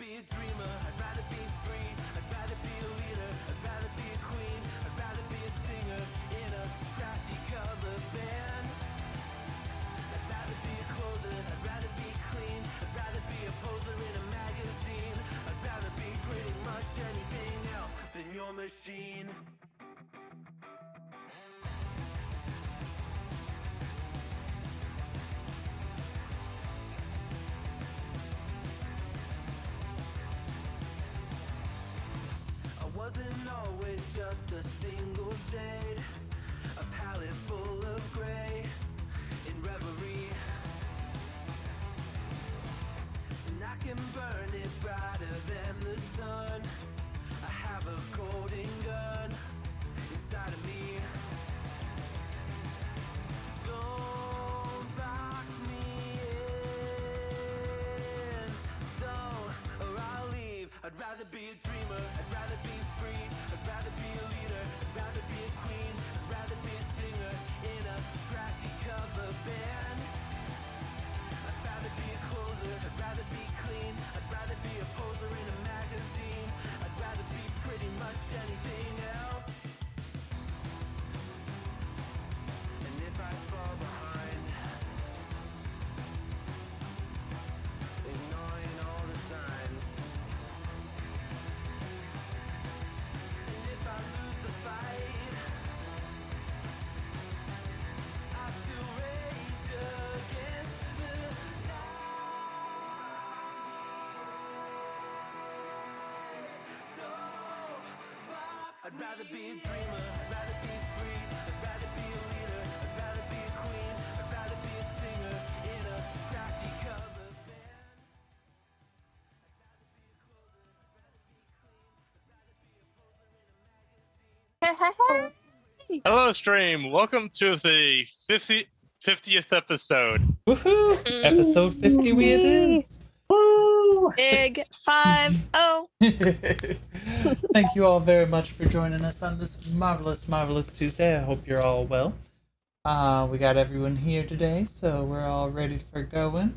be a dreamer, I'd rather be free, I'd rather be a leader, I'd rather be a queen, I'd rather be a singer in a trashy cover band. I'd rather be a closer, I'd rather be clean, I'd rather be a poser in a magazine, I'd rather be pretty much anything else than your machine. Wasn't always just a single shade, a palette full of gray in reverie. And I can burn it brighter than the sun. I have a golden gun inside of me. Don't box me in, don't, or I'll leave. I'd rather be a dreamer, I'd rather be free, I'd rather be a leader, I'd rather be a queen, I'd rather be a singer in a trashy cover band. I'd rather be a closer, I'd rather be clean, I'd rather be a poser in a magazine, I'd rather be pretty much anything else. And if I fall behind, ignoring all the signs, and if I lose the fight, I still rage against the light. I'd rather be a dreamer, I'd rather be free, I'd rather be a leader, I'd rather be a queen, I'd rather be a singer in a trashy cover band. Hello, stream. Welcome to the 50th episode. Woohoo! Episode 50 it is. Woo! Big 5-0. Thank you all very much for joining us on this marvelous Tuesday. I hope you're all well. We got everyone here today, so we're all ready for going.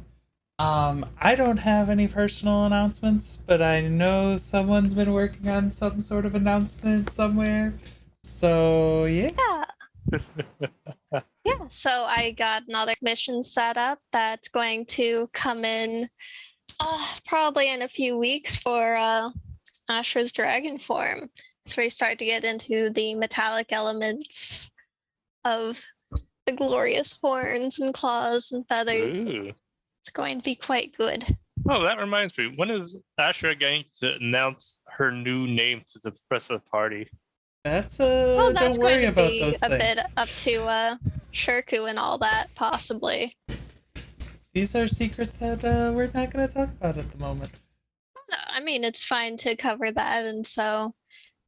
I don't have any personal announcements, but I know someone's been working on some sort of announcement somewhere. So, yeah. Yeah, so I got another commission set up that's going to come in probably in a few weeks for Asher's dragon form. So we start to get into the metallic elements of the glorious horns and claws and feathers. Ooh. It's going to be quite good. Oh, that reminds me. When is Asher going to announce her new name to the rest of the party? That's Well, that's don't worry going to about be those a things. bit up to Shirku and all that, possibly. These are secrets that we're not going to talk about at the moment. No, I mean, it's fine to cover that, and so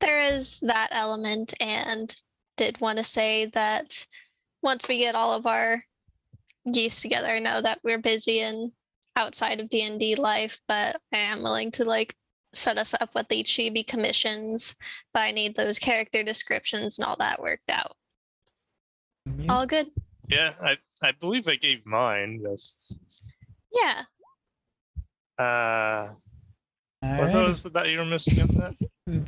there is that element, and did want to say that once we get all of our geese together, I know that we're busy and outside of D&D life, but I am willing to set us up with the chibi commissions, but I need those character descriptions and all that worked out. Yeah. All good? Yeah, I believe I gave mine. Just Yeah. what Alrighty. was it that you were missing on that?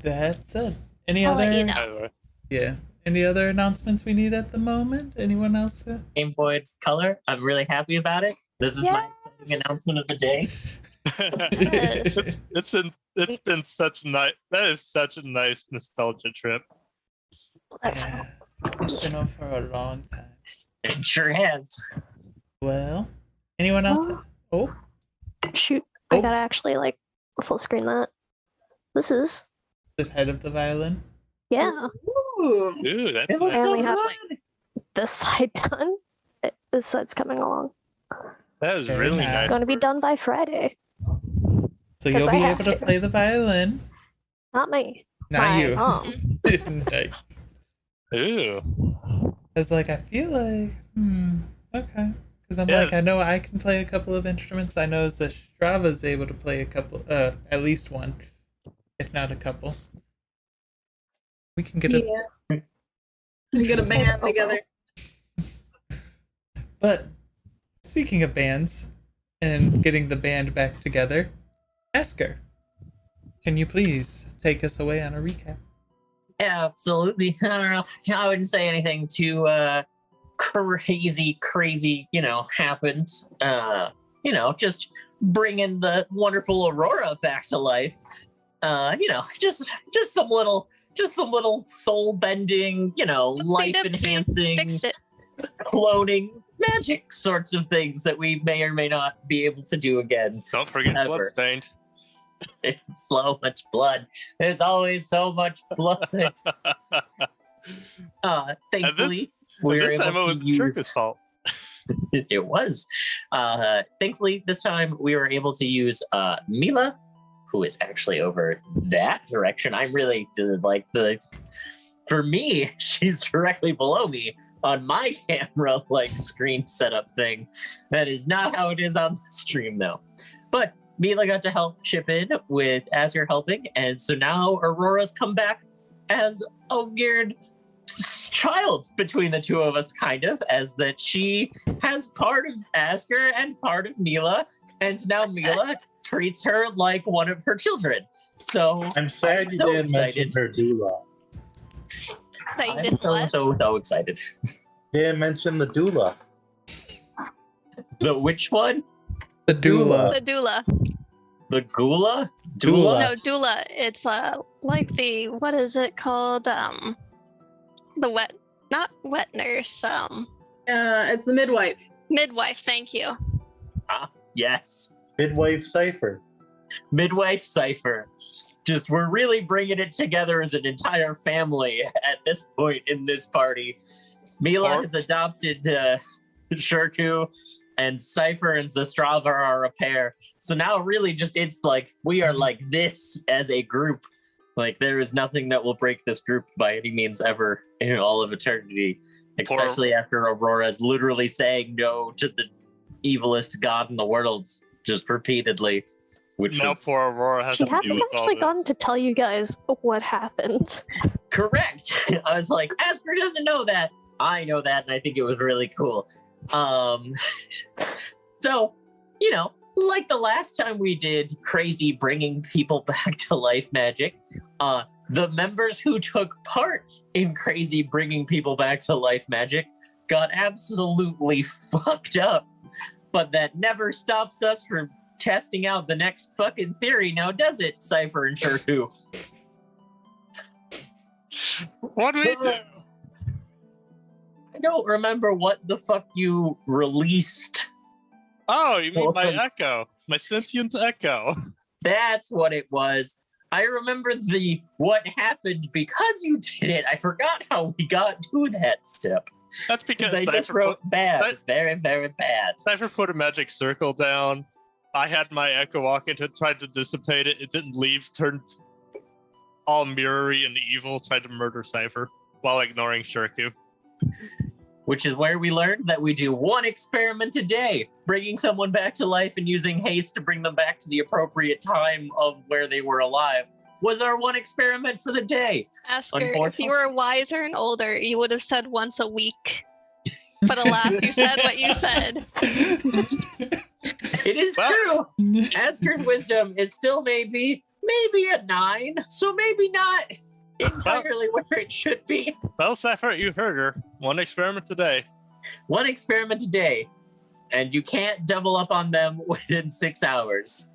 That's it. Any I'll other? let you know. Yeah. Any other announcements we need at the moment? Anyone else? Game Boy Color. I'm really happy about it. This is my exciting announcement of the day. Yes. It's been such a nice nostalgia trip. Yeah. It's been on for a long time. It sure has. Well, anyone else? Oh, Shoot, Oh. I gotta actually full screen that. This is the head of the violin. yeah. Ooh, Ooh, that's it looks nice. And we so have good. this side done. This side's coming along. That is Very really nice. nice. Going to be done by Friday. So 'Cause you'll I be have able to to. play the violin. Not me. Not my you. mom. Nice. Ooh. I was like, I feel like, okay. Because I'm Yeah. like, I know I can play a couple of instruments. I know Zastrava's able to play a couple, at least one, if not a couple. We can get Yeah. We get a band together. But speaking of bands and getting the band back together, Asger, can you please take us away on a recap? Absolutely. I don't know. I wouldn't say anything too crazy, happened. Just bringing the wonderful Aurora back to life. Just some little soul bending, life enhancing, Fixed it. cloning, magic sorts of things that we may or may not be able to do again. Don't forget Ever. Bloodstained. It's so much blood. There's always so much blood. Thankfully, we were This time it able was to use. Shirku's fault. It was. Thankfully, this time we were able to use Mila, who is actually over that direction. I'm really for me, she's directly below me on my camera screen setup thing. That is not how it is on the stream though. But Mila got to help chip in with Asger helping, and so now Aurora's come back as a weird child between the two of us, kind of, as that she has part of Asger and part of Mila, and now Mila treats her like one of her children. So I'm sad you didn't mention her doula. That you I'm didn't what? so excited. Didn't mention the doula. The which one? The doula. The doula. The gula? Doula. No, doula. It's like the, what is it called? The not wet nurse. It's the midwife. Midwife. Thank you. Yes. Midwife Sifer. Midwife Sifer. Just, we're really bringing it together as an entire family at this point in this party. Mila has adopted Shirku, and Sifer and Zastrava are a pair. So now really just, it's like, we are like this as a group. Like, there is nothing that will break this group by any means ever in all of eternity. Especially after Aurora's literally saying no to the evilest god in the world, just repeatedly. Which Now is poor Aurora has She to do hasn't with all actually this. gotten to tell you guys what happened. correct. I was like, Asger doesn't know that. I know that, and I think it was really cool. So, like the last time we did crazy bringing people back to life magic, the members who took part in crazy bringing people back to life magic got absolutely fucked up. But that never stops us from testing out the next fucking theory, now does it, Sifer and Shirku? What do we do? I don't remember what the fuck you released. Oh, you mean my echo? My sentient echo. That's what it was. I remember the what happened because you did it. I forgot how we got to that step. That's because They just wrote bad. Very, very bad. Cypher put a magic circle down. I had my echo walk into it, tried to dissipate it. It didn't leave, turned all mirrory and evil, tried to murder Cypher while ignoring Shirku. Which is where we learned that we do one experiment a day, bringing someone back to life and using haste to bring them back to the appropriate time of where they were alive. Was our one experiment for the day. Asger, if you were wiser and older, you would have said once a week. But alas, you said what you said. It is true. Asger's wisdom is still maybe a 9, so maybe not entirely where it should be. Well, Cypher, you heard her. One experiment a day. One experiment a day, and you can't double up on them within 6 hours.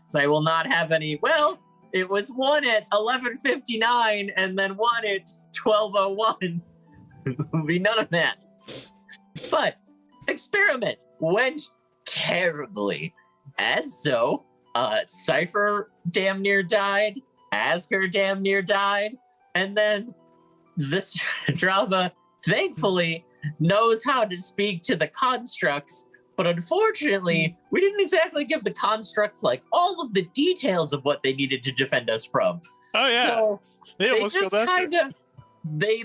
So I will not have any. Well, it was one at 11:59 and then one at 12:01. Will be none of that. But experiment went terribly. As so, Cypher damn near died, Asger damn near died, and then Zastrava thankfully knows how to speak to the constructs, but unfortunately, we didn't exactly give the constructs all of the details of what they needed to defend us from. Oh, yeah. So they almost just killed Asger. they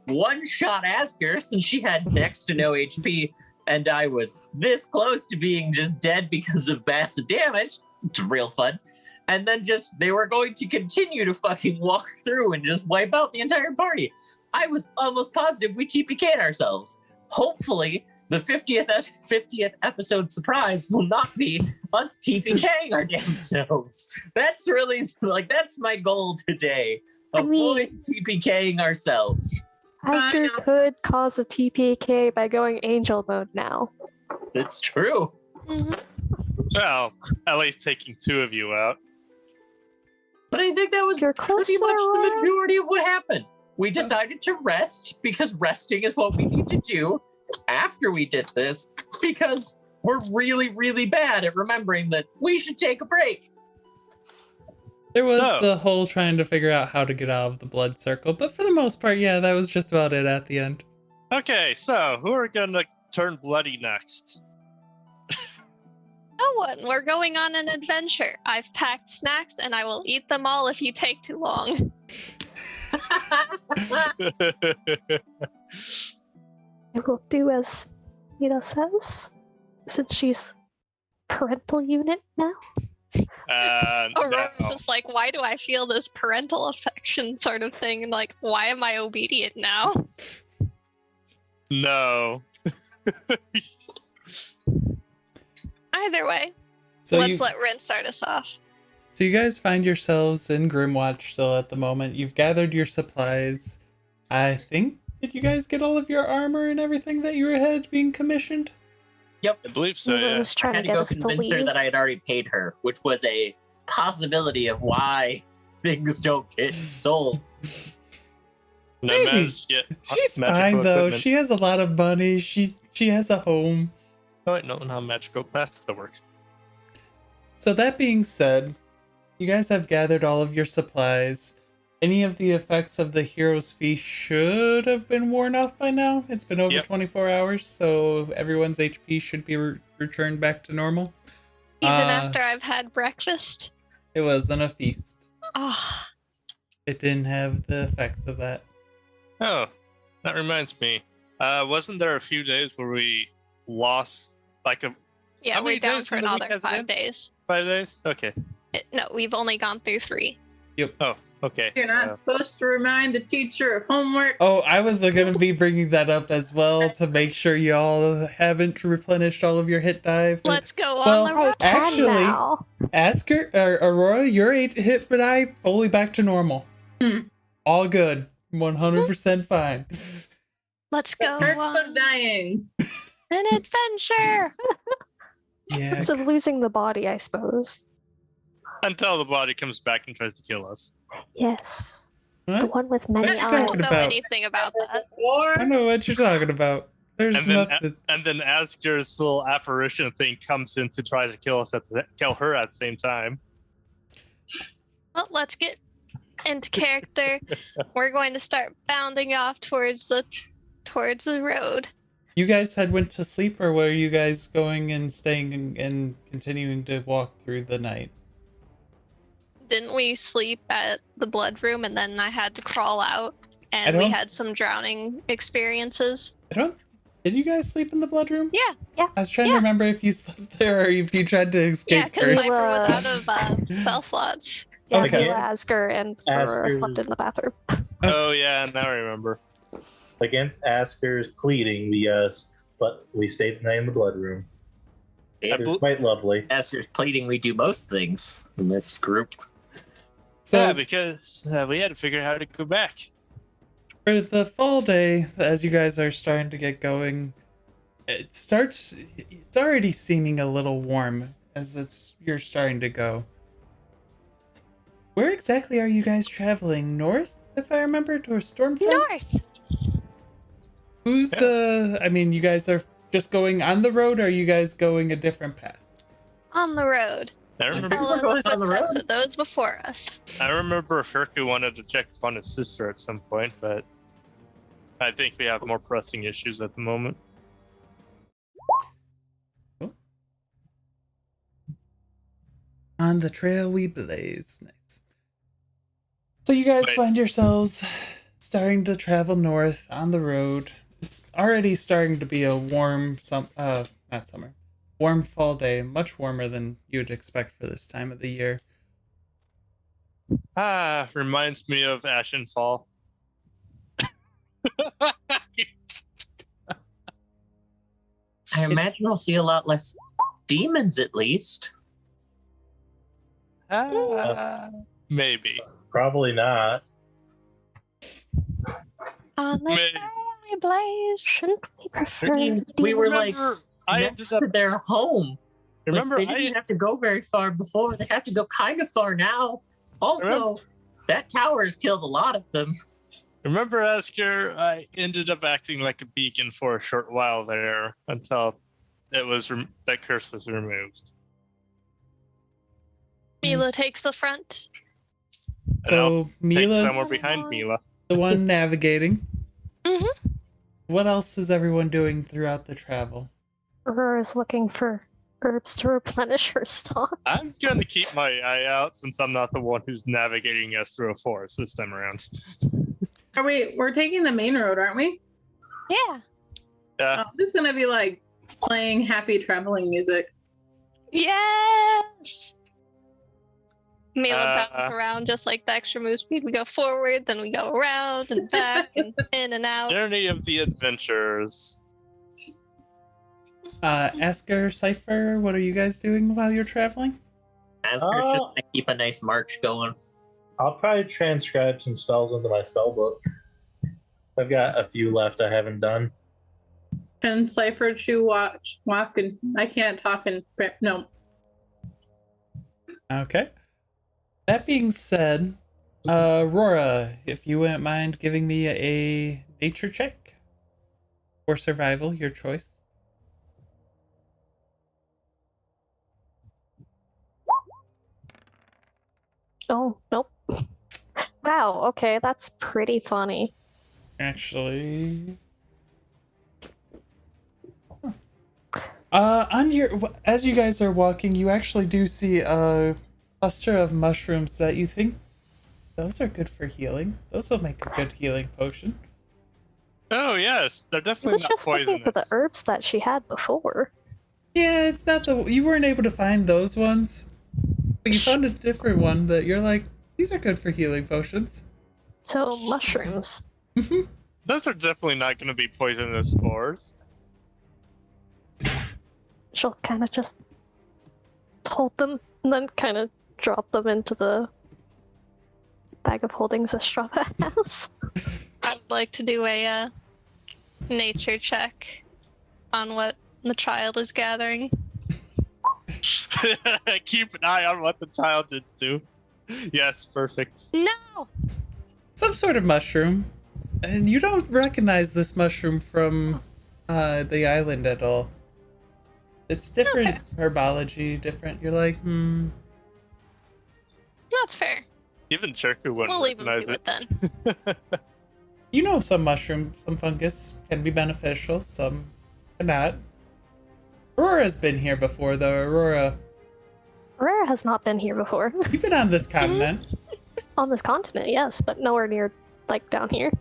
one-shot Asger since she had next to no HP, and I was this close to being just dead because of massive damage. It's real fun. And then they were going to continue to fucking walk through and just wipe out the entire party. I was almost positive we TPK'd ourselves. Hopefully, the 50th episode surprise will not be us TPKing our damn selves. That's really that's my goal today. Avoid TPKing ourselves. Asger could cause a TPK by going angel mode now. It's true. Well, at least taking 2 of you out. But I think that was You're close pretty to much Aurora. the majority of what happened. We decided to rest because resting is what we need to do after we did this because we're really, really bad at remembering that we should take a break. There was So- the whole trying to figure out how to get out of the blood circle, but for the most part, yeah, that was just about it at the end. Okay, so who are gonna turn bloody next? No one. We're going on an adventure. I've packed snacks and I will eat them all if you take too long. I will do as Nita says, since she's parental unit now. Aurora's no. just like, why do I feel this parental affection sort of thing? And like, why am I obedient now? No. Either way, So let's let Rin start us off. So you guys find yourselves in Grimwatch still at the moment. You've gathered your supplies. I think, did you guys get all of your armor and everything that you had being commissioned? I believe so, Nita yeah. was I trying had to to get go us to convince her leave. that I had already paid her, which was a possibility of why things don't get sold. No Maybe. managed to get She's magical fine though. equipment. She has a lot of money. She has a home. Oh, wait, no, how magical pasta works. So that being said, you guys have gathered all of your supplies. Any of the effects of the hero's feast should have been worn off by now. It's been over Yep. 24 hours, so everyone's HP should be returned back to normal. Even Uh, after I've had breakfast. It wasn't a feast. Oh, It didn't have the effects of that. Oh, that reminds me. Wasn't there a few days where we lost like yeah, How many we're down days for in the week another has it 5 been? days. 5 days? Okay. No, we've only gone through 3. Oh, okay. You're not supposed to remind the teacher of homework. Oh, I was going to be bringing that up as well to make sure y'all haven't replenished all of your hit dive. Let's go Well, on the I road. can actually- now. Asker, Aurora, your hit die fully back to normal. All good. 100% fine. Let's go Perks on of dying. an adventure. Yeah. Because of losing the body, I suppose. Until the body comes back and tries to kill us. Yes. What? The one with many What are you I eyes. talking don't know about? anything about that. I don't know what you're talking about. There's And then, nothing. and then Asger's little apparition thing comes in to try to kill us kill her at the same time. Well, let's get into character. We're going to start bounding off towards the road. You guys had went to sleep, or were you guys going and staying and continuing to walk through the night? Didn't we sleep at the blood room and then I had to crawl out and I we don't- had some drowning experiences? I don't. Did you guys sleep in the blood room? Yeah. I was trying to Yeah. remember if you slept there or if you tried to Yeah, escape because first. Viper was out of spell slots. Yeah, Okay. Nita, Asger, and Aurora Asger- slept in the bathroom. Oh yeah, now I remember. Against Asker's pleading, we stayed the night in the blood room. It was quite lovely. As you're pleading, we do most things in this group. So yeah, because we had to figure out how to go back. for the fall day, as you guys are starting to get going, it's already seeming a little warm as you're starting to go. Where exactly are you guys traveling? North, if I remember, to a Stormfront? North. Who's I mean, you guys are just going on the road, or are you guys going a different path? On the road. I remember. We're Follow going the on the footsteps road. of those before us. I remember Shirku wanted to check on his sister at some point, but I think we have more pressing issues at the moment. On the trail we blaze. Nice. So you guys Wait. find yourselves starting to travel north on the road. It's already starting to be a warm warm fall day, much warmer than you'd expect for this time of the year. Reminds me of Ashen Fall. I imagine we'll see a lot less demons, at least. Maybe. Probably not. On the Maybe. trail we blaze. Shouldn't we prefer? We were like I next ended up. to their home. Remember, Like, they didn't have to go very far before. They have to go kind of far now. Also, that tower has killed a lot of them. Remember, Asger, I ended up acting like a beacon for a short while there until it was that curse was removed. Mila takes the front. And I'll So take Mila's somewhere behind Mila. the one navigating. Mhm. What else is everyone doing throughout the travel? Aurora's looking for herbs to replenish her stocks. I'm going to keep my eye out since I'm not the one who's navigating us through a forest this time around. We're taking the main road, aren't we? Yeah. Yeah. Oh, this is gonna be like playing happy traveling music. Yes. Mila bounce Uh, around just like the extra move speed. We go forward, then we go around and back and in and out. Journey of the Adventurers. Asger, Sifer, what are you guys doing while you're traveling? Asger's just gonna keep a nice march going. I'll probably transcribe some spells into my spell book. I've got a few left I haven't done. And Cypher to walk, and I can't talk and no. Okay. That being said, Aurora, if you wouldn't mind giving me a nature check or survival, your choice. Oh, nope. Wow, okay, that's pretty funny. Actually, on your as you guys are walking, you actually do see a cluster of mushrooms that you think those are good for healing. Those will make a good healing potion. Oh, yes. They're I definitely was not just looking poisonous. for the herbs that she had before. Yeah, it's not you weren't able to find those ones, but you found a different one that you're like, these are good for healing potions. So, mushrooms. Those are definitely not going to be poisonous spores. She'll kind of just hold them and then kind of drop them into the bag of holdings Estrada has. I'd like to do a nature check on what the child is gathering. Keep an eye on what the child did do. Yes, perfect. No! Some sort of mushroom. And you don't recognize this mushroom from the island at all. It's different Okay. herbology, different. You're like, That's fair. Even Shirku wouldn't We'll leave him recognize to it then. you know, some mushroom, some fungus can be beneficial, some cannot. Aurora's been here before, though. Aurora, Aurora has not been here before. you've been on this continent. On this continent, yes, but nowhere near, like, down here.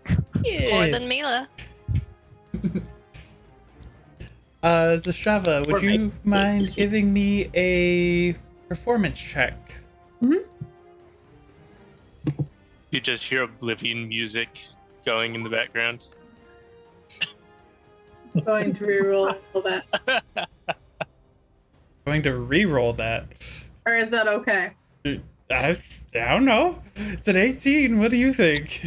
More than Mila. Zastrava, would Or you make it safe to mind see. giving me a performance check? You just hear oblivion music going in the background. Going to reroll that. Going to re-roll that. Or is that okay? I don't know. It's an 18. What do you think?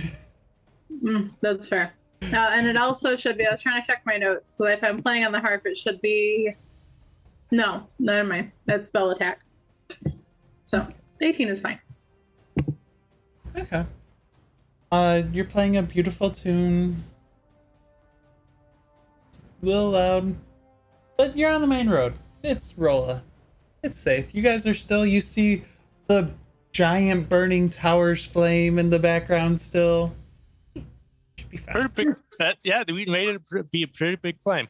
That's fair. And it also should be, I was trying to check my notes, so if I'm playing on the harp, it should be. No, never mind. That's spell attack. So, 18 is fine. Okay. You're playing a beautiful tune. It's a little loud, but you're on the main road. It's Rolla. It's safe. You guys are still. You see the giant burning towers flame in the background still. Should be fine. Pretty big. Yeah, we made it be a pretty big flame.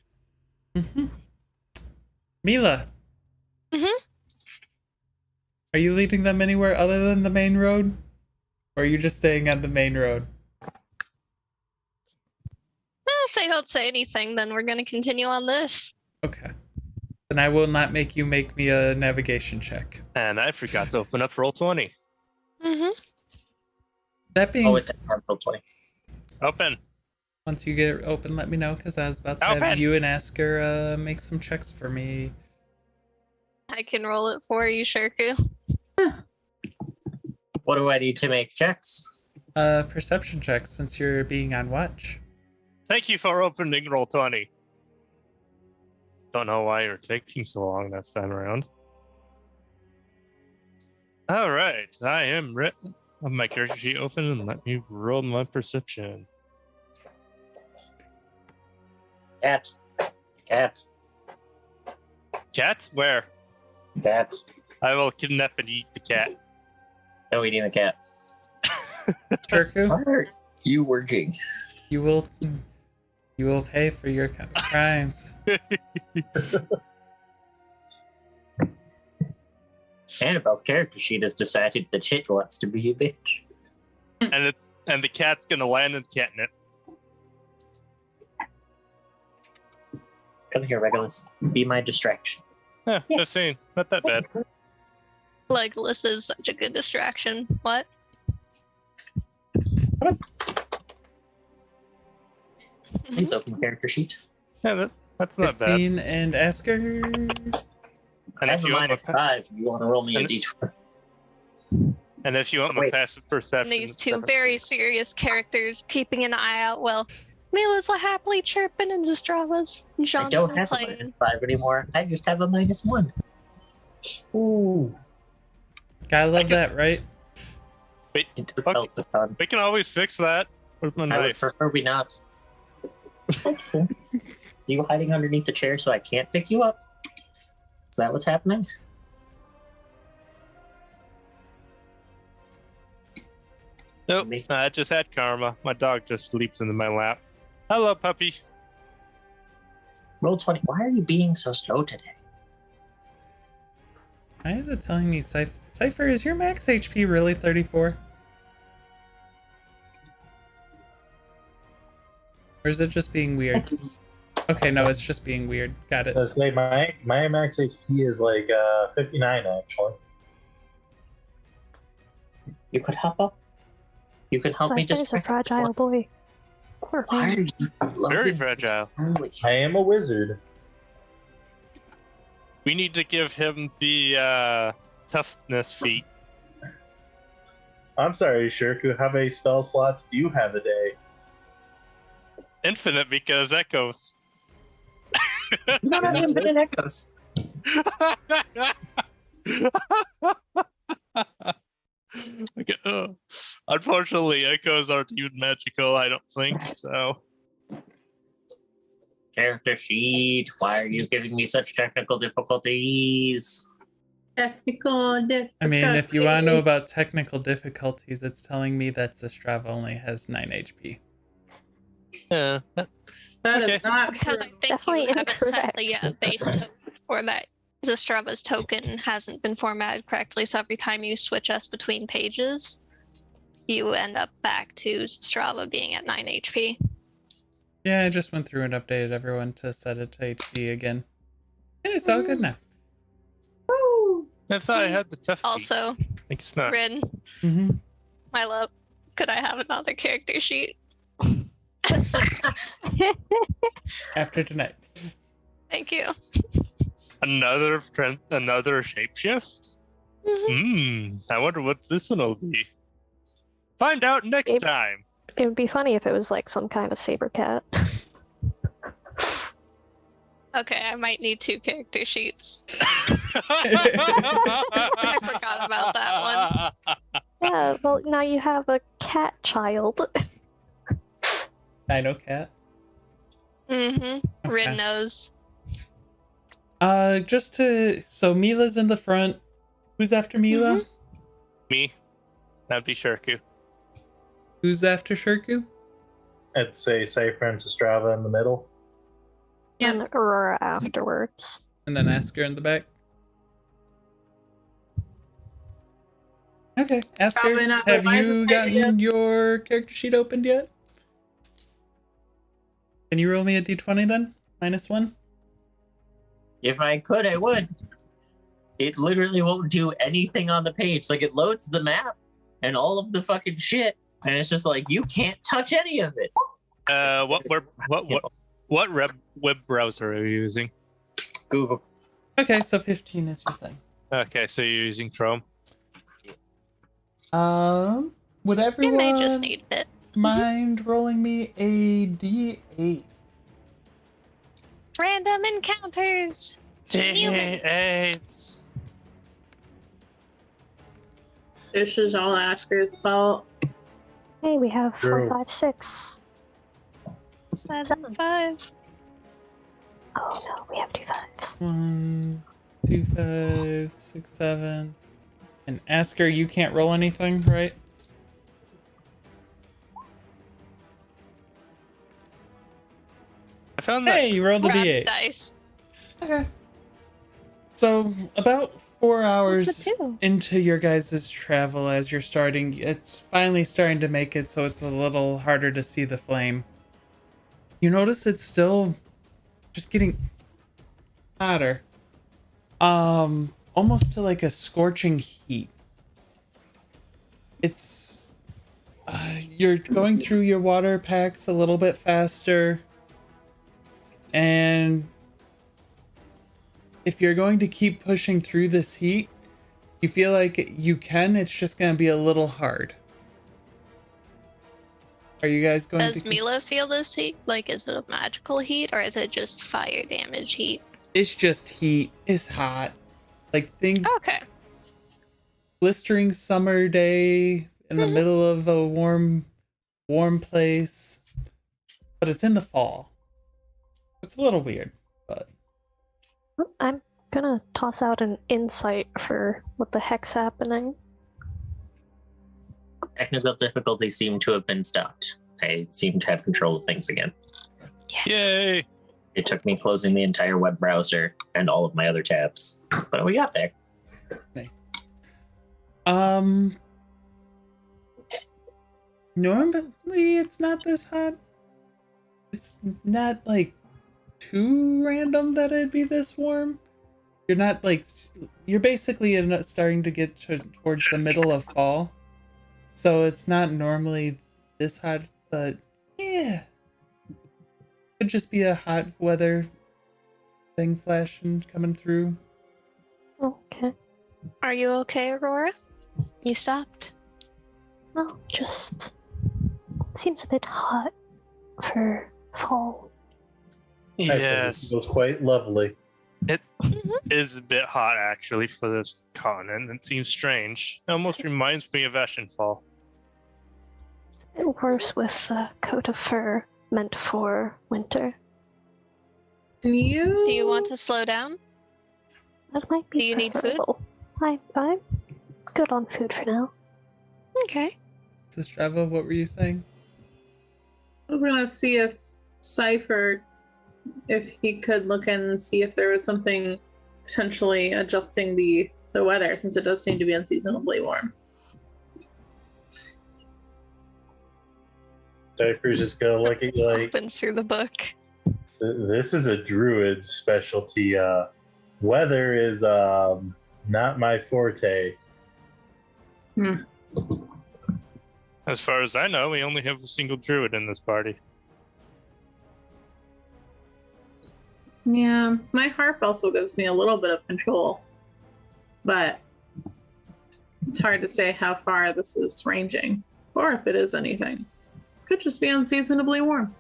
Mila. Mhm. Are you leading them anywhere other than the main road? Or are you just staying on the main road? If they don't say anything, then we're going to continue on this. Okay. Then I will not make you make me a navigation check. And I forgot to open up roll 20. Mm-hmm. That being Oh, it's at Harmful 20. Open. Once you get it open, let me know, because I was about to have Open. you and Asker make some checks for me. I can roll it for you, Shirku. What do I need to make checks? Perception checks, since you're being on watch. Thank you for opening roll 20. Don't know why you're taking so long this time around. All right, I am written. Have my character sheet open and let me roll my perception. Cat. Cat. Cat? Where? Cat. I will kidnap and eat the cat. No eating the cat. Shirku, Why are you working? you will pay for your crimes. Annabelle's character sheet has decided that shit wants to be a bitch. And the cat's gonna land in catnip. Come here, Regulus. Be my distraction. Yeah, just saying, not that bad. Legolas is such a good distraction. What? Please open character sheet. Yeah, that's not bad. 15 and Asker. And I have if a you want my -5. You want to roll me a And- d4? and if you want my Wait. passive perception, These it's two 17. very serious characters keeping an eye out. Well, Mila's happily chirping and Zastrava's I Jean's don't have a playing. -5 anymore. I just have a -1. Ooh. Gotta love that, right? Wait, It does fuck help with fun. we can always fix that with my I would knife. prefer we not. You hiding underneath the chair so I can't pick you up? Is that what's happening? Nope, Me. I just had karma. My dog just leaps into my lap. Hello, puppy. Roll 20. Why are you being so slow today? Why is it telling me Cypher, is your max HP really 34? Or is it just being weird? Okay, no, it's just being weird. Got it. I say my max HP is like 59 actually. You could hop up. You could help me just. Cypher's a fragile boy. Poor Why are man. you Very loving fragile. early? I am a wizard. We need to give him the toughness feat. I'm sorry, Shirku. How many spell slots do you have a day? Infinite because echoes. You don't have infinite echoes. Okay, unfortunately, echoes aren't even magical, I don't think, so. Character sheet. Why are you giving me such technical difficulties? Technical difficulty. I mean, if you want to know about technical difficulties, it's telling me that Zastrava only has 9 HP. Yeah. That Okay. is not Because true. I think Definitely you haven't set the incorrect. base token for that. Zastrava's token hasn't been formatted correctly, so every time you switch us between pages, you end up back to Zastrava being at 9 HP. Yeah, I just went through and updated everyone to set it to HP again. And it's all good now. I thought I had the tough feat. Also, I think it's not. Rin, Mm-hmm. my love, could I have another character sheet? After tonight. Thank you. Another shapeshift? I wonder what this one will be. Find out next It- time. It would be funny if it was like some kind of saber cat. Okay, I might need 2 character sheets. I forgot about that one. Yeah, well, now you have a cat child. Dino Cat. Mm-hmm. Rin Okay. knows. So Mila's in the front. Who's after Mila? Me? That'd be Shirku. Who's after Shirku? I'd say Cypher and Strava in the middle. Yep. And Aurora afterwards. And then Asker in the back. Okay, Asker, Probably not have the you wisest gotten idea. your character sheet opened yet? Can you roll me a d20 then? -1? If I could, I would. It literally won't do anything on the page. Like, it loads the map and all of the fucking shit, and it's just like, you can't touch any of it. Web browser are you using? Google. Okay, so 15 is your thing. Okay, so you're using Chrome. Would You everyone may just need it. mind rolling me a D8? Random encounters. D8s. This is all Asker's fault. Hey, we have 4, True. 5, 6. 7, 5. Oh no, we have 2 5s. 1, 2, 5, 6, 7. And Asker, you can't roll anything, right? I found that. Hey, you rolled a Grabs D8. dice. Okay. So, about 4 hours What's it do? into your guys' travel, as you're starting, it's finally starting to make it so it's a little harder to see the flame. You notice it's still just getting hotter. Almost to like a scorching heat. It's you're going through your water packs a little bit faster, and if you're going to keep pushing through this heat, you feel like you can, it's just going to be a little hard. Are you guys going Does to Mila feel this heat? Like, is it a magical heat or is it just fire damage heat? It's just heat. It's hot. Like, think Okay. blistering summer day in the middle of a warm place. But it's in the fall. It's a little weird, but I'm gonna toss out an insight for what the heck's happening. Technical difficulties seem to have been stopped. I seem to have control of things again. Yay! It took me closing the entire web browser and all of my other tabs, but we got there. nice. Normally it's not this hot. It's not like too random that it'd be this warm. You're not like you're basically starting to get towards the middle of fall, so it's not normally this hot. But yeah, could just be a hot weather thing flashing coming through. Okay. Are you okay, Aurora? You stopped. No, just seems a bit hot for fall. I think Yes, it was quite lovely. it is a bit hot actually for this continent. It seems strange. It almost reminds me of Ashenfall. It's a bit worse with a coat of fur meant for winter. And you? Do you want to slow down? That might be Do you need food? preferable. I'm good on food for now. Okay. So Strava, what were you saying? I was gonna see if Sifer, if he could look in and see if there was something potentially adjusting the weather, since it does seem to be unseasonably warm. Cypher's just gonna look at you like, Opens through the book. this is a druid's specialty. Weather is not my forte. As far as I know, we only have a single druid in this party. Yeah, my harp also gives me a little bit of control, but it's hard to say how far this is ranging, or if it is anything. Could just be unseasonably warm.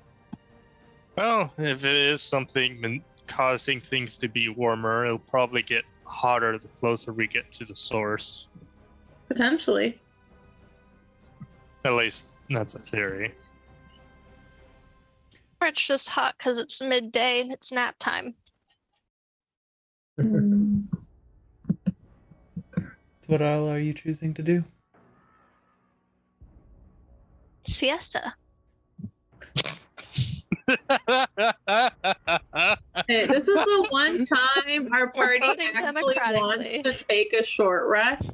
Well, if it is something causing things to be warmer, it'll probably get hotter the closer we get to the source. Potentially. At least that's a theory. Or it's just hot because it's midday and it's nap time. So what all are you choosing to do? Siesta. Hey, this is the one time our party Voting actually wants democratically. to take a short rest.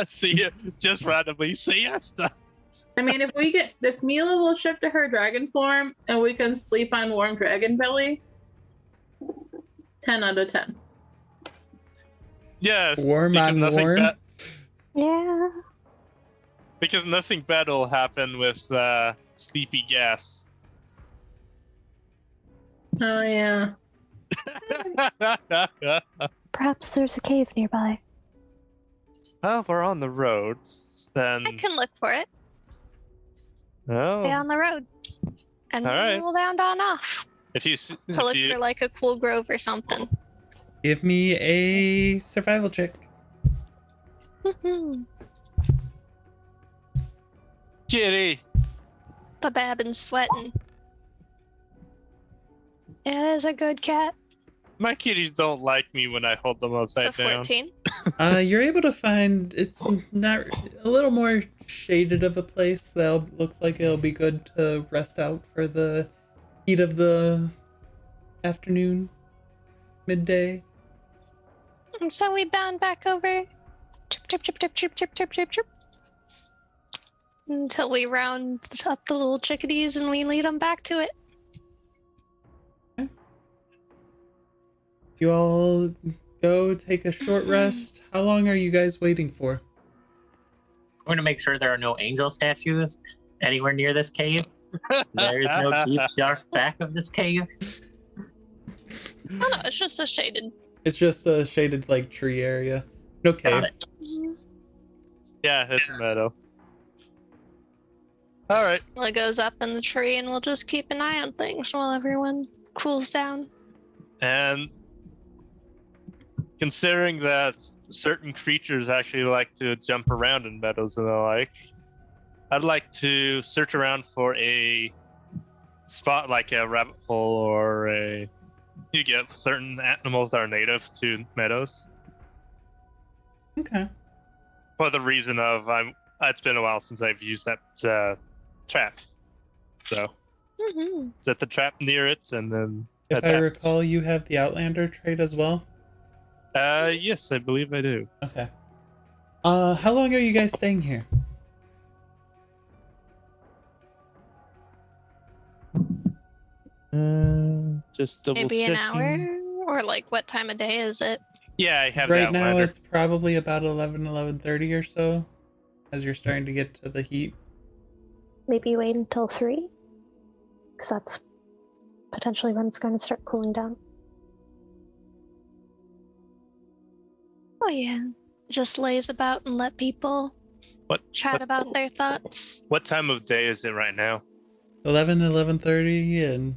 See ya. Just randomly siesta. I mean, if Mila will shift to her dragon form and we can sleep on warm dragon belly, 10 out of 10. Yes. Warm because on nothing warm? ba- Yeah. Because nothing bad will happen with sleepy gas. Oh yeah. Perhaps there's a cave nearby. Well, we're on the roads, then. I can look for it. Oh. Stay on the road. And All right. we'll round on off If you to look for like a cool grove or something. Give me a survival check. Kitty. The Babin's sweating. It is a good cat. My kitties don't like me when I hold them So upside down. 14. You're able to find it's not a little more shaded of a place that looks like it'll be good to rest out for the heat of the afternoon, midday. And so we bound back over. Chip, chip, chip, chip, chip, chip, chip, chip, chip. Until we round up the little chickadees and we lead them back to it. You all go take a short rest. How long are you guys waiting for? I'm going to make sure there are no angel statues anywhere near this cave. There's no deep, dark back of this cave. Oh no, it's just a shaded. It's just a shaded like tree area. No cave. Got it. Yeah, it's a meadow. All right. Well, it goes up in the tree and we'll just keep an eye on things while everyone cools down. And considering that certain creatures actually like to jump around in meadows and the like, I'd like to search around for a spot like a rabbit hole or a... You get certain animals that are native to meadows. Okay. For the reason of it's been a while since I've used that trap. So Mm-hmm. set the trap near it and then If I attack. recall, you have the Outlander trait as well? Yes, I believe I do. Okay. How long are you guys staying here? Just double Maybe an checking. hour? Or like what time of day is it? Yeah, I have Right that now, ladder. it's probably about 11:30 or so, as you're starting to get to the heat. Maybe wait until 3? Because that's potentially when it's going to start cooling down. Oh yeah. Just lays about and let people chat What- about their thoughts. What time of day is it right now? 11:30, and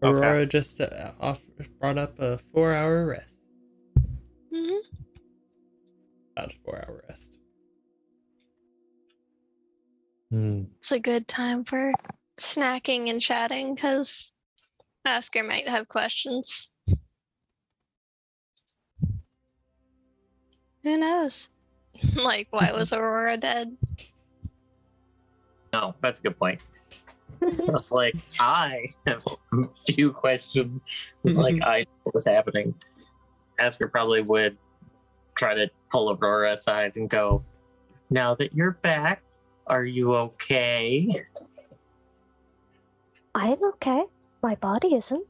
Okay. Aurora just brought up a 4-hour rest. Hmm. About a 4-hour rest. It's a good time for snacking and chatting because Asger might have questions. Who knows? Like, why was Aurora dead? No, that's a good point. It's like, I have a few questions. Like, I know what was happening. Asger probably would try to pull Aurora aside and go, now that you're back, are you okay? I'm okay. My body isn't.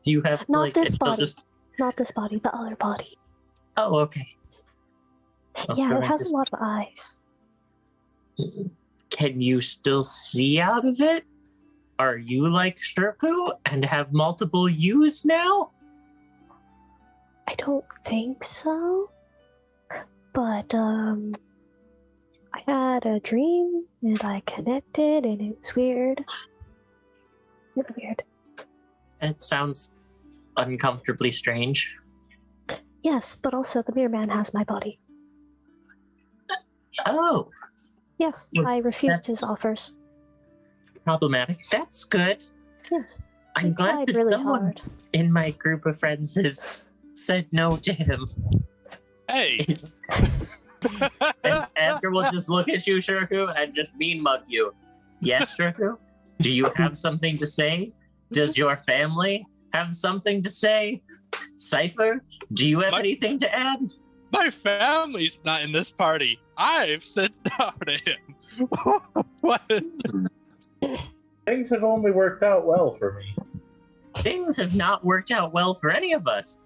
Do you have to, Not like, this it's still body. just... Not this body, the other body. Oh, okay. I was Yeah, going it has to- a lot of eyes. Can you still see out of it? Are you like Shirku and have multiple U's now? I don't think so. But, I had a dream and I connected and it was weird. Really weird. It sounds uncomfortably strange. Yes, but also the Mirror Man has my body. Oh, Yes, Well, I refused his offers. problematic. That's good. Yes. I'm I glad tried that really someone hard. in my group of friends has said no to him. Hey! And Edgar will just look at you, Shirku, and just mean mug you. Yes, Shirku? Do you have something to say? Does your family have something to say? Cypher, do you have My- anything to add? My family's not in this party. I've said no to him. What? Things have only worked out well for me. Things have not worked out well for any of us.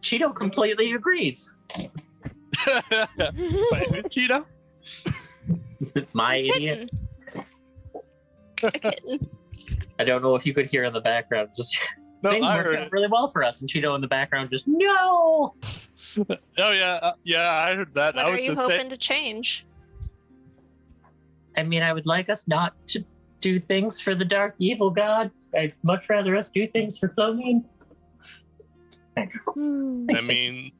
Shido completely agrees. Wait, who's Cheeto? My A idiot. kitten. A kitten. I don't know if you could hear in the background. Just No, things I worked heard out it. really well for us, and Cheeto in the background just no. Oh yeah, yeah, I heard that. What I are was you just hoping to change? I mean, I would like us not to do things for the dark evil god. I'd much rather us do things for Flomine. I mean,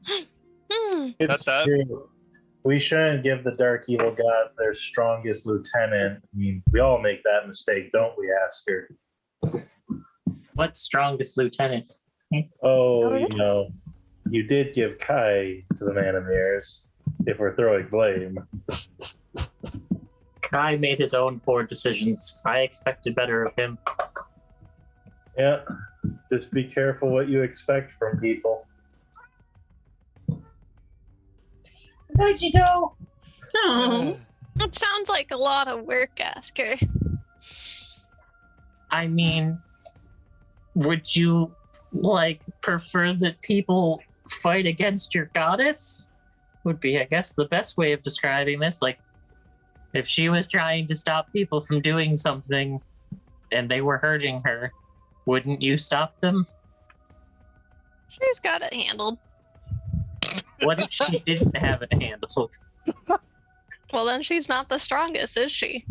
Hmm. It's that. true. We shouldn't give the Dark Evil God their strongest lieutenant. I mean, we all make that mistake, don't we, Asker? What strongest lieutenant? Oh, you know, you did give Kai to the Man of Mirrors, if we're throwing blame. Kai made his own poor decisions. I expected better of him. Yeah, just be careful what you expect from people. Hi, Cheeto. Oh, It sounds like a lot of work, Asker. I mean, would you prefer that people fight against your goddess? Would be, I guess, the best way of describing this. Like, if she was trying to stop people from doing something and they were hurting her, wouldn't you stop them? She's got it handled. What if she didn't have it handled? Well, then she's not the strongest, is she?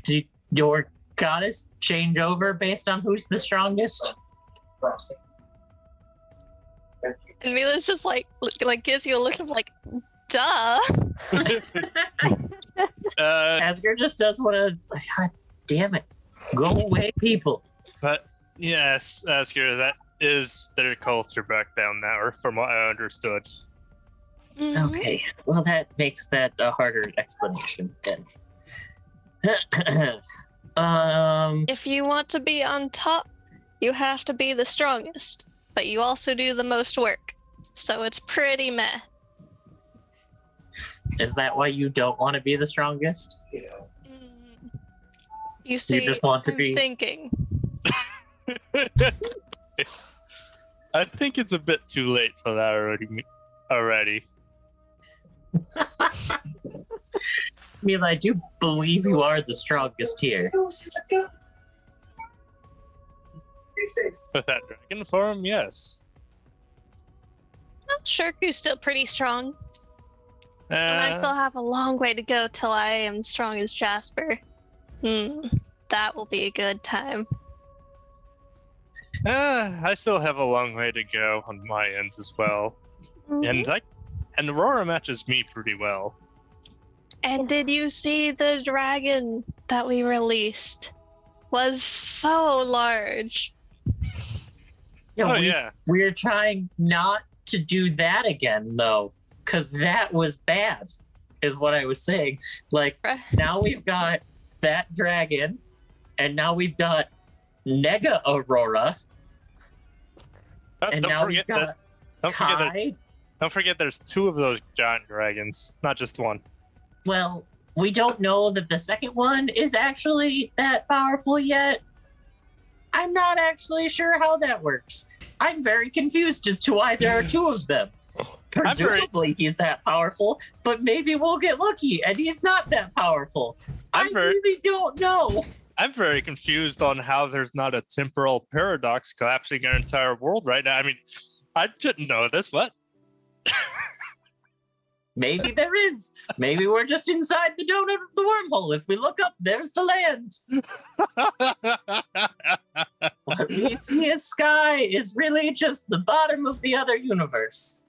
Did your goddess change over based on who's the strongest? And Mila's just like gives you a look of like, duh. Asger just does what a... God damn it. Go away, people. But yes, Asker, that is their culture back down there, from what I understood. Mhm. Okay, well, that makes that a harder explanation then. If you want to be on top, you have to be the strongest, but you also do the most work. So it's pretty meh. Is that why you don't want to be the strongest? You see, just want to I'm be- thinking. I think it's a bit too late for that already. Mila, I do believe you are the strongest here. With that dragon form, yes. Well, Shirku's still pretty strong. And I still Uh, have a long way to go till I am strong as Jasper. That will be a good time. I still have a long way to go on my ends as well. And Aurora matches me pretty well. And did you see the dragon that we released? Was so large. Oh we, yeah. We're trying not to do that again, though, because that was bad, is what I was saying. Like, now we've got that dragon, and now we've got Nega Aurora, and now we've got Kai. Don't forget there's two of those giant dragons, not just one. Well, we don't know that the second one is actually that powerful yet. I'm not actually sure how that works. I'm very confused as to why there are two of them. Presumably he's that powerful, but maybe we'll get lucky and he's not that powerful. I really don't know. I'm very confused on how there's not a temporal paradox collapsing our entire world right now. I mean, I shouldn't know this. What? Maybe there is. Maybe we're just inside the donut of the wormhole. If we look up, there's the land. What we see as sky is really just the bottom of the other universe.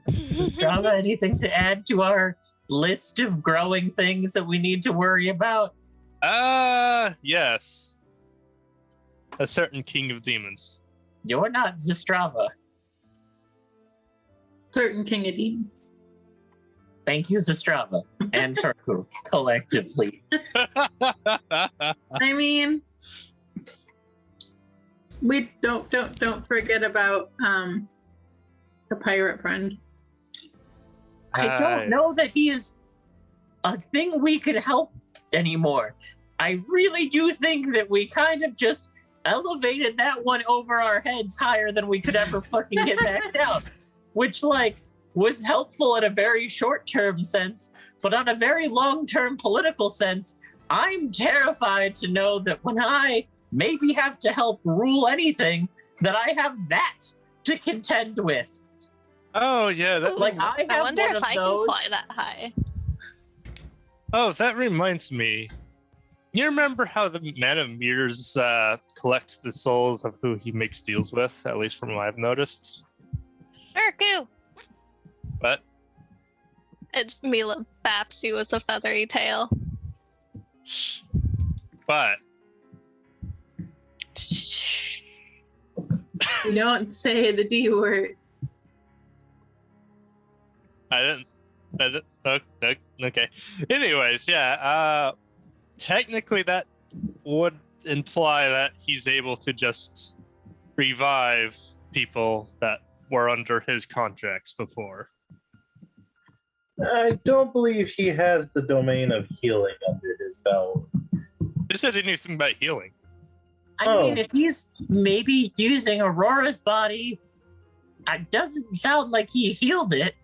Strava, anything to add to our list of growing things that we need to worry about? Yes. A certain king of demons. You're not Zestrava. certain king of demons. Thank you, Zestrava and Shirku, collectively. I mean, we don't forget about the pirate friend. I don't know that he is a thing we could help anymore. I really do think that we kind of just elevated that one over our heads higher than we could ever fucking get back down, which like was helpful in a very short-term sense, but on a very long-term political sense, I'm terrified to know that when I maybe have to help rule anything, that I have that to contend with. Oh yeah, that, Like I have wonder one if of I those. can fly that high. oh, that reminds me. You remember how the Man of Mirrors collects the souls of who he makes deals with, at least from what I've noticed? Shirku! But It's Mila baps you with a feathery tail. but You don't say the D word. I didn't okay. Anyways, yeah, technically that would imply that he's able to just revive people that were under his contracts before. I don't believe he has the domain of healing under his belt. Who said anything about healing? I mean, if he's maybe using Aurora's body, it doesn't sound like he healed it.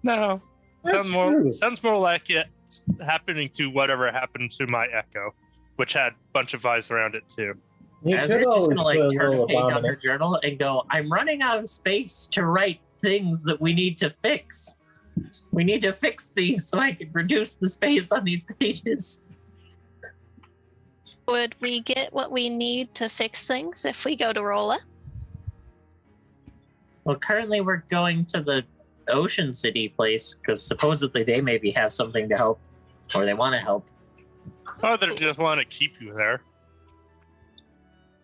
No. That's true. Sounds more like it's happening to whatever happened to my Echo, which had a bunch of eyes around it too. You As we're could just always gonna like put a turn a little page on her abomination. journal and go, I'm running out of space to write things that we need to fix. We need to fix these so I can reduce the space on these pages. Would we get what we need to fix things if we go to Rolla? Well, currently we're going to the Ocean City place because supposedly they maybe have something to help, or they want to help. Or they just want to keep you there.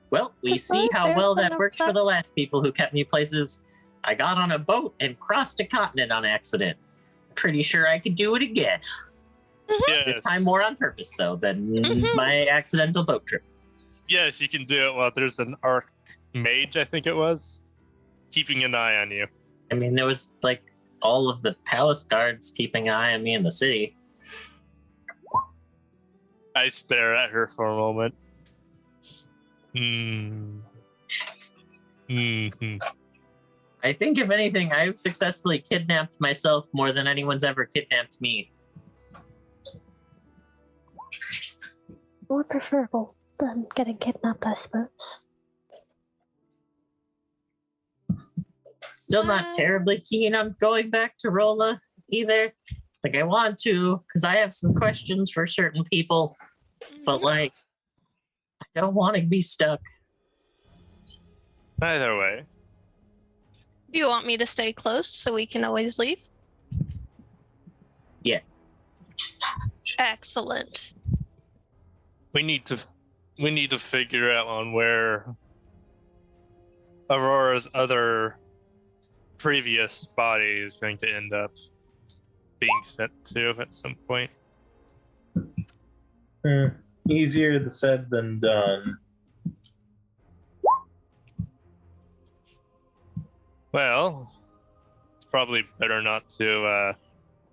Well, we see how well that worked for the last people who kept me places. I got on a boat and crossed a continent on accident. Pretty sure I could do it again. Yes. This time more on purpose, though, than my accidental boat trip. Yes, you can do it while there's an Archmage, I think it was, keeping an eye on you. I mean, there was like all of the palace guards keeping an eye on me in the city. I stare at her for a moment. I think, if anything, I've successfully kidnapped myself more than anyone's ever kidnapped me. More preferable than getting kidnapped, I suppose. Still not terribly keen on going back to Rolla either. Like, I want to, because I have some questions for certain people, but like, I don't want to be stuck. Either way. Do you want me to stay close so we can always leave? Yes. Excellent. We need to figure out on where Aurora's other previous body is going to end up being sent to at some point. Easier said than done. Well, it's probably better not to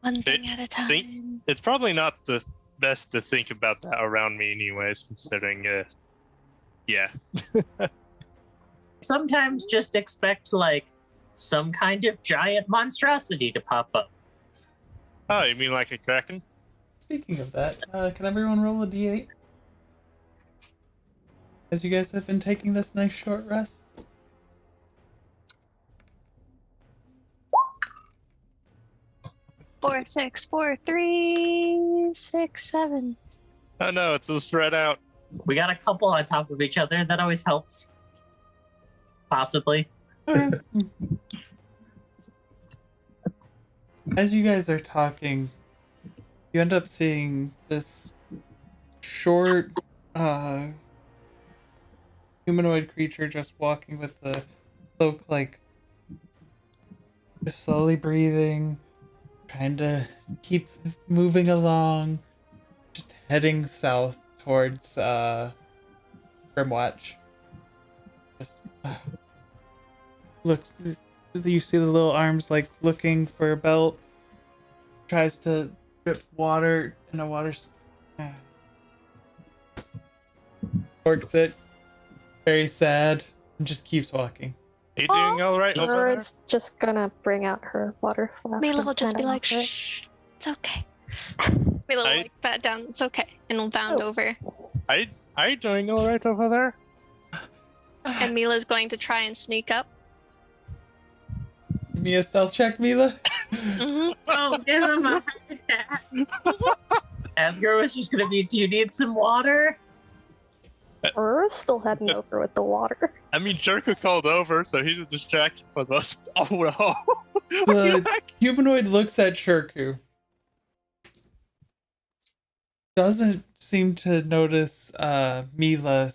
One thing at a time. it's probably not the best to think about that around me anyways, considering yeah. Sometimes just expect like some kind of giant monstrosity to pop up. Oh, you mean like a kraken? Speaking of that, can everyone roll a d8? As you guys have been taking this nice short rest. Four, 6, 4, 3, 6, 7. Oh no, it's so spread out. We got a couple on top of each other. That always helps. Possibly. Okay. As you guys are talking, you end up seeing this short, humanoid creature just walking with the cloak, like, just slowly breathing, trying to keep moving along, just heading south towards, Grimwatch. Just, looks, you see the little arms, like, looking for a belt, tries to drip water in a water corks it, very sad, and just keeps walking. Are you doing all right over there? Aurora's just gonna bring out her water flask. Mila and will just hand be it like, over. shh, it's okay. Mila will I- like pat down, it's okay. And will bound Oh. over. Are you doing all right over there? And Mila's going to try and sneak up. Give me a stealth check, Mila. Mhm. Oh, give him a heart attack. Asger was just gonna be, do you need some water? Aurora's still heading over with the water. I mean, Shirku called over, so he's a distraction for the most. Oh no! The humanoid looks at Shirku. Doesn't seem to notice Mila.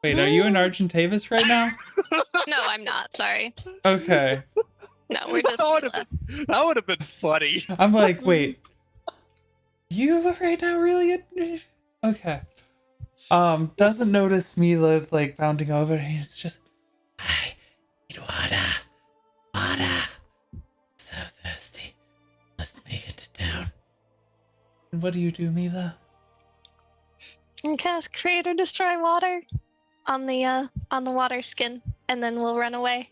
Wait, are you in Argentavis right now? No, I'm not, sorry. Okay. No, we're just That would have been funny. I'm like, wait. You right now really? Okay. Doesn't notice Mila like bounding over, and he's just, I need water. Water. So thirsty. Must make it to town. And what do you do, Mila? And cast create or destroy water on the water skin, and then we'll run away.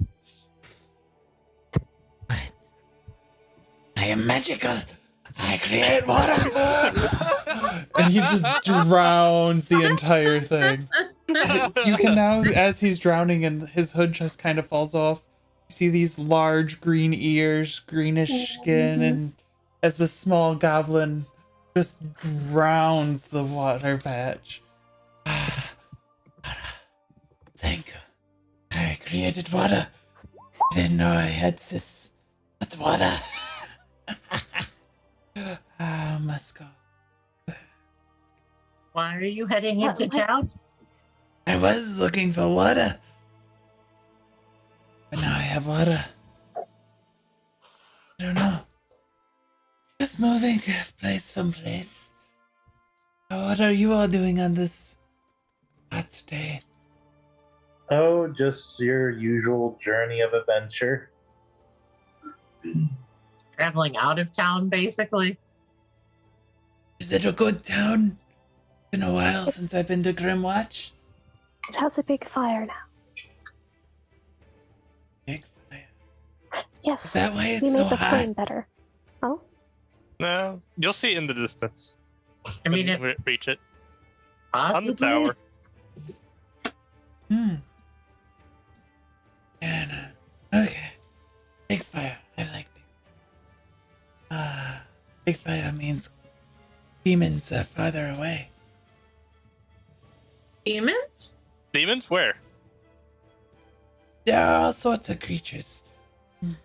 What? I am magical. I create water. And he just drowns the entire thing. You can now, as he's drowning and his hood just kind of falls off, you see these large green ears, greenish skin, and as the small goblin just drowns the water patch. Thank you. I created water. I didn't know I had this. That's water. Must go. Why are you heading into What? town? I was looking for water. But now I have water. I don't know. Just moving place from place. What are you all doing on this hot day? Oh, just your usual journey of adventure. Traveling out of town, basically. Is it a good town? Been a while since I've been to Grimwatch. It has a big fire now. Big fire. Yes. Is that why it's we so made the hot? flame better. Oh, No, you'll see it in the distance. I mean, When it you reach it possibly. on the tower. Yeah, no. Okay. Big fire. I like big. Big fire means demons are farther away. Demons? Demons? Where? There are all sorts of creatures.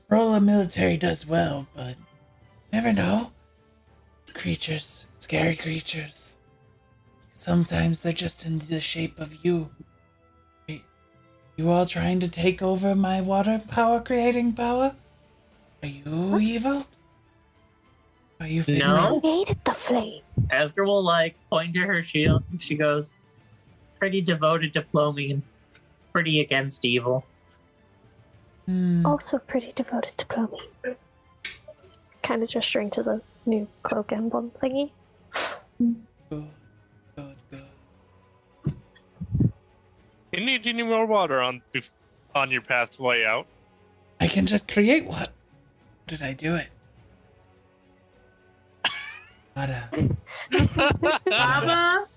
Roll of military does well, but never know. Creatures, scary creatures. Sometimes they're just in the shape of you. Wait, you all trying to take over my water power creating power? Are you evil? Are you figment? No. created the flame. Asger will like point to her shield and she goes, pretty devoted to Plomine, pretty against evil. Also pretty devoted to Chromie. Kind of gesturing to the new cloak emblem thingy. Good, good, good. You need any more water on your pathway out? I can just create what? Did I do it? Water. Baba,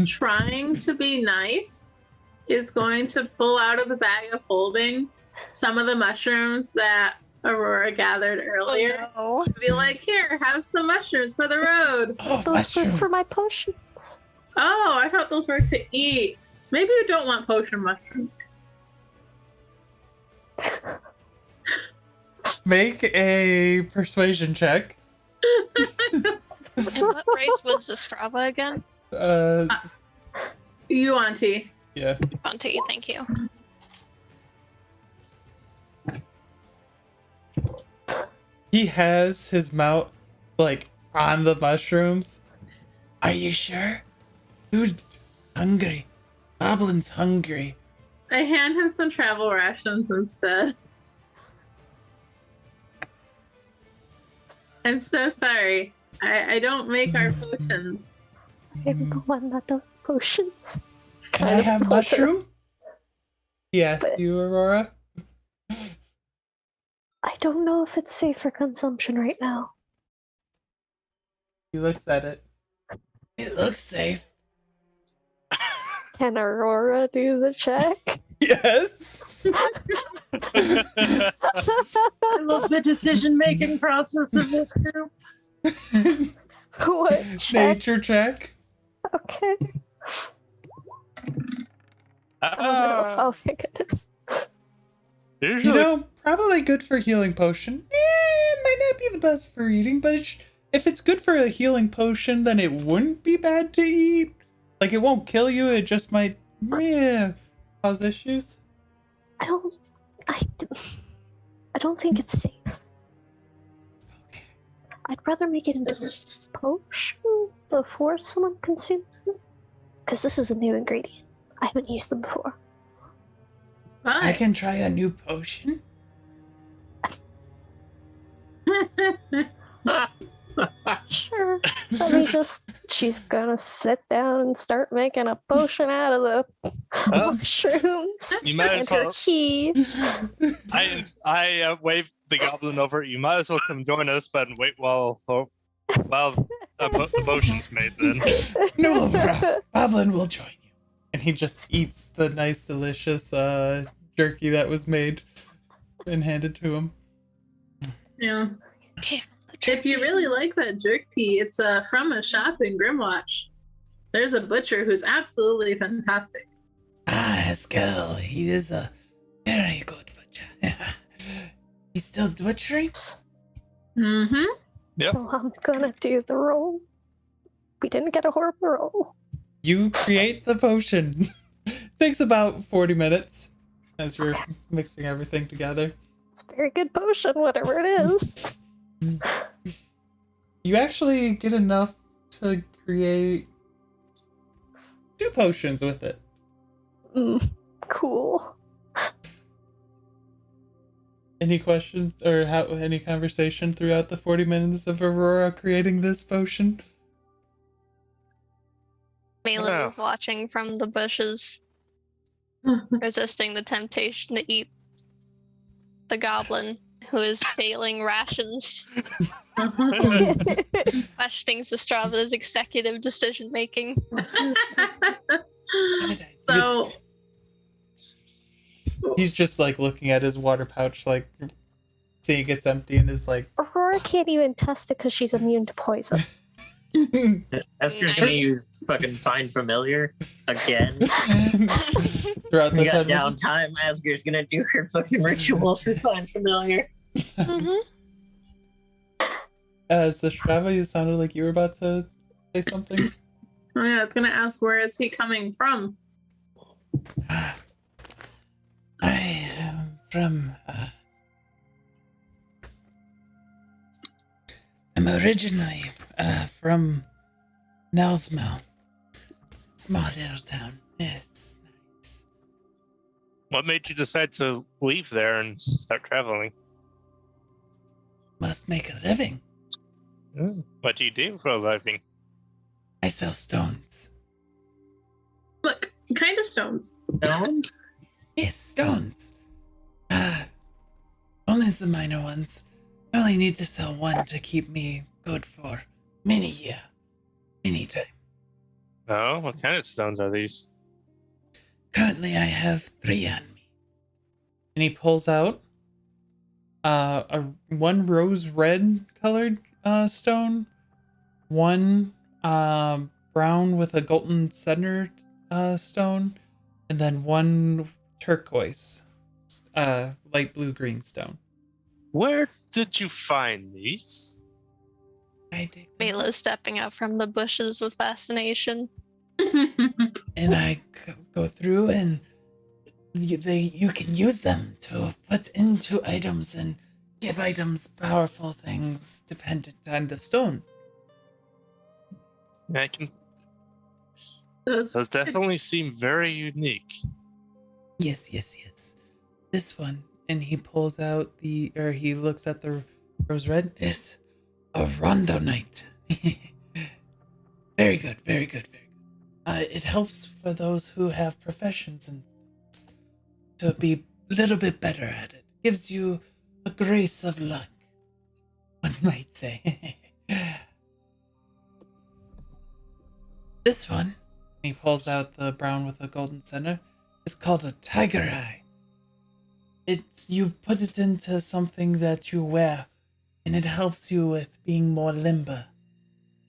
trying to be nice, is going to pull out of the bag of holding some of the mushrooms that Aurora gathered earlier. Oh, no. Be like, here, have some mushrooms for the road. Oh, Those were for mushrooms. my potions. Oh, I thought those were to eat. Maybe you don't want potion mushrooms. Make a persuasion check. And what race was this Frava again? You, Auntie. Yeah. Auntie, thank you. He has his mouth like on the mushrooms. Are you sure? Dude, hungry. Goblin's hungry. I hand him some travel rations instead. I'm so sorry. I don't make our potions. I'm the one that does the potions. Can Kind I of have closer. mushroom? Yes, But- you, Aurora. I don't know if it's safe for consumption right now. He looks at it. It looks safe. Can Aurora do the check? Yes. I love the decision-making process of this group. What check? Nature check. Okay. Oh no. Ah, Oh thank goodness. You usually, know, probably good for healing potion. It might not be the best for eating, but if it's good for a healing potion, then it wouldn't be bad to eat. Like, it won't kill you, it just might cause issues. I don't think it's safe. Okay. I'd rather make it into a potion before someone consumes it. Because this is a new ingredient. I haven't used them before. I Bye. can try a new potion. Sure. Let me just. She's gonna sit down and start making a potion out of the mushrooms you might and as her well. key. I waved the goblin over. You might as well come join us, but wait while the potion's made. Then No, Aurora. Goblin will join you. And he just eats the nice, delicious jerky that was made and handed to him. Yeah. Okay. If you really like that jerky, it's from a shop in Grimwatch. There's a butcher who's absolutely fantastic. Haskell, he is a very good butcher. He's still butchering? Mm-hmm. Yep. So I'm gonna do the roll. We didn't get a horrible roll. You create the potion. Takes about 40 minutes as you're mixing everything together. It's a very good potion, whatever it is. You actually get enough to create 2 potions with it. Cool. Any questions or any conversation throughout the 40 minutes of Aurora creating this potion? Mainly Yeah. watching from the bushes, resisting the temptation to eat the goblin who is failing rations, questioning Zastrava's executive decision making. So He's just like looking at his water pouch, like seeing it's empty, and is like, Aurora can't even test it because she's immune to poison. Asger's gonna use fucking Find Familiar again. throughout We the got 10 minutes. downtime. Asger's gonna do her fucking ritual for Find Familiar. Zastrava, you sounded like you were about to say something. oh yeah, I was gonna ask where is he coming from? I am from. I'm originally from Nelsmouth, small little town. Yes, nice. what made you decide to leave there and start traveling? Must make a living. What do you do for a living? I sell stones. Look, kind of stones. Stones? Yes, stones. Only some minor ones. I only need to sell one to keep me good for many year, many time. Oh, what kind of stones are these? Currently, I have 3 on me. And he pulls out one rose red colored stone, one brown with a golden center stone, and then one turquoise light blue green stone. Where did you find these? I dig them. Mila stepping up from the bushes with fascination. And I go through and you can use them to put into items and give items powerful things dependent on the stone. I can. Those- Those definitely seem very unique. Yes. This one, and he pulls out he looks at the rose red, is a rondonite. Very good, very good, very good. It helps for those who have professions and things to be a little bit better at it. Gives you a grace of luck, one might say. This one, he pulls out the brown with a golden center, is called a tiger eye. You put it into something that you wear, and it helps you with being more limber,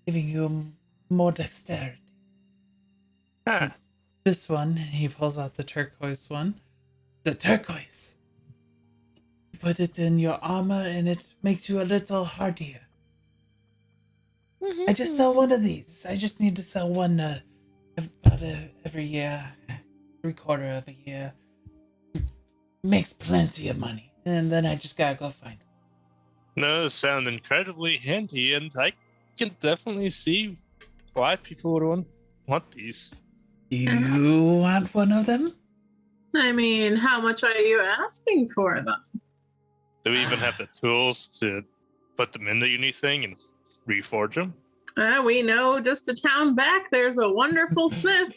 giving you more dexterity. Huh. This one, he pulls out the turquoise one. The turquoise. You put it in your armor, and it makes you a little hardier. I just sell one of these. I just need to sell one about every year, 3/4 of a year. Makes plenty of money, and then I just gotta go find one. No, sound incredibly handy, and I can definitely see why people would want these. Do you want one of them? I mean, how much are you asking for them? Do we even have the tools to put them in the uni thing and reforge them? We know just a town back there's a wonderful smith.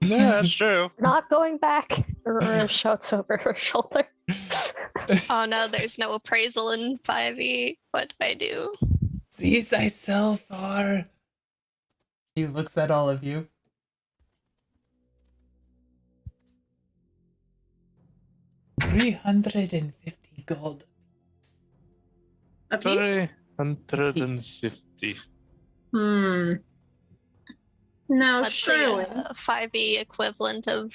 Yeah, that's true. Not going back. Aurora shouts over her shoulder. Oh no, there's no appraisal in 5e. What do I do? These I sell for... He looks at all of you. $350 gold. A piece? 350. Now, What's surely. the 5e equivalent of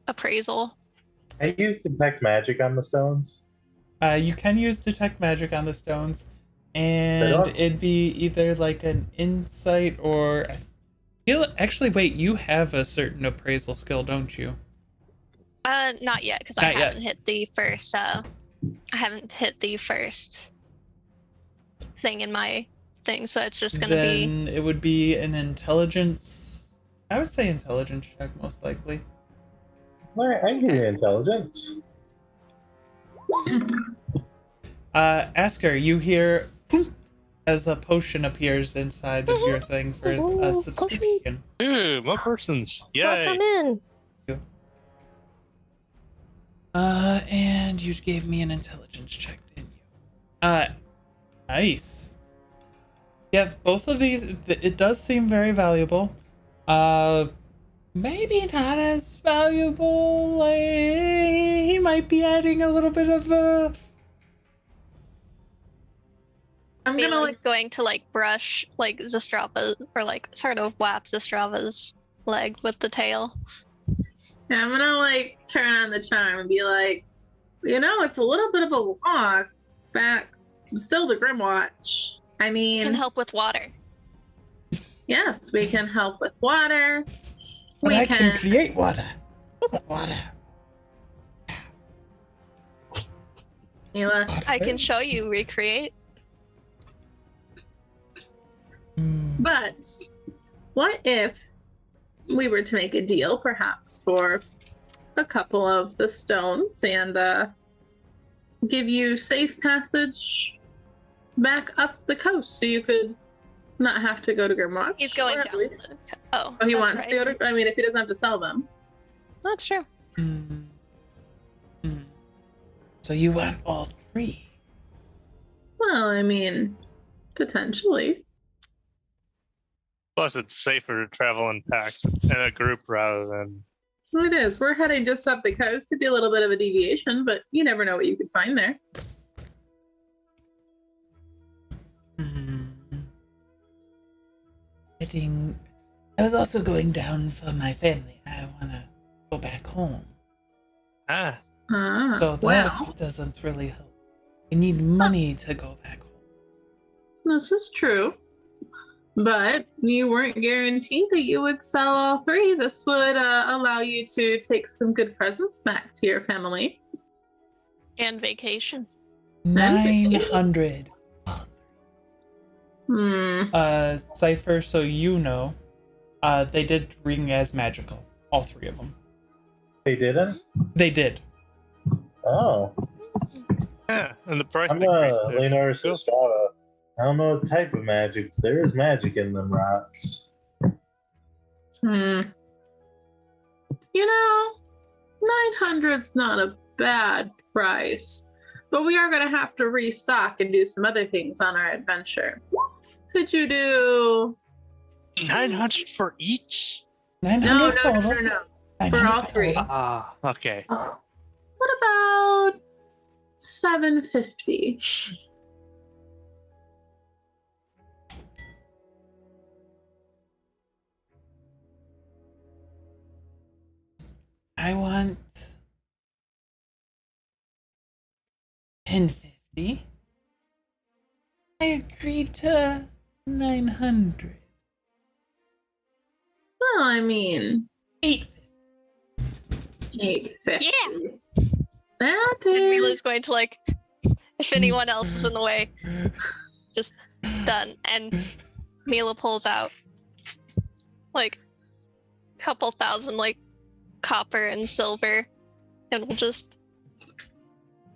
appraisal? I use detect magic on the stones. You can use detect magic on the stones, and it'd be either like an insight or... Actually, wait, you have a certain appraisal skill, don't you? Not yet, because I haven't hit the first. I haven't hit the first thing in my thing, so it's just gonna be. Then it would be an intelligence. I would say intelligence check, most likely. All right, I give you intelligence. Asger, you hear as a potion appears inside of your thing for a subscription. Ooh, more persons. Yay. Welcome in. And you gave me an intelligence check, didn't you? Nice. Yeah, both of these, it does seem very valuable. Maybe not as valuable. Like, he might be adding a little bit of I'm gonna Mila's going to like brush like Zastrava or like sort of whap Zastrava's leg with the tail. Yeah, I'm gonna like turn on the charm and be like, it's a little bit of a walk back still to Grimwatch. I mean, Can help with water. yes, we can help with water. But We I can create water. Water. Mila, I can show you recreate. but what if we were to make a deal, perhaps for a couple of the stones and give you safe passage back up the coast so you could not have to go to Grimwatch? He's going or at down. least- Oh, Oh, he that's wants right. to go to. I mean, if he doesn't have to sell them. That's true. So you want all three? Well, I mean, potentially. Plus, it's safer to travel in packs in a group rather than. Well, it is. We're heading just up the coast. It'd be a little bit of a deviation, but you never know what you could find there. I was also going down for my family. I want to go back home. Ah, So that well, doesn't really help. I need money to go back home. this is true. But you weren't guaranteed that you would sell all three. This would allow you to take some good presents back to your family. And vacation. 900. Hmm. Sifer, so you know, they did ring as magical. All three of them. They didn't? They did. Oh. yeah, and the price I'm increased. Leonardo Strava. I don't know what type of magic, but there is magic in them rocks. You know, 900's not a bad price, but we are going to have to restock and do some other things on our adventure. Could you do 900 for each? 900 total. No. For all three. Ah, okay. Oh, What about 750? I want 1050. I agreed to 900. Well, I mean, 850. 850. Yeah. That And is. Mila's going to like, if anyone else is in the way, just done. And Mila pulls out like a couple thousand like copper and silver, and we'll just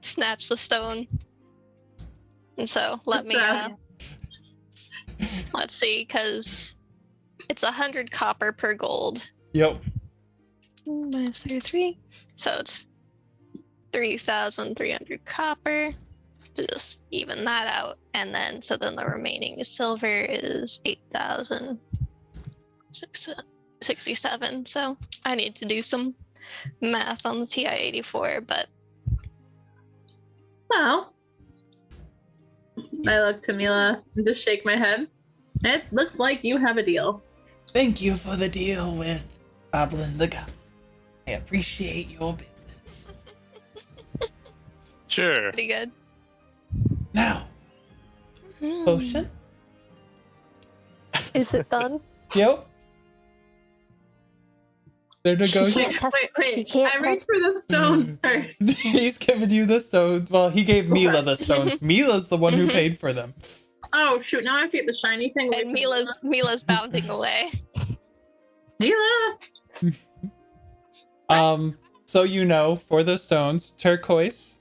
snatch the stone. And so let's see, because it's 100 copper per gold. Yep. Minus 33, so it's 3,300 copper to just even that out, and then the remaining silver is 8,067. So I need to do some math on the TI-84, but Well, I look to Mila and just shake my head. It looks like you have a deal. Thank you for the deal with Goblin the Goblin. I appreciate your business. Sure. pretty good. Now, potion? is it done? Yep. They're She negotiating. can't test. She Wait. can't I reached test. for the stones first. He's giving you the stones. Well, he gave Mila the stones. Mila's the one who paid for them. Oh shoot! Now I have to get the shiny thing. And Mila's bounding away. Mila. So you know, for the stones, turquoise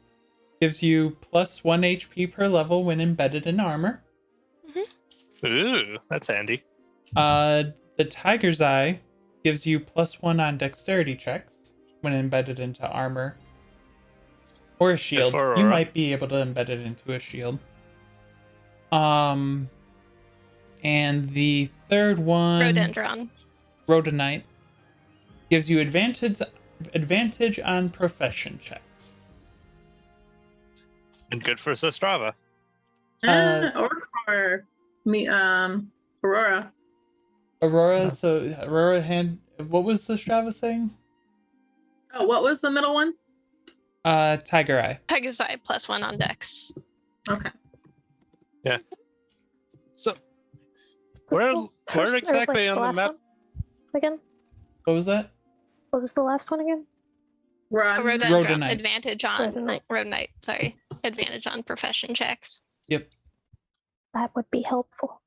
gives you plus 1 HP per level when embedded in armor. Ooh, that's handy. The tiger's eye gives you plus 1 on dexterity checks when embedded into armor. Or a shield. For You Aurora. might be able to embed it into a shield. And the third one, Rhododendron. Rhodonite, gives you advantage on profession checks. And good for Sestrava. Or me. Aurora. Aurora, what was the Strava saying? Oh, what was the middle one? Tiger eye. Tiger's Eye plus 1 on dex. Okay. So, Was where the first- or, exactly on the last map? one again? What was that? What was the last one again? Run. Rhododendron. Rhodonite. Advantage on Rhodonite. Rhodonite. Sorry, advantage on profession checks. That would be helpful.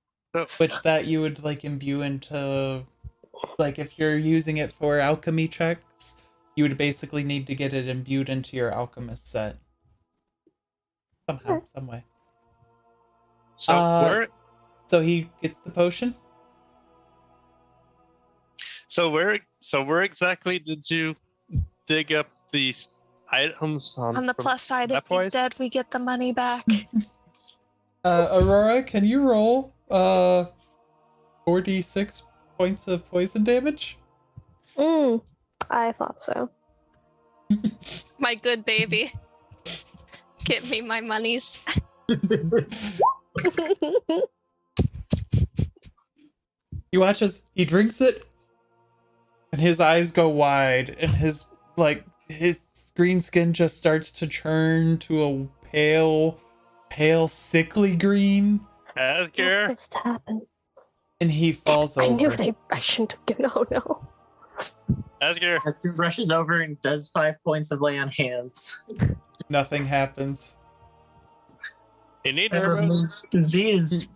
Which that you would like imbue into, like if you're using it for alchemy checks, you would basically need to get it imbued into your alchemist set. Somehow, some way. So where? So he gets the potion. So where exactly did you dig up these items on? On the from plus side, if map-wise? he's dead, we get the money back. Aurora, can you roll 4d6 points of poison damage? I thought so. My good baby. Give me my monies. He watches, he drinks it, and his eyes go wide, and his green skin just starts to turn to a pale, sickly green, What's Asger, supposed to happen? and he falls I over. knew I shouldn't have given. Oh no. Asger, Arthur rushes over and does 5 points of lay on hands. Nothing happens. you need to That remove. removes disease.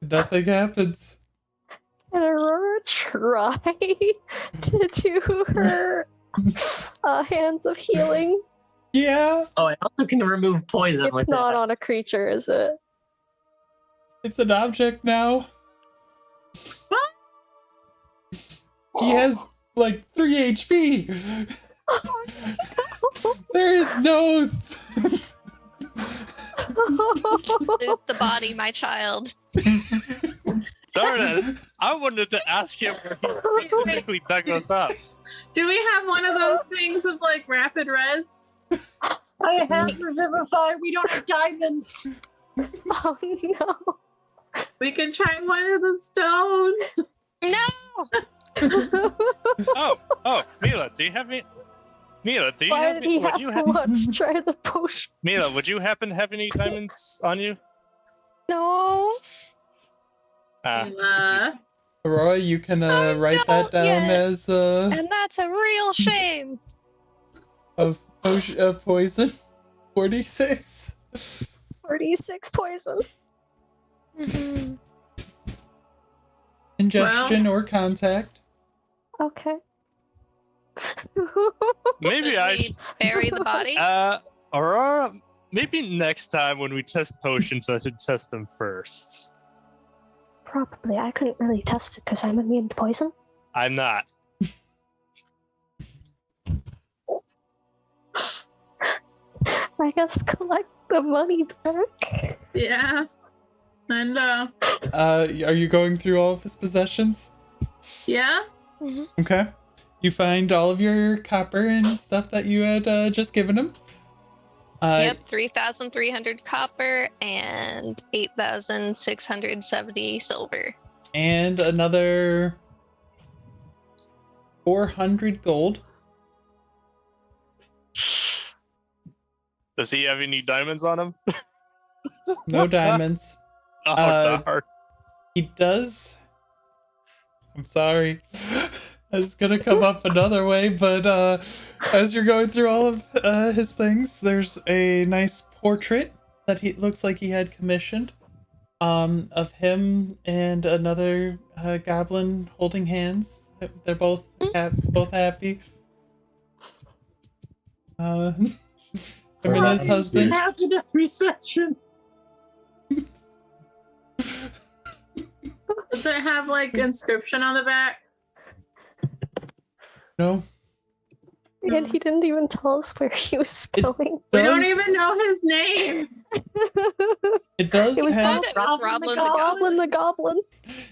Nothing happens. Can Aurora try to do her hands of healing? Yeah, Oh, I also can remove poison with It's not it. on a creature, is it? it's an object now. He has like 3 HP. There is no. Loot the body, my child. Darn it! I wanted to ask him where he specifically dug us up. Do we have one of those things of like rapid res? I have Revivify. We don't have diamonds. Oh no. We can try one of the stones. No! Oh, Mila, do you have any? Mila, do you Why have? did he would have you to watch try the potion? Mila, would you happen to have any diamonds on you? No. Aurora, you can write that don't down yet. as And that's a real shame. of poison. 46. 46 poison. Mhm. Ingestion or contact. Okay. Maybe Should I. we bury the body? Aurora, maybe next time when we test potions, I should test them first. Probably. I couldn't really test it because I'm immune to poison. I'm not. I guess collect the money back. Yeah. And Are you going through all of his possessions? yeah. Okay. You find all of your copper and stuff that you had just given him. Yep, 3,300 copper and 8,670 silver. And another 400 gold. Does he have any diamonds on him? No diamonds. Oh, darn. He does. I'm sorry. It's gonna come up another way, but as you're going through all of his things, there's a nice portrait that he looks like he had commissioned of him and another goblin holding hands. They're both happy. Him and his husband. happened every session. Does it have like inscription on the back? No. And he didn't even tell us where he was going. We don't even know his name. It does It was have. Roblin the Goblin the Goblin.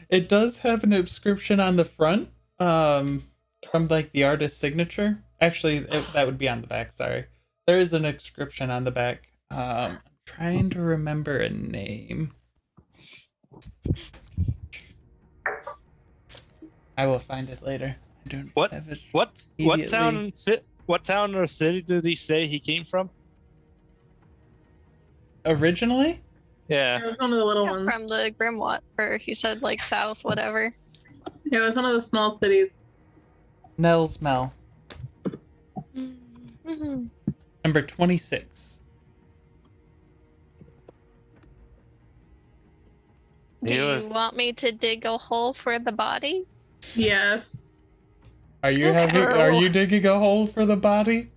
It does have an inscription on the front, from like the artist's signature. Actually, that would be on the back. Sorry, there is an inscription on the back. I'm trying to remember a name. I will find it later. I don't What? have it. What immediately. town or city did he say he came from? Originally? It Yeah. was one of the little ones. From the Grimwatt, or he said like south, whatever. It was one of the small cities. Nelsmell. Mhm. Number 26. Do He you was- want me to dig a hole for the body? Yes. Are you Okay. are you digging a hole for the body?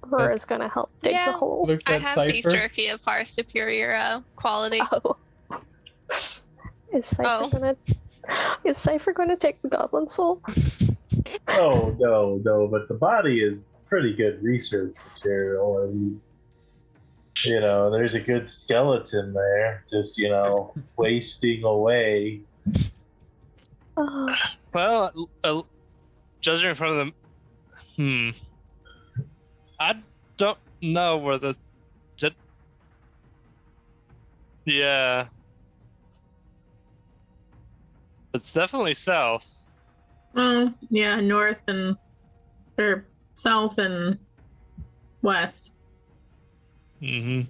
Aurора's gonna help dig Yeah. the hole. Looks I at have beef Cypher. jerky of far superior quality. Oh. Is Cypher gonna take the goblin soul? Oh, no, but the body is pretty good research material. And, there's a good skeleton there, just, wasting away. Oh, Well, judging from the, I don't know where the, yeah, it's definitely south. Yeah, north or south and west. Mm-hmm.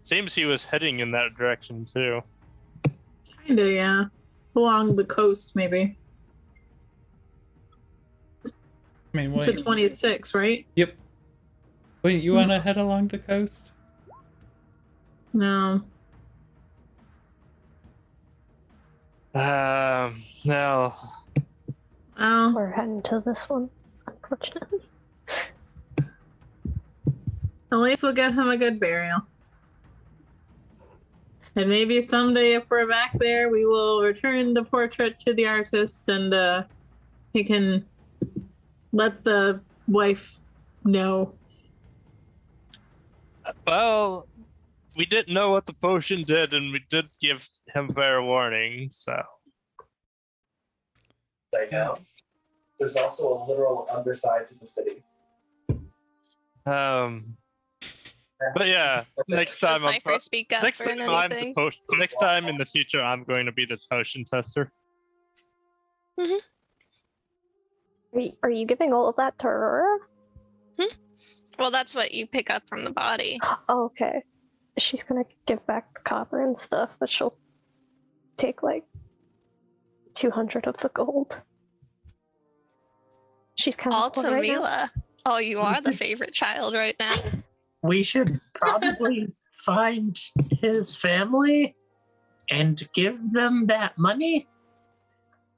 Seems he was heading in that direction too. Kinda, yeah. Along the coast, maybe. I mean, To wait. 26, right? Yep. Wait, you want to head along the coast? No. No. Oh, we're heading to this one, unfortunately. at least we'll give him a good burial. And maybe someday, if we're back there, we will return the portrait to the artist and he can let the wife know. Well, we didn't know what the potion did, and we did give him fair warning, so. Right now. There's also a literal underside to the city. But yeah, next time I'm Decipher speak up next for time I'm the anything. potion. Next time in the future, I'm going to be the potion tester. Are you giving all of that to Aurora? Well, that's what you pick up from the body. Oh, okay. She's gonna give back the copper and stuff, but she'll take like 200 of the gold. She's kind All of to poor right now. Mila. Oh, you are the favorite child right now. We should probably find his family and give them that money.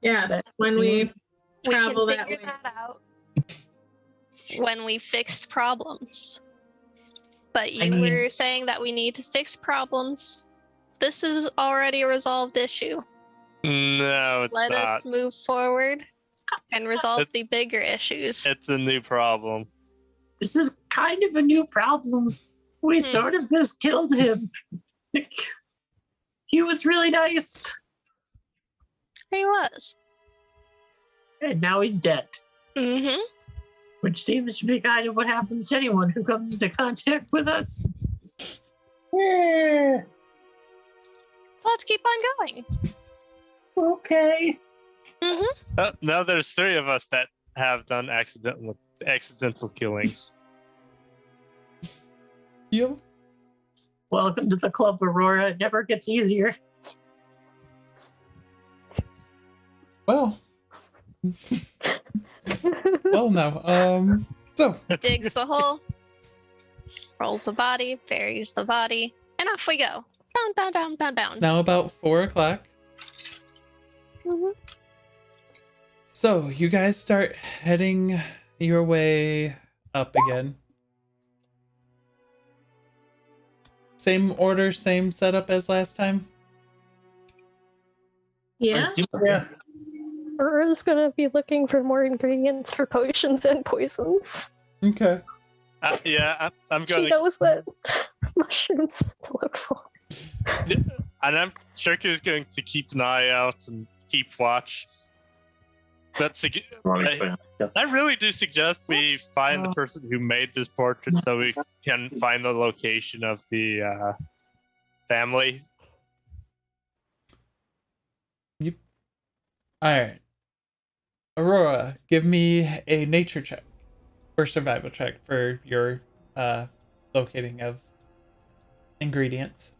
Yes, That when we means- We can travel that figure way. that out when we fixed problems. But you mean- were saying that we need to fix problems. This is already a resolved issue. No, it's Let not. us move forward and resolve It- the bigger issues. It's a new problem. This is kind of a new problem. We sort of just killed him. He was really nice, He was. and now he's dead. Mm-hmm. Which seems to be kind of what happens to anyone who comes into contact with us. Yeah. So let's keep on going. Okay. Mm-hmm. Now there's 3 of us that have done accidental killings. Yep. Welcome to the club, Aurora. It never gets easier. Well. Well, no. So Digs the hole, rolls the body, buries the body, and off we go. Bound, bound, bound, bound, bound. it's now about 4 o'clock. Mhm. So you guys start heading your way up again. Same order, same setup as last time. Yeah. Yeah. Aurora's gonna be looking for more ingredients for potions and poisons. Okay. I'm She gonna, knows what mushrooms to look for. and I'm Shirku's going to keep an eye out and keep watch. But I really do suggest we find the person who made this portrait so we can find the location of the family. All right. Aurora, give me a nature check or survival check for your locating of ingredients.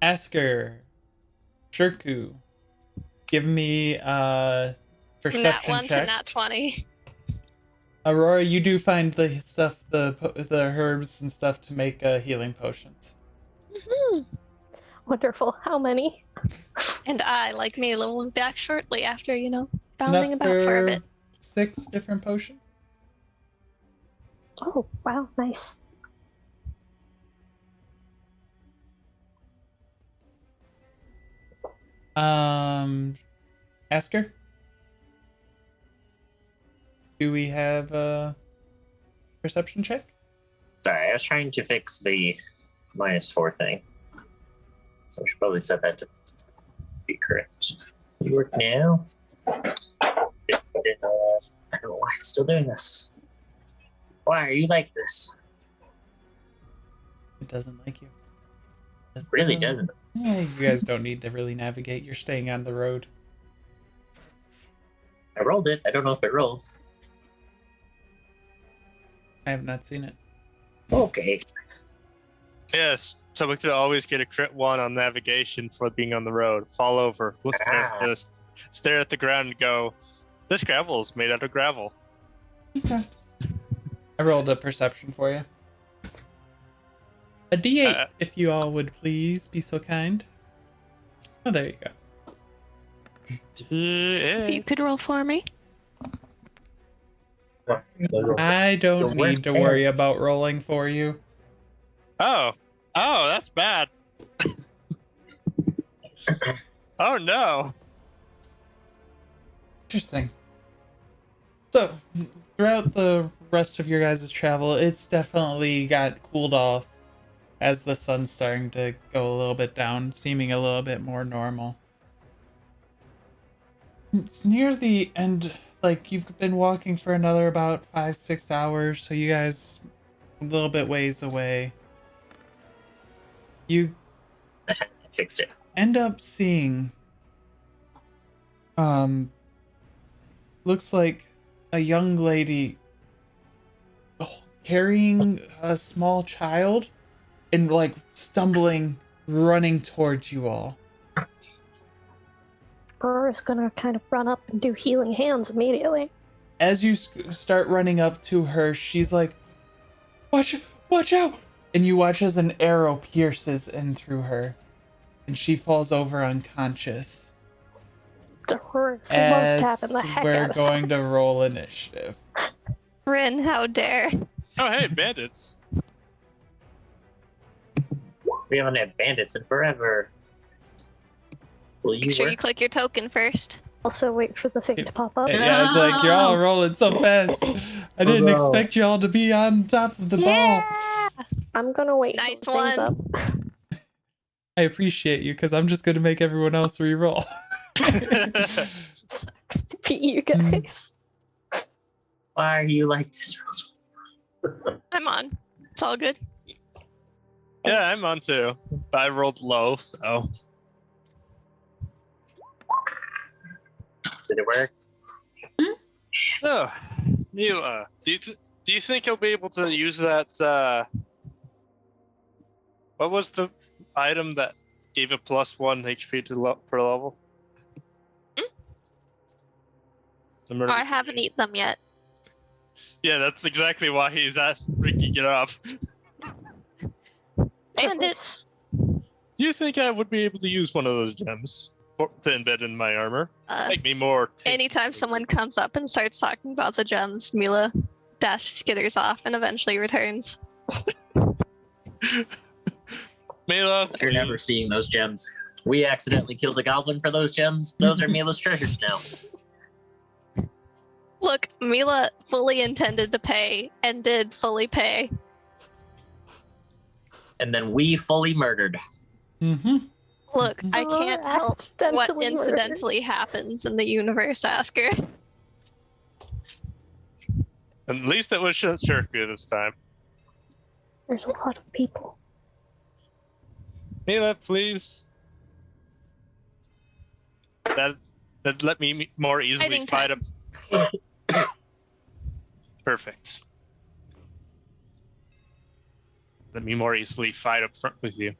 Asger, Shirku, give me perception Nat 1 checks. to nat 20. Aurora, you do find the stuff, the herbs and stuff to make healing potions. Mhm. Wonderful. How many? And I, like Mila, will be back shortly after, bounding Enough about for a bit. 6 different potions. Oh, wow, nice. Asker? Do we have a perception check? Sorry, I was trying to fix the -4 thing. So I should probably set that to be correct. You work now? I don't know why it's still doing this. Why are you like this? It doesn't like you. It really doesn't. Yeah, you guys don't need to really navigate. You're staying on the road. I rolled it. I don't know if it rolled. I have not seen it. Okay. Yes, so we could always get a crit 1 on navigation for being on the road. Fall over, look at this, stare at the ground and go, this gravel is made out of gravel. Okay. I rolled a perception for you. A D8, if you all would please be so kind. Oh, there you go. If you could roll for me. I don't need to worry about rolling for you. Oh, that's bad. Oh no. Interesting. So, throughout the rest of your guys' travel, it's definitely got cooled off as the sun's starting to go a little bit down, seeming a little bit more normal. It's near the end, like you've been walking for another about 5-6 hours, so you guys a little bit ways away. You I fixed it. end up seeing looks like a young lady carrying a small child and like stumbling, running towards you all. Aurora's gonna kind of run up and do healing hands immediately. As you start running up to her, she's like, watch out! And you watch as an arrow pierces in through her, and she falls over unconscious. Aurora's love tapping the As heck we're out of her. going to roll initiative. Rin, how dare. Oh, hey, bandits. We haven't had bandits in forever. Will you Make sure work? you click your token first. Also, wait for the thing to pop up. Yeah, it's like, you're all rolling so fast. I didn't no. expect you all to be on top of the ball. Yeah! I'm gonna wait Nice till things one. up. I appreciate you, because I'm just going to make everyone else re-roll. Sucks to be you guys. Why are you like this? I'm on. It's all good. Yeah, I'm on too. But I rolled low, so. Did it work? So, Mila, do you think you'll be able to use that? What was the item that gave a +1 HP to per level? The murder I haven't grenade. eaten them yet. Yeah, that's exactly why he's asked Ricky get up. Bandits. Do you think I would be able to use one of those gems to embed in my armor? Make me more. Anytime someone comes up and starts talking about the gems, Mila skitters off and eventually returns. Mila, You're never seeing those gems. We accidentally killed a goblin for those gems. Those are Mila's treasures now. Look, Mila fully intended to pay and did fully pay. And then we fully murdered. Mm-hmm. Look, I can't help what Accidentally murdered. incidentally happens in the universe, Asker. at least it was Shirku this time. There's a lot of people. Mila, please. That let me more easily Hiding fight time. up. Perfect. Let me more easily fight up front with you.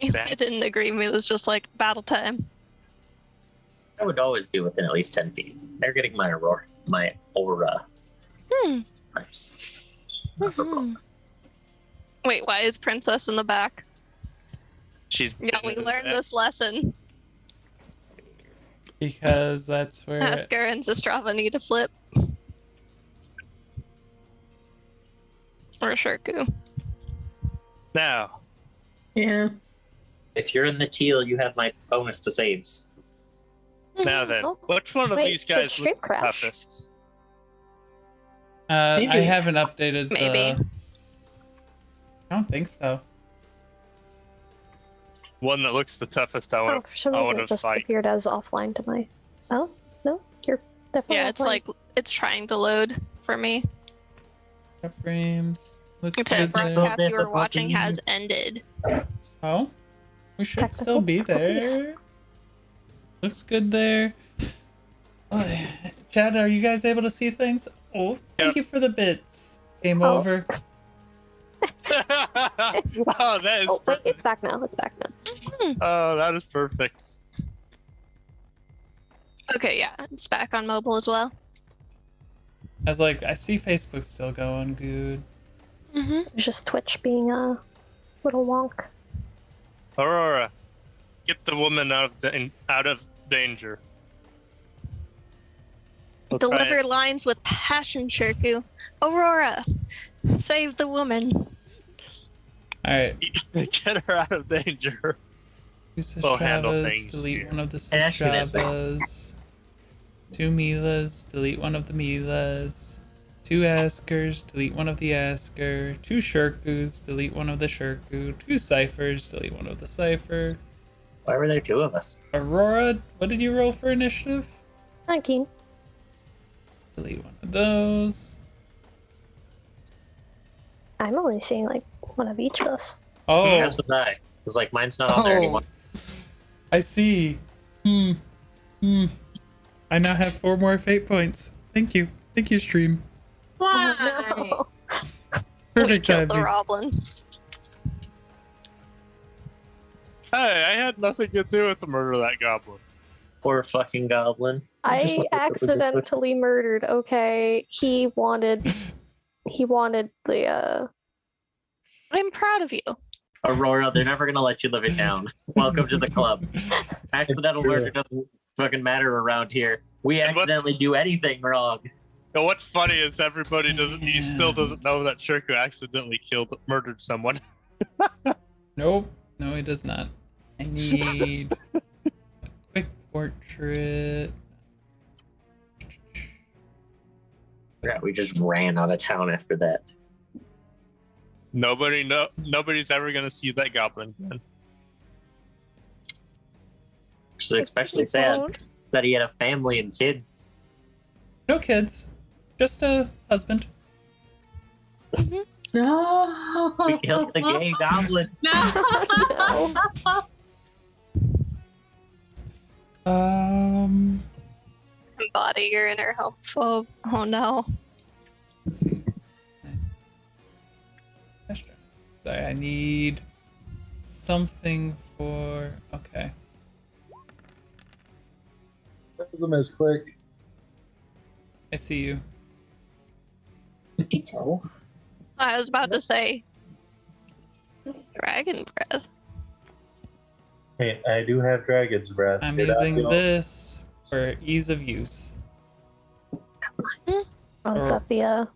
I didn't agree. Mila's just like, battle time. I would always be within at least 10 feet. They're getting my aura. Nice. Mhm. Wait, why is Princess in the back? She's Yeah, we learned this lesson. Because that's where... Asker and Zastrava need to flip. Or Shirku. Now, Yeah. If you're in the teal, you have my bonus to saves. now then, Oh, which one of wait, these did guys Stream looks the crash? toughest? I Maybe. haven't updated Maybe. the... I don't think so. One that looks the toughest, I Oh, want for some I reason wanna it just fight. appeared as offline to my... Oh, no, you're definitely Yeah, it's offline. like, it's trying to load for me. Frames. Looks The good there. broadcast you were watching has ended. Oh? We should Technical still be difficulties. there. Looks good there. Oh, Chad, are you guys able to see things? Oh, thank you for the bits. Game Oh. over. Oh, that is Oh, wait, perfect. it's back now. It's back now. Oh, that is perfect. Okay, yeah, it's back on mobile as well. I was like, I see Facebook still going good. Mm-hmm. It's just Twitch being a little wonk. Aurora, get the woman out of danger. We'll try Deliver lines with passion, Shirku. Aurora, save the woman. Alright. and get her out of danger. 2 We'll handle Sistravas, things delete here. one of the Asher did. Sistravas. 2 Milas, delete one of the Milas. 2 Asgers, delete one of the Asger. 2 Shirkus, delete one of the Shirku. 2 Ciphers, delete one of the Cipher. Why were there 2 of us? Aurora, what did you roll for initiative? 19. Delete one of those. I'm only seeing like one of each of us. Oh, As was I. It's like mine's not on there anymore. I see. I now have 4 more fate points. Thank you. Thank you, stream. Why? Oh, no. We Perfect killed the timing. Roblin. Hey, I had nothing to do with the murder of that goblin. Poor fucking goblin. I accidentally murdered. Okay, he wanted the I'm proud of you. Aurora, they're never gonna let you live it down. Welcome to the club. Accidental murder doesn't fucking matter around here. We And what- accidentally do anything wrong. And what's funny is everybody doesn't. He still doesn't know that Shirku accidentally murdered someone. Nope. No, he does not. I need a quick portrait. Yeah, we just ran out of town after that. Nobody's ever gonna see that goblin again. Which is especially sad that he had a family and kids. No kids. Just a husband. No. We killed the gay goblin. No. Embody your inner homophobe. Oh no. Let's see. Sorry, I need something for. Okay. Prism is quick. I see you. I was about to say dragon breath. Hey, I do have dragon's breath. I'm You're not using the only- this for ease of use. Oh, is that the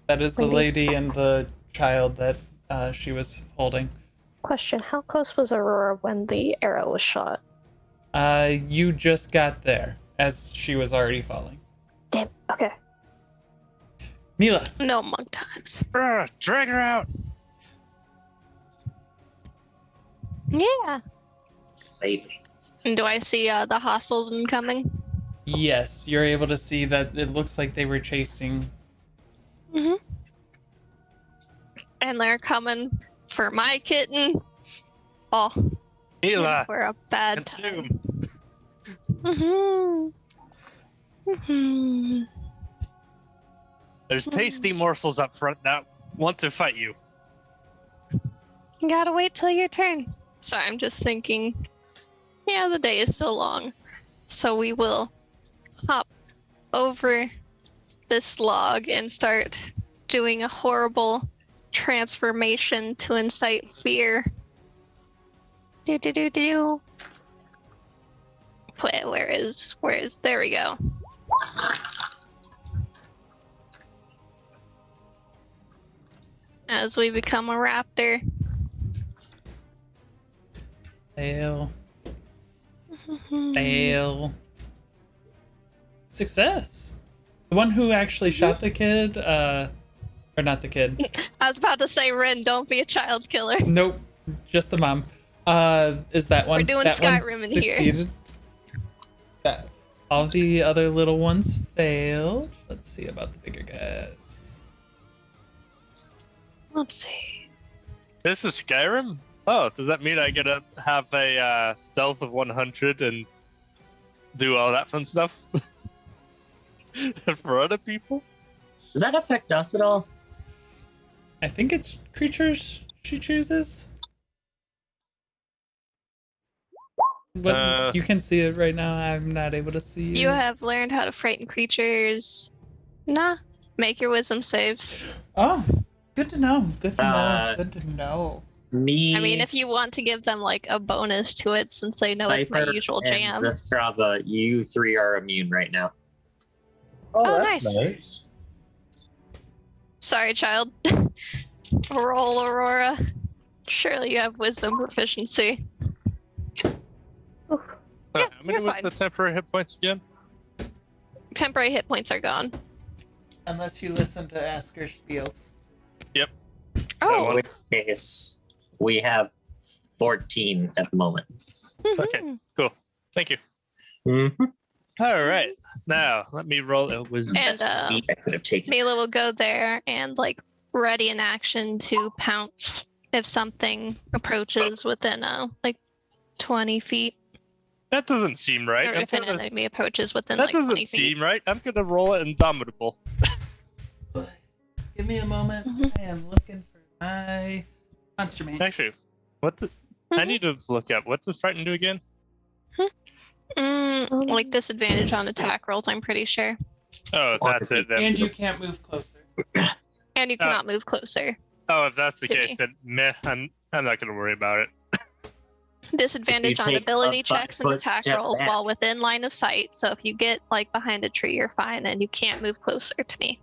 That is the Lady. lady and the child that she was holding. question? How close was Aurora when the arrow was shot? You just got there as she was already falling. Damn. Okay. Mila, No monk times. Drag her out. Yeah. Baby. And do I see the hostiles incoming? yes, you're able to see that it looks like they were chasing. Mm-hmm. And they're coming for my kitten. Oh, Mila, we're a bad time. consume. Mm-hmm. Mm-hmm. There's tasty morsels up front that want to fight you. You gotta wait till your turn. Sorry, I'm just thinking. Yeah, the day is still long. So we will hop over this log and start doing a horrible transformation to incite fear. Do. Wait, where is, there we go. As we become a raptor. Fail. Fail. Success. The one who actually shot the kid, or not the kid. I was about to say, Rin, don't be a child killer. Nope, just the mom. Is that one? We're doing that one Skyrim in here. succeeded? Yeah. All the other little ones failed. Let's see about the bigger guys. Let's see. This is Skyrim? Oh, does that mean I get to have a stealth of 100 and do all that fun stuff for other people? Does that affect us at all? I think it's creatures she chooses. But you can see it right now. I'm not able to see You have learned how to frighten creatures. Nah. Make your wisdom saves. Oh, good to know. Good to know. Uh, Good to know. Me. I mean, if you want to give them like a bonus to it, since they know it's my Cypher, usual and jam. Zestrava, you 3 are immune right now. Oh, that's nice. Sorry, child. Roll, Aurora. Surely you have wisdom proficiency. How many You're was fine. the temporary hit points again? Temporary hit points are gone. Unless you listen to Asger spiels. Oh, one. In which case, we have 14 at the moment. Okay, mhm. cool. Thank you. Mm-hmm. All right. Now, let me roll a wisdom. And I could have taken. Mila will go there and like ready an action to pounce if something approaches within like 20 feet, That doesn't seem right. or I'm if an gonna- enemy approaches within that like 20 doesn't feet. seem right. I'm going to roll it indomitable. Give me a moment. Mhm. I am looking for my monster man. Actually, what the... I Mhm. need to look up. What's the frighten do again? Like disadvantage on attack rolls, I'm pretty sure. Oh, that's it then. And you can't move closer. And you cannot move closer. Oh, if that's the to case, me. then meh, I'm not going to worry about it. Disadvantage on take a ability checks and 5-foot attack step rolls back. while within line of sight. So if you get like behind a tree, you're fine, and you can't move closer to me.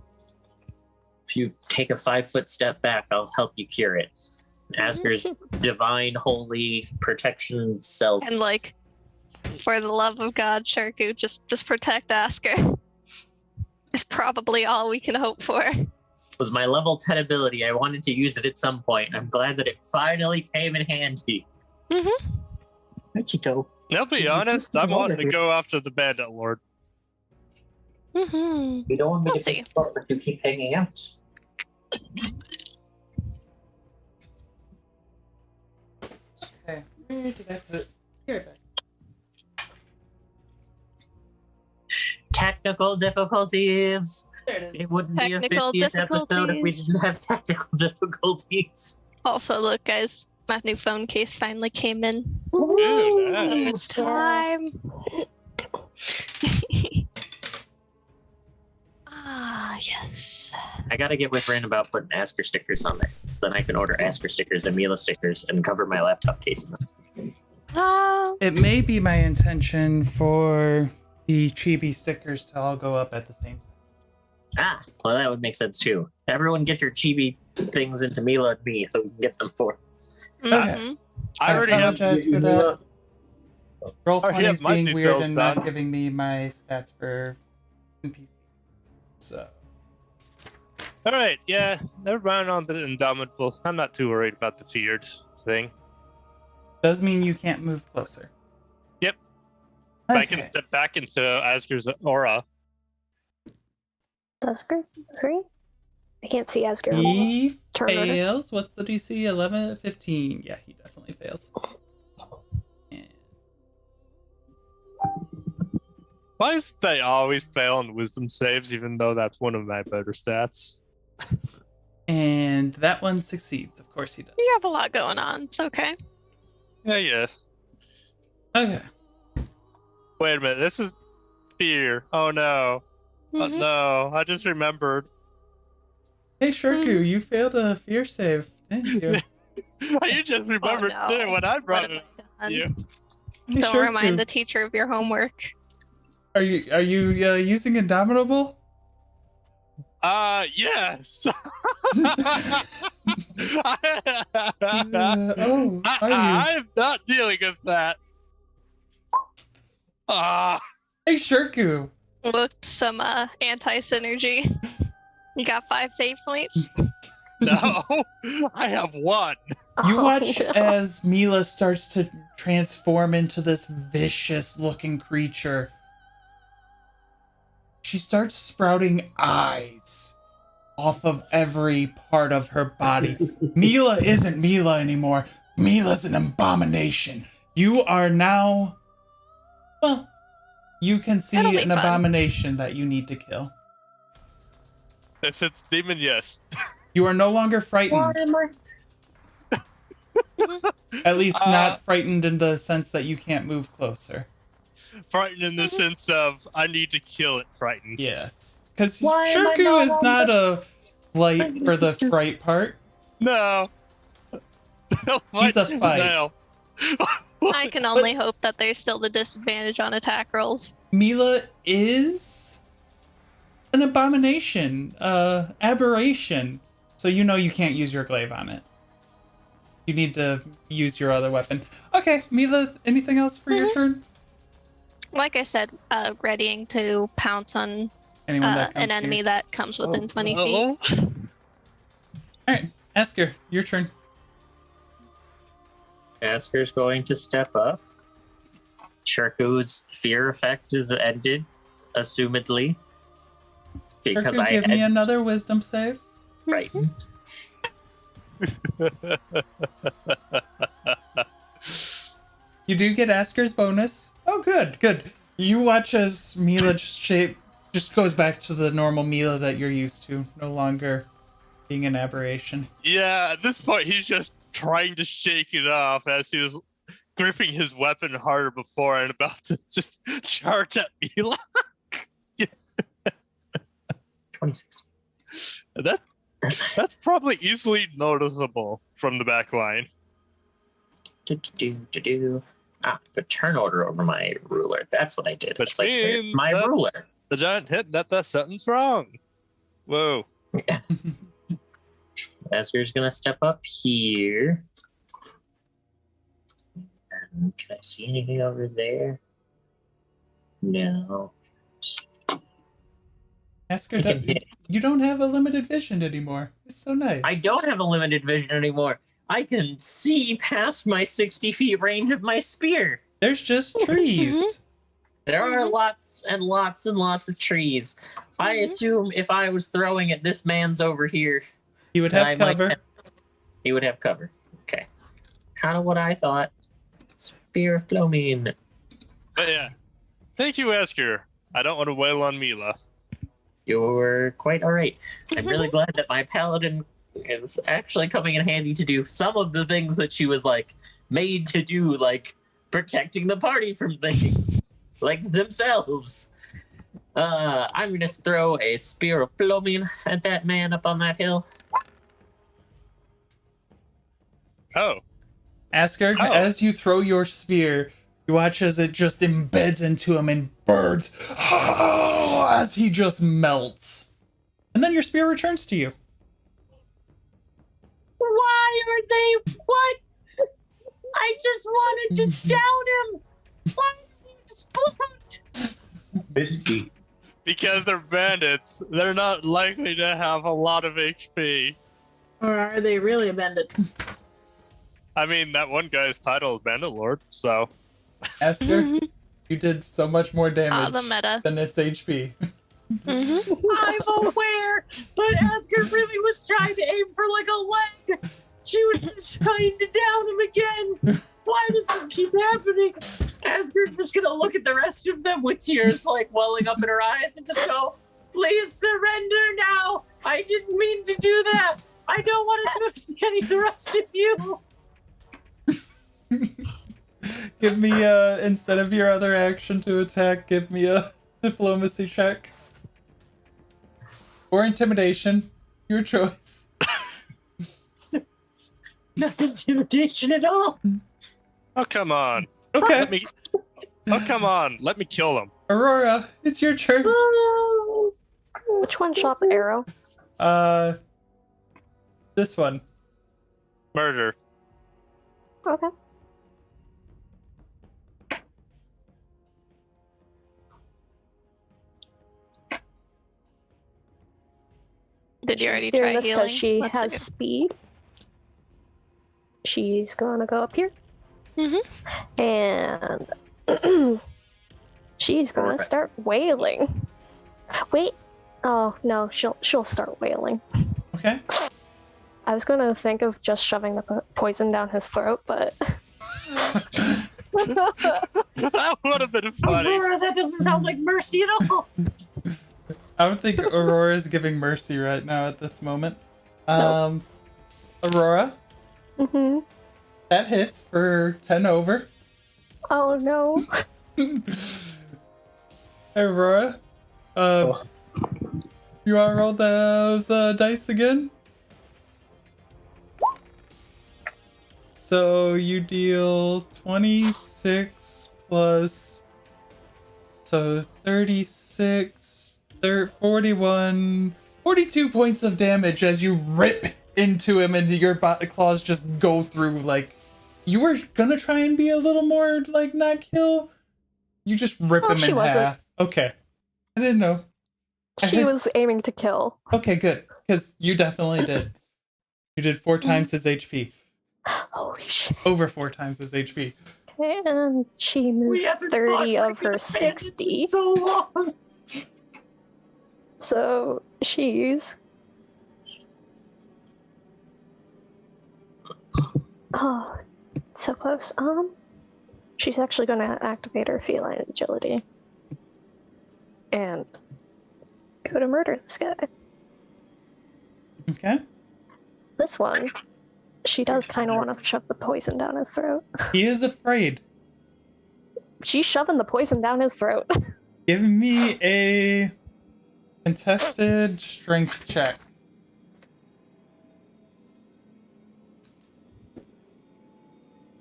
If you take a 5-foot step back, I'll help you cure it. Asger's divine, holy protection self. And like, for the love of God, Shirku, just protect Asker. Is probably all we can hope for. Was my level 10 ability. I wanted to use it at some point. I'm glad that it finally came in handy. Mm-hmm. Michito. I'll be honest, I'm wanting to go after the bandit lord. Mm-hmm. You don't want me We'll to see. get but you keep hanging out. Okay. Where did I put? Here. Technical difficulties. There it is. It wouldn't Technical be a 50th episode if we difficulties. didn't have technical difficulties. Also, look, guys, my new phone case finally came in. Ooh, So nice. it's time. Ah, yes. I gotta get with Rin about putting Asker stickers on there. So then I can order Asker stickers and Mila stickers and cover my laptop case in them. It may be my intention for the chibi stickers to all go up at the same time. Ah, well, that would make sense too. Everyone get your chibi things into Mila and me so we can get them for us. Mhm. I already have. apologize for that. Roll already 20 have is my being weird details and not done. giving me my stats for NPC. So All right, yeah, never mind on the indomitable. I'm not too worried about the feared thing. does mean you can't move closer. Yep. Okay. I can step back into Asger's aura. Asger? Hurry? I can't see Asger. He Turn order. fails. What's the DC? 11, 15. Yeah, he definitely fails. And Why is it they always fail on wisdom saves, even though that's one of my better stats? And that one succeeds. Of course he does. You have a lot going on. It's okay. Yeah, yes. Okay. Wait a minute, this is fear. Oh no. Oh Mhm. no, I just remembered. Hey, Shirku, you failed a fear save, didn't you? You just remembered Oh, no. too when I What brought have it I done? to you. Hey, Don't Shirku, remind the teacher of your homework. Are you using Indomitable? Yes. Oh, are you? I'm not dealing with that. Hey, Shirku. Looked some anti-synergy. You got 5 fate points. No, I have one. You Oh, watch no. as Mila starts to transform into this vicious-looking creature. She starts sprouting eyes off of every part of her body. Mila isn't Mila anymore. Mila's an abomination. You are now... Well, you can see That'll be an fun. abomination that you need to kill. If it's demon, yes. You are no longer frightened. At least not frightened in the sense that you can't move closer. Frightened in the sense of I need to kill it. Frightened. Yes. Because Why am I Shirku not is on not a light for the fright part. No. He's a fight. Now. I can only hope that there's still the disadvantage on attack rolls. Mila is an abomination, aberration. So you know you can't use your glaive on it. You need to use your other weapon. Okay, Mila, anything else for your turn? Like I said, readying to pounce on Anyone that comes an enemy here. that comes within 20 feet. Oh, Alright, Asger, your turn. Asker's going to step up. Shirku's fear effect is ended, assumedly. Because Shirku, give me another wisdom save. Right. You do get Asker's bonus. Oh, good, good. You watch as Mila just goes back to the normal Mila that you're used to, no longer being an aberration. yeah. At this point, he's just trying to shake it off as he was gripping his weapon harder before and about to just charge at Mila. 26. That's probably easily noticeable from the back line. The turn order over my ruler. That's what I did. Which It's like, here's means my that's ruler. The giant hit that something's wrong. Whoa. Asger's gonna step up here. And can I see anything over there? No. Asger, I can hit. you don't have a limited vision anymore. It's so nice. I don't have a limited vision anymore. I can see past my 60 feet range of my spear. There's just trees. There are lots and lots and lots of trees. I assume if I was throwing it, this man's over here. He would then have I might cover. He would have cover. Okay. Kind of what I thought. Spear of Flomine. But yeah. Thank you, Asger. I don't want to wail on Mila. You're quite all right. I'm really glad that my paladin is actually coming in handy to do some of the things that she was like made to do, like protecting the party from things like themselves. I'm gonna throw a spear of Flomine at that man up on that hill. Oh. Asger, Oh. as you throw your spear, you watch as it just embeds into him and burns as he just melts. And then your spear returns to you. Why are they? What? I just wanted to down him. Why did he explode? Whiskey. Because they're bandits, they're not likely to have a lot of HP. Or are they really abandoned? I mean, that one guy's title is Bandit Lord, so. Asger, you did so much more damage the meta. than its HP. I'm aware, but Asger really was trying to aim for like a leg. She was just trying to down him again. Why does this keep happening? Asger's just gonna look at the rest of them with tears like welling up in her eyes and just go, "Please surrender now. I didn't mean to do that. I don't want to do it to any of the rest of you." Give me instead of your other action to attack, give me a diplomacy check. Or intimidation. Your choice. Not intimidation at all. Oh, come on. Okay. Oh, come on. Let me kill him. Aurora, it's your turn. Which one shot the arrow? This one. Murder. Okay. Did you already She's doing try this healing? because she Let's has see. speed. She's gonna go up here. And she's gonna start wailing. Wait. Oh no, she'll start wailing. Okay. I was gonna think of just shoving the poison down his throat, but That would have been funny. Aurora, that doesn't sound like mercy at all. I don't think Aurora is giving mercy right now at this moment. Nope. Aurora, Mhm. that hits for 10 over. Oh no. Aurora, you wanna roll those dice again? So you deal 26 plus, so 36, 41, 42 points of damage as you rip into him and your claws just go through. Like, you were gonna try and be a little more like not kill, You just rip Oh, him she in wasn't. half. Okay. I didn't know. I She heard- was aiming to kill. Okay, good. Because you definitely did. You did 4 times his HP. Holy shit. Over 4 times his HP. Okay, and she moved 30 of her 60. So long. So she's. Oh, so close. She's actually going to activate her feline agility and go to murder this guy. Okay. This one, she does kind of want to shove the poison down his throat. He is afraid. She's shoving the poison down his throat. Give me a contested strength check.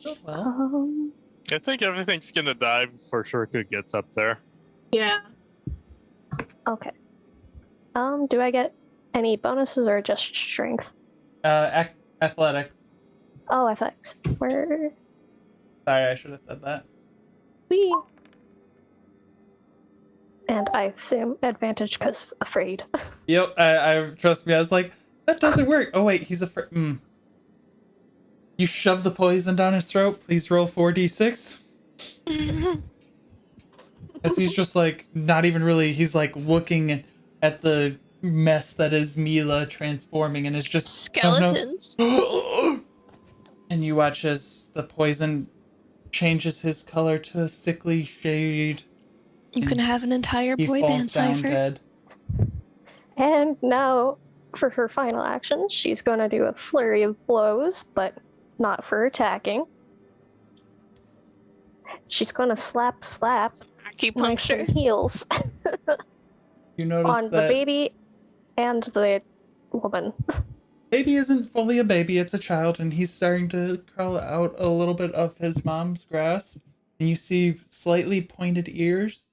Oh, well. I think everything's gonna die before Shirku gets up there. Yeah. Okay. Do I get any bonuses or just strength? Athletics. Oh, athletics. Where? Sorry, I should have said that. We. And I assume advantage because afraid. Yep, I trust me. I was like, that doesn't work. Oh wait, he's afraid. You shove the poison down his throat. Please roll 4d6. As he's just like not even really. He's like looking at the mess that is Mila transforming, and it's just Skeletons. Oh, no. And you watch as the poison changes his color to a sickly shade. You can have an entire He boy falls band down cipher. dead. And now, for her final action, she's going to do a flurry of blows, but not for attacking. She's going to slap nice and Acupuncture. heals You notice on that the baby and the woman. baby isn't fully a baby, it's a child, and he's starting to crawl out a little bit of his mom's grasp. And you see slightly pointed ears,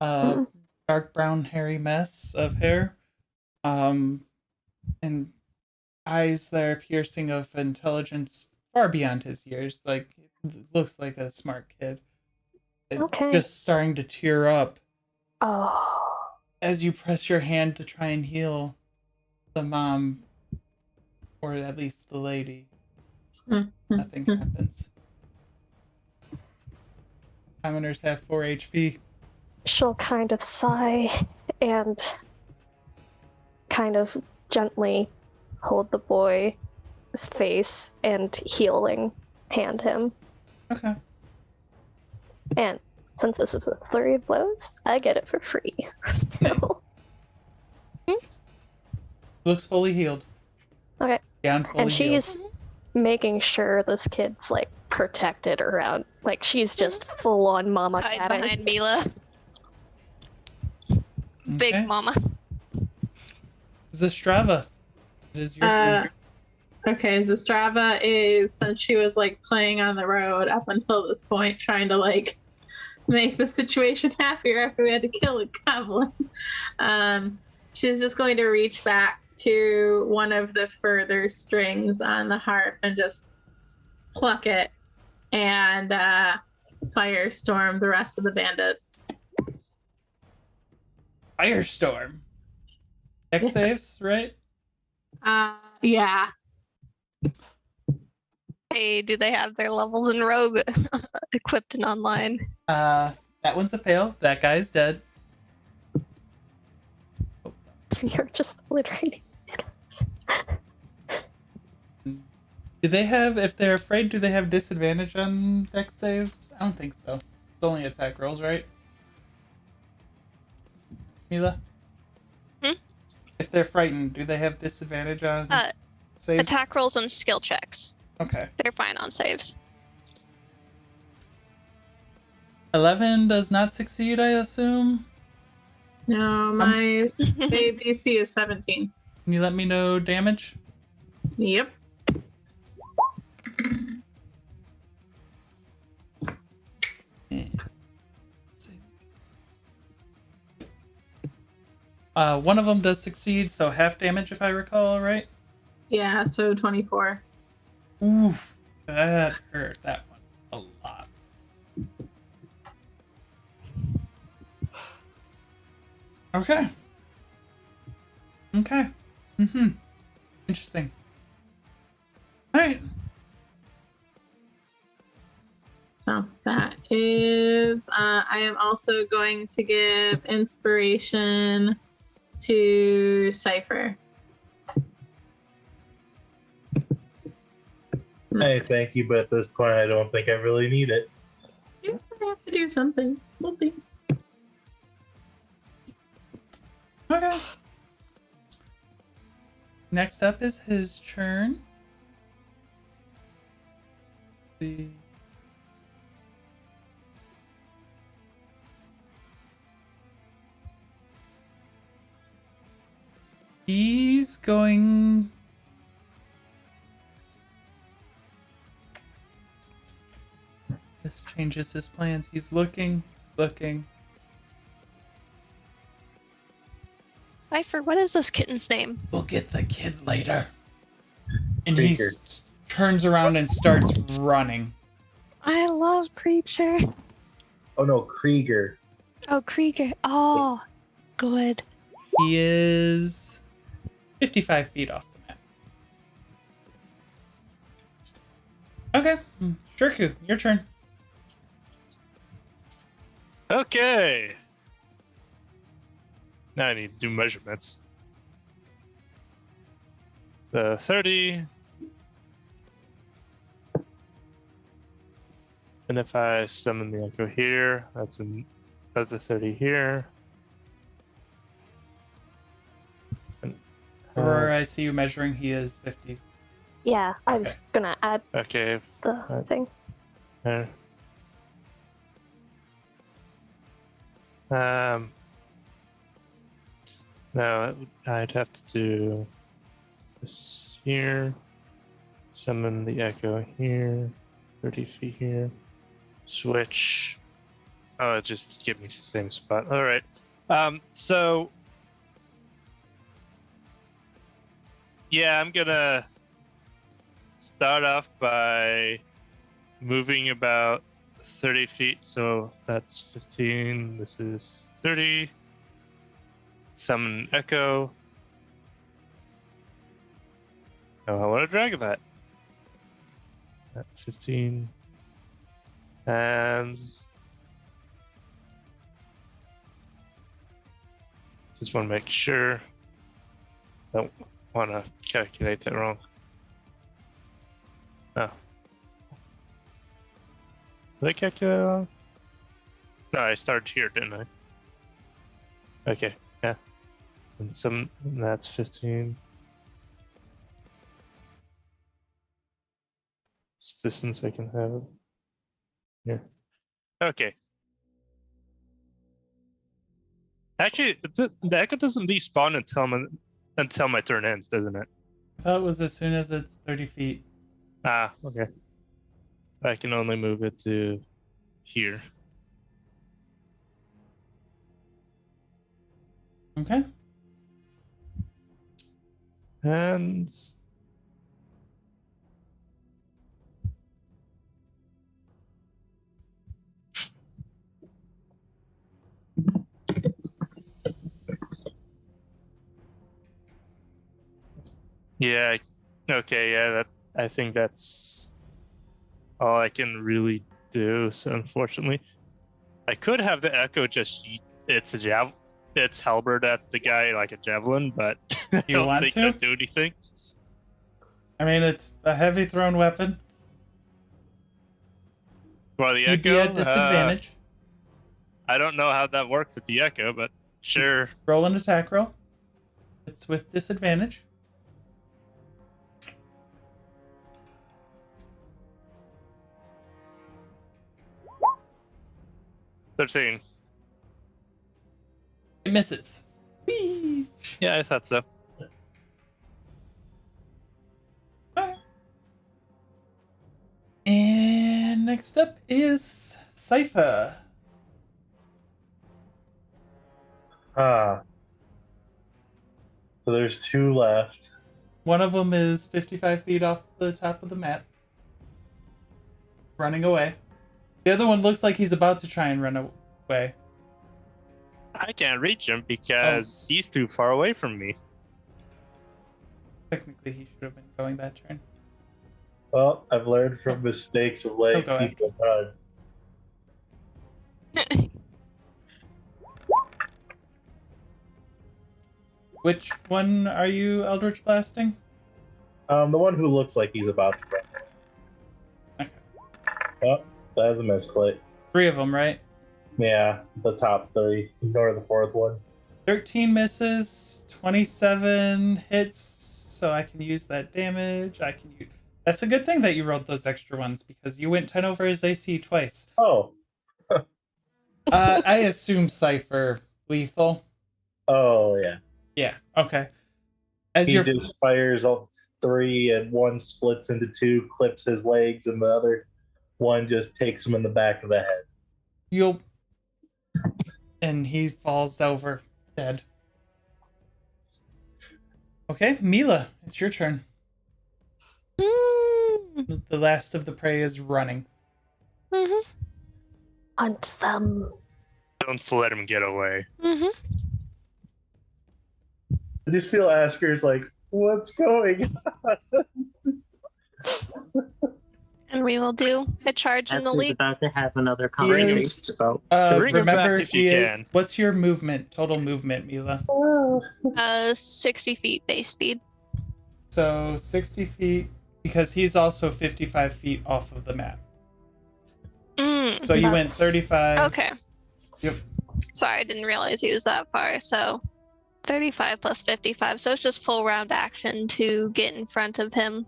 dark brown hairy mess of hair, and eyes that are piercing of intelligence far beyond his years. Like, it looks like a smart kid. And Okay. just starting to tear up Oh. as you press your hand to try and heal the mom, or at least the lady. Nothing happens. Commoners have 4 HP. She'll kind of sigh and kind of gently hold the boy's face and healing hand him. Okay. And since this is a flurry of blows, I get it for free. Still. Looks fully healed. Okay. Down fully And healed. she's making sure this kid's like protected around. Like she's just full on mama Hide catting. behind Mila. Big Okay. mama. Zastrava. It is your turn. Okay, Zastrava is, since she was like playing on the road up until this point, trying to like make the situation happier after we had to kill a goblin. She's just going to reach back to one of the further strings on the harp and just pluck it and firestorm the rest of the bandits. Firestorm. X saves, right? Yeah. Hey, do they have their levels in Rogue equipped and online? That one's a fail. That guy's dead. You're just obliterating these guys. Do they have, if they're afraid, do they have disadvantage on dex saves? I don't think so. It's only attack rolls, right? Mila? If they're frightened, do they have disadvantage on saves? Attack rolls and skill checks. Okay. They're fine on saves. 11 does not succeed, I assume. No, my save DC is 17. Can you let me know damage? Yep. One of them does succeed, so half damage if I recall, right? Yeah, so 24. Oof, that hurt that one a lot. Okay. Okay. Interesting. All right. So that is, I am also going to give inspiration to Sifer. Hey, thank you, but at this point, I don't think I really need it. You're gonna have to do something. We'll see. Okay. Next up is his turn. The He's going. This changes his plans. He's looking. Cypher, what is this kitten's name? We'll get the kid later. And Krieger. turns around and starts running. I love Preacher. Oh no, Krieger. Oh, Krieger. Oh, good. He is 55 feet off the map. Okay. Shirku, your turn. Okay. Now I need to do measurements. So 30. And if I summon the echo here, that's another 30 here. And, Aurora, I see you measuring. He is 50. Yeah, I was gonna add okay. the thing. Uh, no, I'd have to do this here. Summon the echo here. 30 feet here. Switch. Oh, it just give me the same spot. All right. So yeah, I'm gonna start off by moving about 30 feet. So that's 15. This is 30. Summon echo. Oh, I want to drag that. At 15. And just want to make sure. Don't want to calculate that wrong. Oh. Did I calculate that wrong? No, I started here, didn't I? Okay, yeah. And that's 15. This distance I can have. Yeah. Okay. Actually, the echo doesn't despawn until my turn ends, doesn't it? I thought it was as soon as it's 30 feet. Ah, okay. I can only move it to here. Okay. And yeah, okay, yeah, I think that's all I can really do. So unfortunately, I could have the echo just it's halberd at the guy like a javelin, but I You don't want think to? that'll do anything. I mean, it's a heavy thrown weapon. Well, the You'd echo be at disadvantage. I don't know how that worked with the echo, but sure. Roll an attack roll. It's with disadvantage. $13. It misses. Whee! Yeah, I thought so. Alright. And next up is Sifer. So there's two left. One of them is 55 feet off the top of the map, running away. The other one looks like he's about to try and run away. I can't reach him because he's too far away from me. Technically, he should have been going that turn. Well, I've learned from mistakes of late. Go People run. Which one are you Eldritch Blasting? The one who looks like he's about to run. Okay. Oh, that was a misclick. 3 of them, right? Yeah, the top 3. Ignore the 4th one. 13 misses, 27 hits, so I can use that damage. I can use. That's a good thing that you rolled those extra ones because you went 10 over his AC twice. Oh. I assume Sifer lethal. Oh, yeah. Yeah, okay. As He your just fires all 3 and one splits into 2, clips his legs, and the other one just takes him in the back of the head. and he falls over dead. Okay, Mila, it's your turn. The last of the prey is running. Mm-hmm. Hunt them. Don't let him get away. Mm-hmm. I just feel Asker's like, what's going on? And we will do a charge in the Asker's lead. about to have another He is- conversation about. Bring him remember, back if you can. What's your movement? Total movement, Mila. 60 feet base speed. So 60 feet, because he's also 55 feet off of the map. So you went That's- 35. Okay. Yep. Sorry, I didn't realize he was that far. So 35 plus 55. So it's just full round action to get in front of him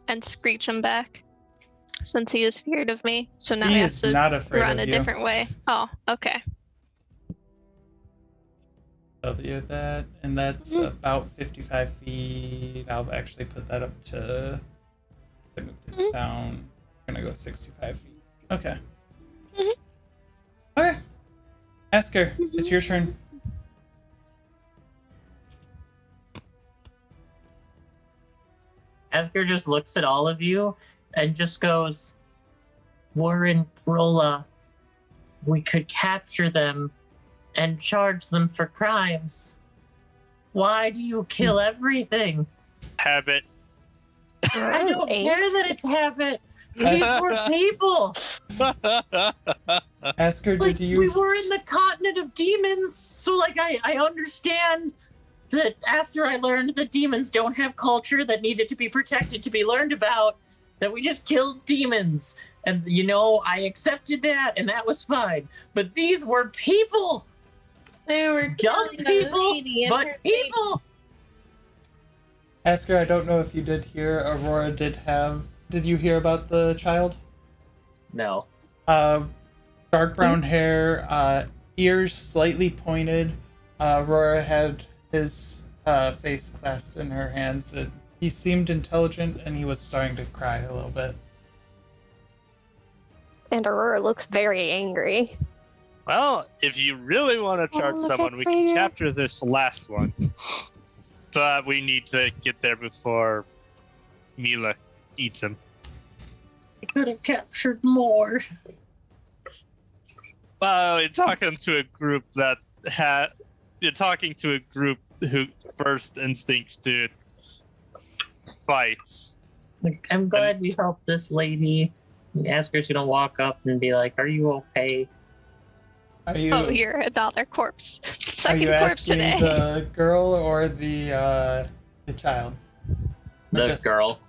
and screech him back. Since he is feared of me. So now he He has is to not afraid run of a you. different way. Oh, okay. Tell you that, and that's about 55 feet. I'll actually put that up to. I moved it down. I'm gonna go 65 feet. Okay. Okay. Asger, it's your turn. Asger just looks at all of you and just goes, Warren Brola, we could capture them and charge them for crimes. Why do you kill everything? Habit. I was don't 8. care that it's habit. These were people. Asger, Like, did you? we were in the continent of demons, so like I understand that after I learned that demons don't have culture that needed to be protected to be learned about, that we just killed demons. And you know, I accepted that and that was fine. But these were people. They were Young killing a people, lady and but her baby. people. Asger, I don't know if you did hear. Aurora did have. Did you hear about the child? No. Dark brown hair, ears slightly pointed. Aurora had his face clasped in her hands. He seemed intelligent, and he was starting to cry a little bit. And Aurora looks very angry. Well, if you really want to charge look someone, at we can Freya. capture this last one. But we need to get there before Mila eats him. I could have captured more. Well, you're talking to a group that you're talking to a group who first instincts to fight. Like, I'm glad we helped this lady. Asker's gonna walk up and be like, "Are you okay?" Are you? Oh, you're another corpse. Are Second you corpse asking today. the girl or the child? Or The just- girl.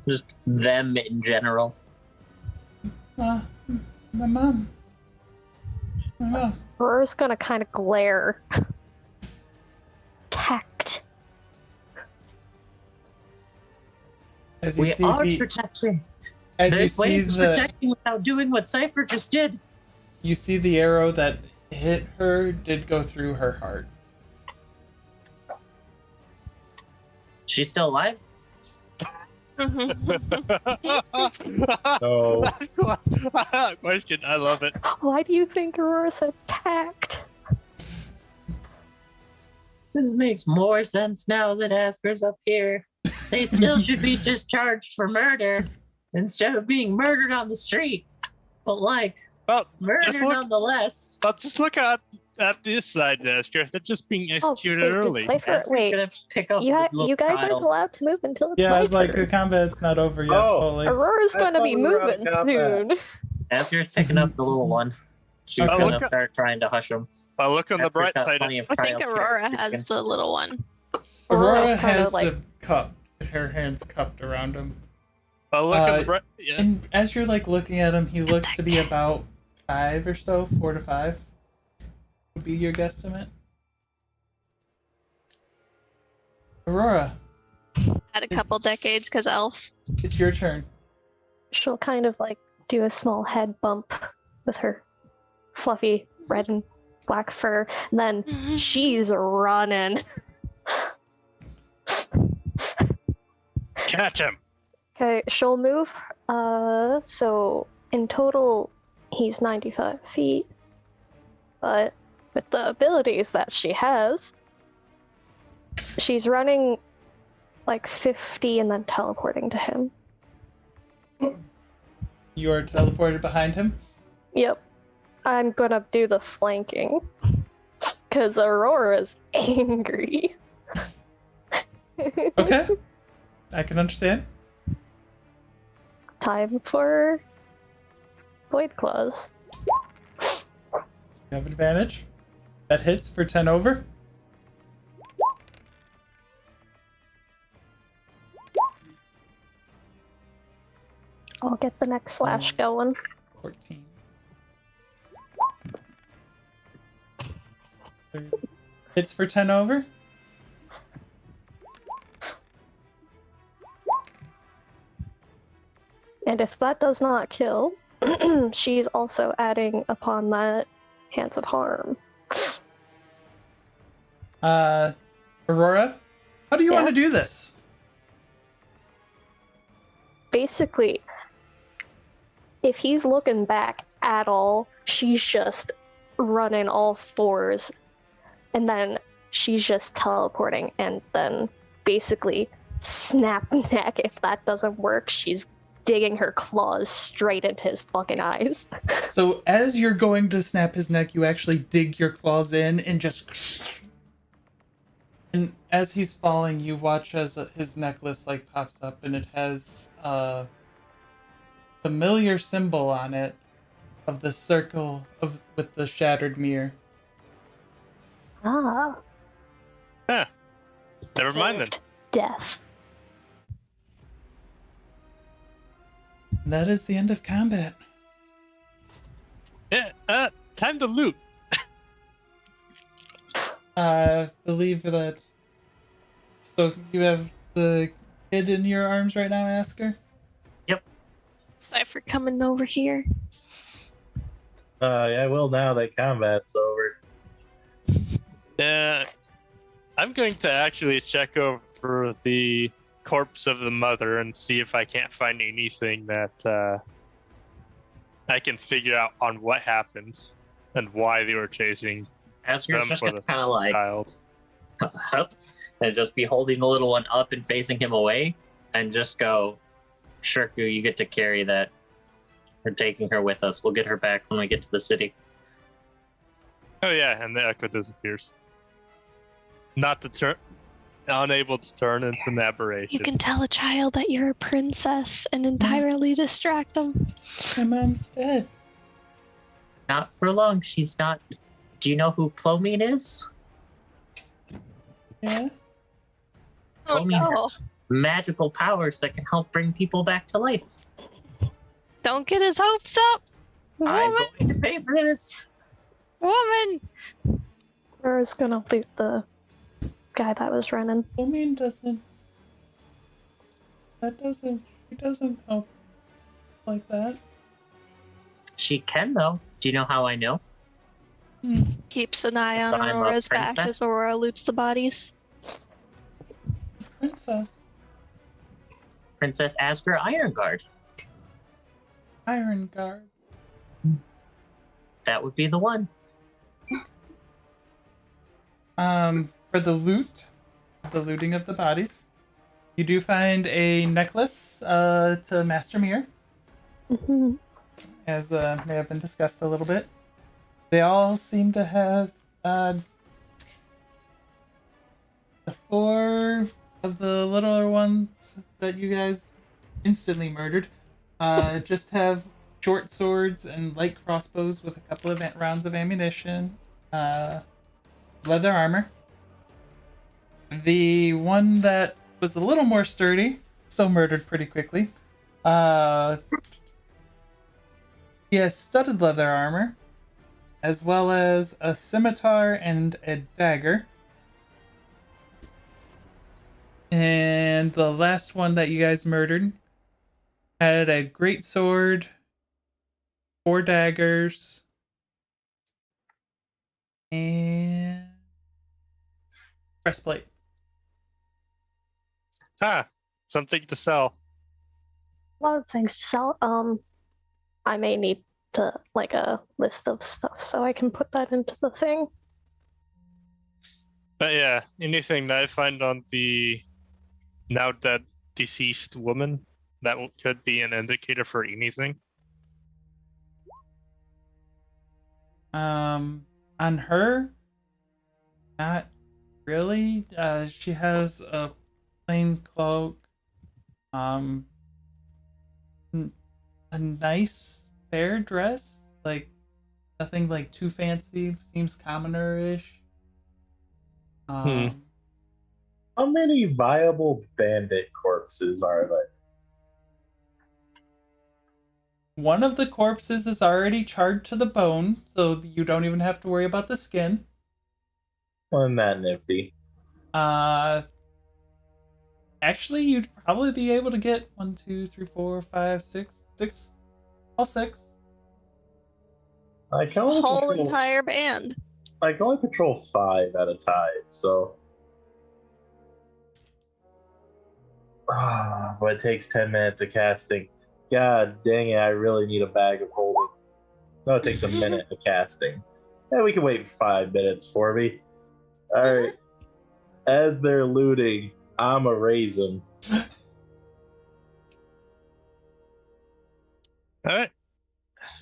Just them in general. My mom. My mom. Aurora's gonna kind of glare. Tact. As you We see are the, protecting. as you There's see ways of the, protecting without doing what Sifer just did. you see the arrow that hit her did go through her heart. She's still alive? No. Question. I love it. Why do you think Aurora said tact? This makes more sense now that Asper's up here. They still should be discharged for murder instead of being murdered on the street. But like, Well, Murder just look. nonetheless. Well, just look at this side, Asger. They're just being executed wait, early. Decipher, Asger's wait. gonna pick up You, the little you guys child. aren't allowed to move until it's Yeah, my I was like, the turn. combat's not over yet Oh. fully. Aurora's I gonna thought be we were out of moving combat. soon. Asger's picking up the little one. She's Okay. gonna start trying to hush him. Well, look on the Asger's bright got side. plenty of I think trial Aurora has characteristics. the little one. Aurora Aurora's kinda has like- the cup. Her hands cupped around him. Well, look on the Uh, bright. Yeah. And as you're like looking at him, he looks to be about 5 or so, 4 to 5. Would be your guesstimate. Aurora, Had a couple decades because elf. it's your turn. She'll kind of like do a small head bump with her fluffy red and black fur, and then she's running. Catch him. Okay, she'll move. So in total, he's 95 feet. But with the abilities that she has, she's running like 50 and then teleporting to him. You're teleported behind him. Yep. I'm gonna do the flanking. Because Aurora's angry. Okay. I can understand. Time for Void Claws. You have advantage. That hits for 10 over. I'll get the next slash going. 14. Hits for 10 over. And if that does not kill, she's also adding upon that Hands of Harm. Aurora, how do you Yeah. want to do this? Basically, if he's looking back at all, she's just running all fours, and then she's just teleporting, and then basically snap neck. If that doesn't work, she's digging her claws straight into his fucking eyes. So as you're going to snap his neck, you actually dig your claws in and just... And as he's falling, you watch as his necklace like pops up and it has a familiar symbol on it of the circle of with the shattered mirror. Ah. Huh. Never mind then. Deserved death. And that is the end of combat. Yeah. Time to loot. I believe that. So you have the kid in your arms right now, Asker? Cypher coming over here. Yeah, I will now that combat's over. I'm going to actually check over the corpse of the mother and see if I can't find anything that I can figure out on what happened and why they were chasing Asger's them just for gonna the kind of like child. up and just be holding the little one up and facing him away and just go, Shirku, you get to carry that. We're taking her with us. We'll get her back when we get to the city. Oh yeah, and the echo disappears. Not to turn, unable to turn into an aberration. You can tell a child that you're a princess and entirely distract them. My mom's dead. Not for long. She's not. Do you know who Plomine is? Yeah? Oh Plomine no. has magical powers that can help bring people back to life. Don't get his hopes up. I'm Woman! going to pay for this. Woman! Aurora's gonna loot the guy that was running. I mean, doesn't. She doesn't help like that. She can, though. Do you know how I know? Keeps an eye on I'm a Aurora's back princess. as Aurora loots the bodies. Princess. Princess Asger Ironguard. Iron Guard. That would be the one. For the looting of the bodies, you do find a necklace to Master Mirror. Mhm. as may have been discussed a little bit. They all seem to have the 4 of the littler ones that you guys instantly murdered just have short swords and light crossbows with a couple of rounds of ammunition, leather armor. The one that was a little more sturdy, still murdered pretty quickly. He has studded leather armor, as well as a scimitar and a dagger. And the last one that you guys murdered had a great sword, 4 daggers, and breastplate. Something to sell. A lot of things to sell. I may need to like a list of stuff so I can put that into the thing. But yeah, anything that I find on the now dead deceased woman, that could be an indicator for anything. On her, not really. She has a plain cloak, a nice fair dress, like nothing like too fancy, seems commoner-ish. How many viable bandit corpses are there? One of the corpses is already charred to the bone, so you don't even have to worry about the skin. Wasn't that nifty? Actually, you'd probably be able to get 1, 2, 3, 4, 5, 6, all 6. I can only Whole control, entire band. I can only control 5 at a time, so. But it takes 10 minutes of casting. God dang it, I really need a bag of holding. No, it takes a minute of casting. Yeah, we can wait 5 minutes for me. Alright. As they're looting, I'm a raisin. Alright.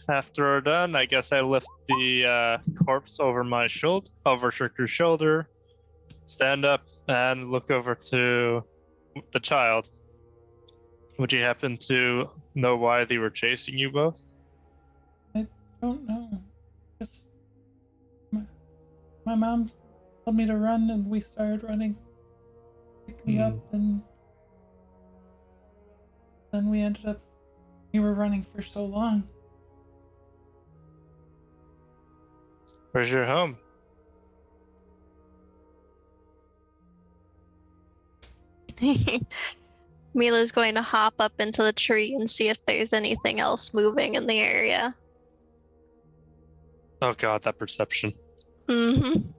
After we're done, I guess I lift the corpse over my shoulder, over Shirku's shoulder, stand up, and look over to the child. Would you happen to know why they were chasing you both? I don't know. Just my mom told me to run, and we started running. Picked me up, and then we were running for so long. Where's your home? Mila's going to hop up into the tree and see if there's anything else moving in the area. Oh god, that perception. Mm-hmm.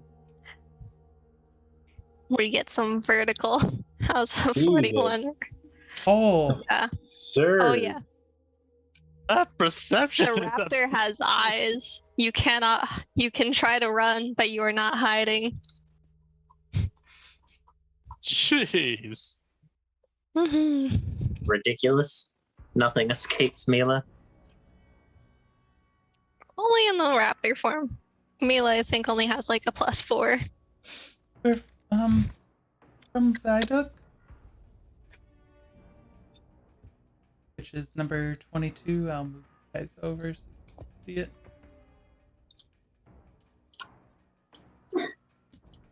We get some vertical. How's the Jesus. 41? Oh, Yeah. Sir. Oh yeah. That perception. The raptor has eyes. You can try to run, but you are not hiding. Jeez. Mm-hmm. Ridiculous. Nothing escapes Mila. Only in the raptor form. Mila, I think, only has like a +4. we're from Viaduct, which is number 22. I'll move you guys over so you can see it.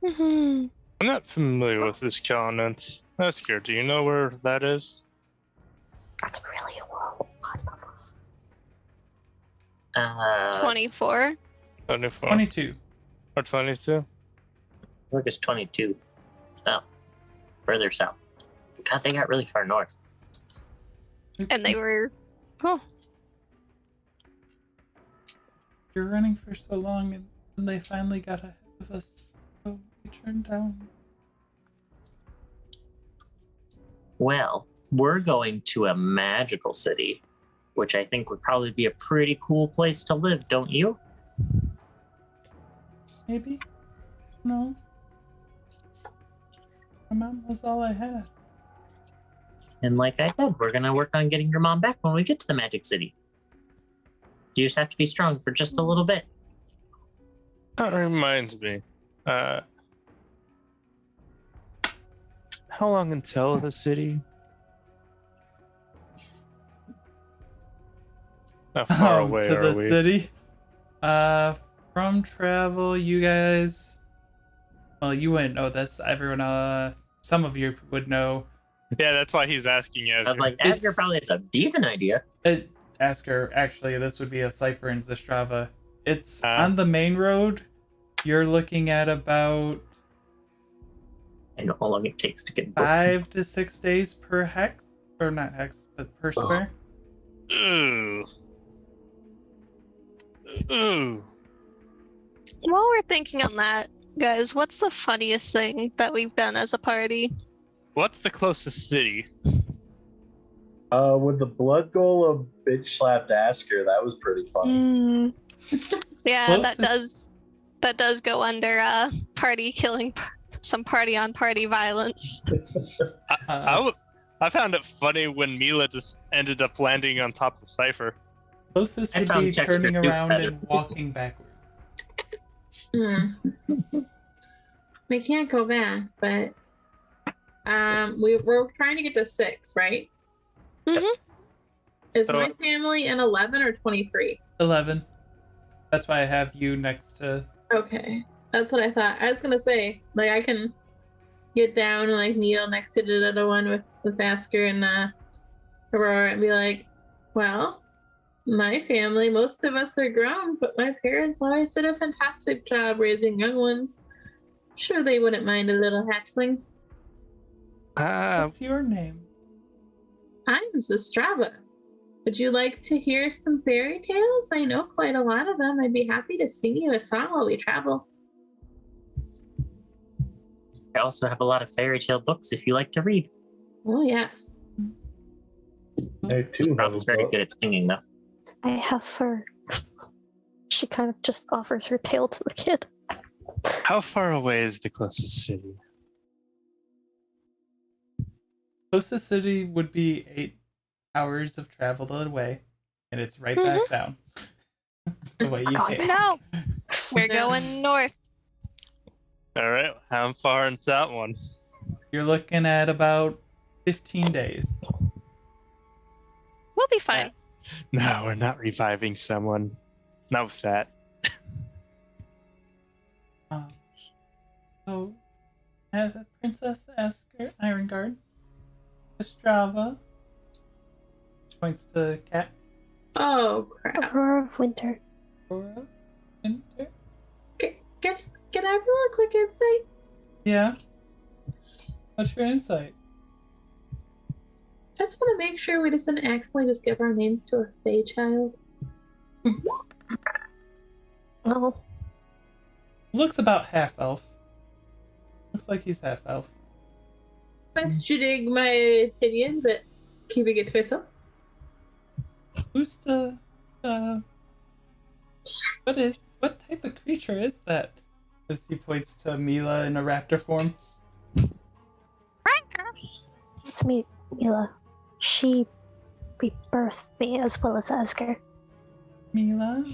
Mm-hmm. I'm not familiar with this continent. Asger, do you know where that is? That's really low. 24. 24. 22. Or 22? Look, it's 22. Oh, further south. God, they got really far north. And they were. Oh. You're running for so long, and they finally got ahead of us, so we turned down. Well, we're going to a magical city, which I think would probably be a pretty cool place to live, don't you? Maybe? No. My mom was all I had. And like I said, we're gonna work on getting your mom back when we get to the magic city. You just have to be strong for just a little bit. That reminds me. How long until the city? How far away to are the we? city. From travel, you guys. Well, you wouldn't know this. Everyone, some of you would know. Yeah, that's why he's asking I was Asger. like, It's- Asger probably has a decent idea. Asker, actually, this would be a Cypher in Zestrava. It's Ah. on the main road. You're looking at about I know how long it takes to get books. 5 to 6 days per hex, or not hex, but per square. Ooh. Ooh. While we're thinking on that, guys, what's the funniest thing that we've done as a party? What's the closest city? With the blood golem bitch slapped Asker, that was pretty funny. Yeah, Closest- that does go under party killing, some party on party violence. I found it funny when Mila just ended up landing on top of Cypher. Closest I would found be texture turning too around better. and walking backward. We can't go back, but we're trying to get to 6, right? Mhm. Is So- my family in 11 or 23? 11. That's why I have you next to. Okay, that's what I thought. I was gonna say, like, I can get down and like kneel next to the other one with Asker and Aurora and be like, well, my family, most of us are grown, but my parents always did a fantastic job raising young ones. Sure, they wouldn't mind a little hatchling. What's your name? I'm Zestrava. Would you like to hear some fairy tales? I know quite a lot of them. I'd be happy to sing you a song while we travel. I also have a lot of fairy tale books if you like to read. Oh, yes. There are two Probably very good at singing, though. I have fur. She kind of just offers her tail to the kid. How far away is the closest city? Closest city would be 8 hours of travel away, and it's right back down. The way you came. No, we're going north. All right, how far into that one? You're looking at about 15 days. We'll be fine. No, we're not reviving someone. Not with that. So, Princess Asker, Ironguard, Estrava, points to Cat, Oh, crap. Aurora of Winter. Aurora, Winter. Can I roll a quick insight? Yeah. What's your insight? I just want to make sure we just didn't accidentally just give our names to a Fae child. Oh, Looks about half elf. Looks like he's half elf. Questioning my opinion, but keeping it to myself. Who's the what type of creature is that? As he points to Mila in a raptor form. let's meet Mila. She rebirthed me as well as Asger. Mila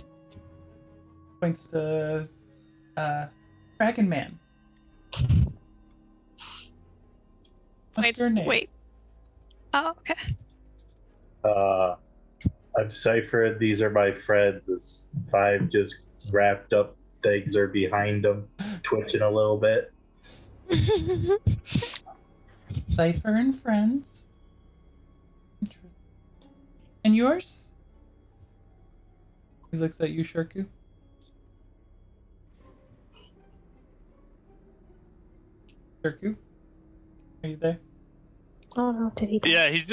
points to Dragon Man. What's your name? Wait. Oh, okay. I'm Cypher. These are my friends. This 5 just wrapped up things are behind them, twitching a little bit. Cypher and friends. Interesting. And yours? He looks at you, Shirku. Shirku? Are you there? Oh no, did he die? Yeah, he's.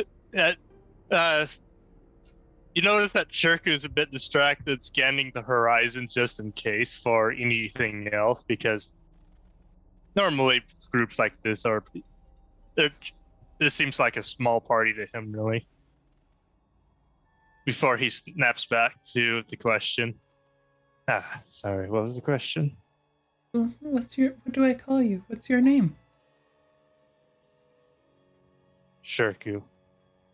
You notice that Shirku's a bit distracted, scanning the horizon just in case for anything else, because normally groups like this are. This seems like a small party to him, really. Before he snaps back to the question. Sorry, what was the question? What do I call you? What's your name? Shirku.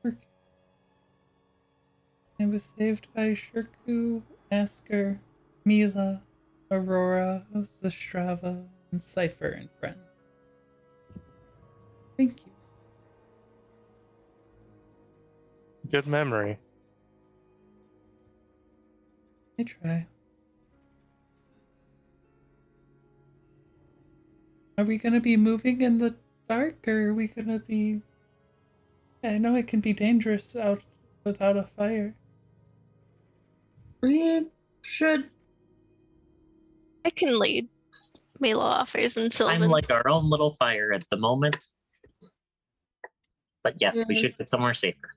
Shirku. I was saved by Shirku, Asger, Mila, Aurora, Zastrava, and Sifer and friends. Thank you. Good memory. I try. Are we gonna be moving in the dark, or are we gonna be... I know it can be dangerous out without a fire. We should. I can lead. Milo offers and I'm Sylvan. like our own little fire at the moment. But yes, we should get somewhere safer.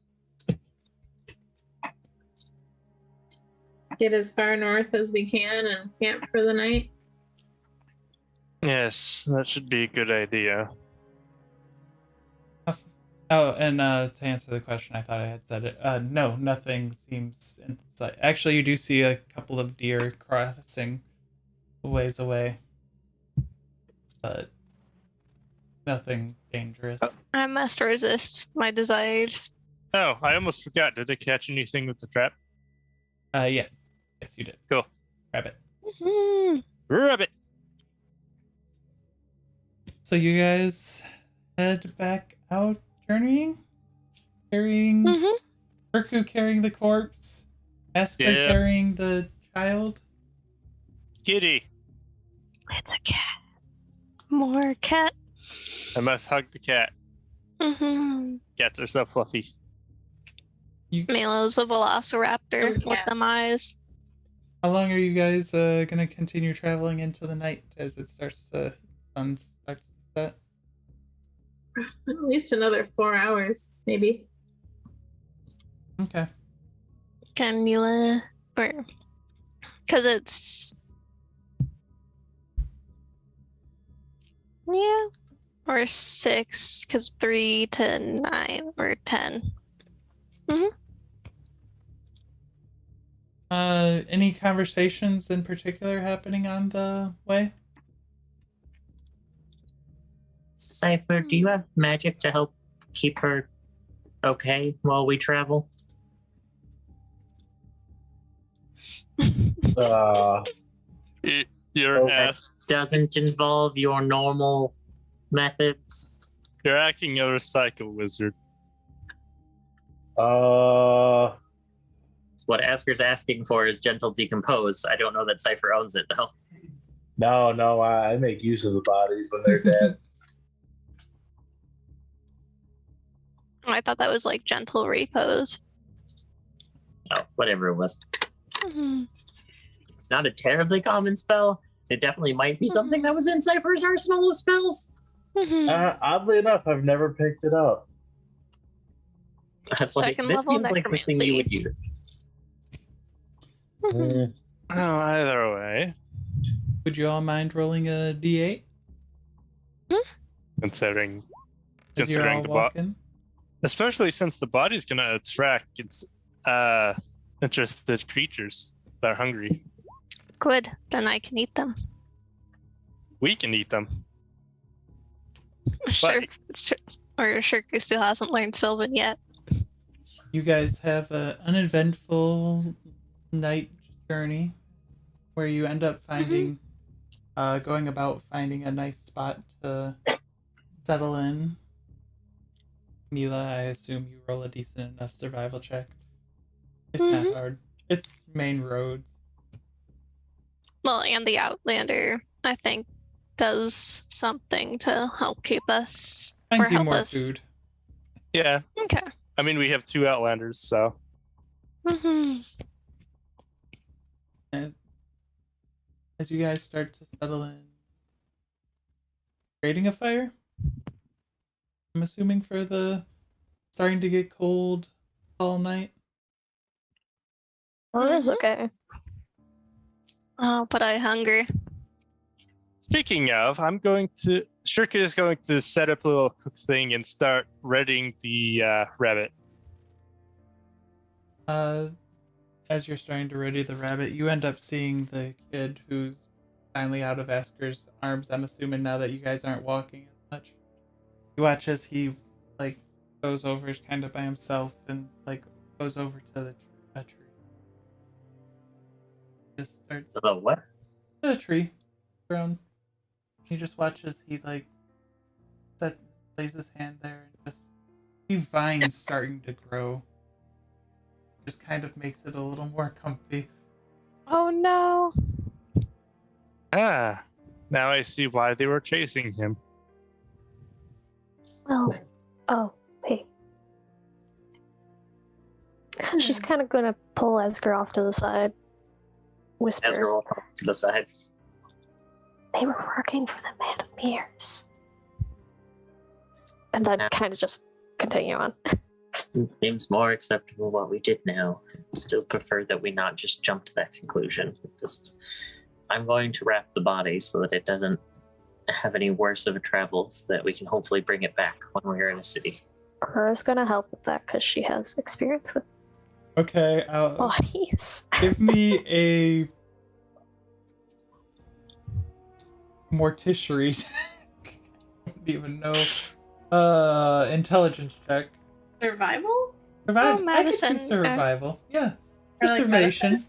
Get as far north as we can and camp for the night. Yes, that should be a good idea. Oh, and to answer the question, I thought I had said it. No, nothing seems in sight. Actually, you do see a couple of deer crossing a ways away, but nothing dangerous. I must resist my desires. Oh, I almost forgot. Did I catch anything with the trap? Yes, you did. Cool. Grab it. Mhm. Rabbit. So you guys head back out journeying, carrying Mhm. Shirku carrying the corpse, Asger Yeah. carrying the child. Kitty. It's a cat. More cat. I must hug the cat. Mm-hmm. Cats are so fluffy. Milo's a velociraptor Oh, with yeah. them eyes. How long are you guys gonna continue traveling into the night as it starts to sun starts to set? At least another 4 hours, maybe. Okay. Can Mila, or because it's or 6, because 3 to 9 or 10. Any conversations in particular happening on the way? Cypher, do you have magic to help keep her okay while we travel? You're Okay. Doesn't involve your normal methods. you're acting a recycle wizard. What Asker's asking for is gentle decompose. I don't know that Cypher owns it though. No, I make use of the bodies when they're dead. I thought that was like gentle repose. Oh, whatever it was. Mhm. It's not a terribly common spell. It definitely might be something that was in Cypher's arsenal of spells. Mhm. Oddly enough, I've never picked it up. I was like, Second this level seems like the thing you would use. Mhm. Oh, either way, Would you all mind rolling a d8 considering as you're all the walking? especially since the body's gonna attract its interested creatures that are hungry. Good. Then I can eat them. We can eat them. Sure. Or Shirku still hasn't learned Sylvan yet. You guys have an uneventful night journey where you end up finding, going about finding a nice spot to settle in. Mila, I assume you roll a decent enough survival check. It's not hard. It's main roads. Well, and the Outlander, I think, does something to help keep us Finds or you help more us. food. Yeah, Okay. I mean we have 2 outlanders, so Hmm. As you guys start to settle in, creating a fire. I'm assuming for the starting to get cold all night. Oh, that's okay. Oh, but I hunger. speaking of, Shirku is going to set up a little cook thing and start readying the rabbit. As you're starting to ready the rabbit, you end up seeing the kid who's finally out of Asker's arms. I'm assuming now that you guys aren't walking as much. You watch as he goes over kind of by himself and goes over to the a tree. Just starts The what? a tree grown. He just watches. He like lays his hand there and just see vines starting to grow. Just kind of makes it a little more comfy. Oh no. Ah, now I see why they were chasing him. Well, oh, hey. She's kind of gonna pull Asger off to the side. Whisper. Asger will come to the side. They were working for the Man of Mirrors. And then kind of just continue on. Seems more acceptable what we did now. Still prefer that we not just jump to that conclusion. I'm going to wrap the body so that it doesn't have any worse of a travel, so that we can hopefully bring it back when we're in a city. Aurora's gonna help with that because she has experience with Okay, bodies. give me a morticiary. I don't even know. Intelligence check. Survival? Survival. Oh, I can see medicine, okay. survival. Yeah. Or like Preservation.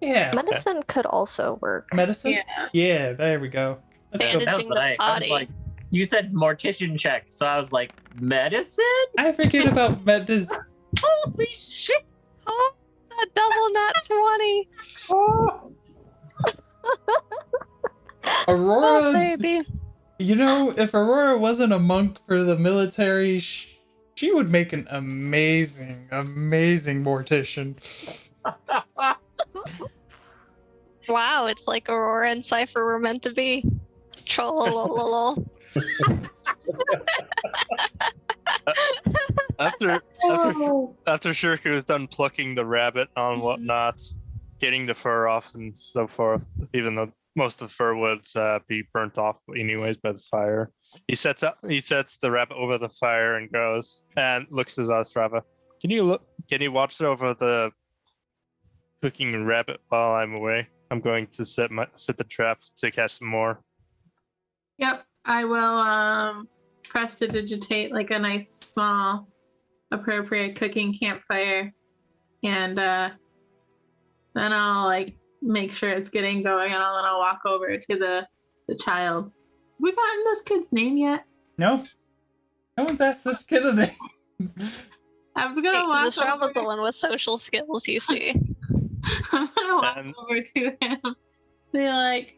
Yeah. Medicine could also work. Medicine? Yeah. Yeah, there we go. Let's go. Bandaging What the I was body. like, you said mortician check, so I was like, medicine? I forget about medicine. Holy shit! Oh, that double nat 20. Aurora, Oh, baby. you know, if Aurora wasn't a monk for the military, she would make an amazing, amazing mortician. Wow, it's like Aurora and Sifer were meant to be. Trollololol. After Shirku is done plucking the rabbit on whatnots, getting the fur off and so forth, even though most of the fur would be burnt off anyways by the fire, he sets the rabbit over the fire and goes and looks at Ostrava. Can you watch over the cooking rabbit while I'm away? I'm going to set the trap to catch some more. Yep, I will prestidigitate like a nice small appropriate cooking campfire, and then I'll like make sure it's getting going, and then I'll walk over to the child. We gotten this kid's name yet? No. No one's asked this kid a name. I'm gonna walk This round was over. the one with social skills, you see. I'm gonna walk And- over to him. Be like,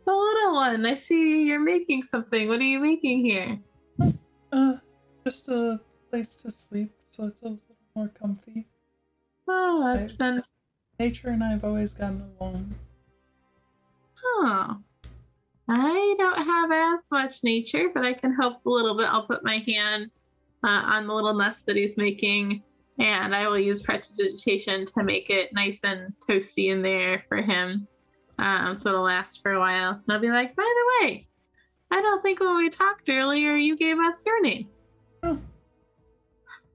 the little one, I see you're making something. What are you making here? Just a place to sleep, so it's a little more comfy. Oh, that's fun. Nature and I have always gotten along. Oh. I don't have as much nature, but I can help a little bit. I'll put my hand on the little nest that he's making, and I will use prestidigitation to make it nice and toasty in there for him, so it'll last for a while. And I'll be like, by the way, I don't think when we talked earlier you gave us your name. Oh.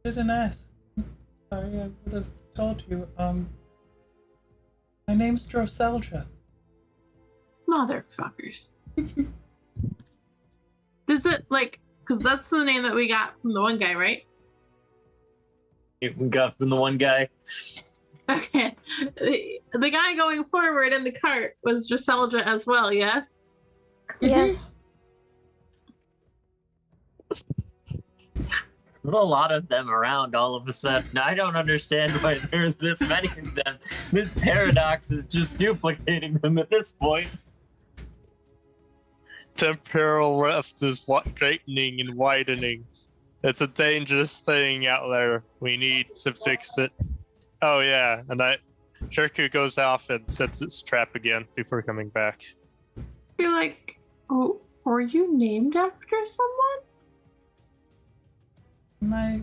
Didn't ask. Sorry, I would have told you. My name's Droselja. Motherfuckers. Is it like, because that's the name that we got from the one guy, right? We got from the one guy. Okay. The guy going forward in the cart was Droselja as well, yes? Yes. There's a lot of them around all of a sudden. I don't understand why there's this many of them. This paradox is just duplicating them at this point. Temporal rift is straightening and widening. It's a dangerous thing out there. We need to fix it. Oh yeah, and Shirku goes off and sets its trap again before coming back. You're like, oh, were you named after someone? My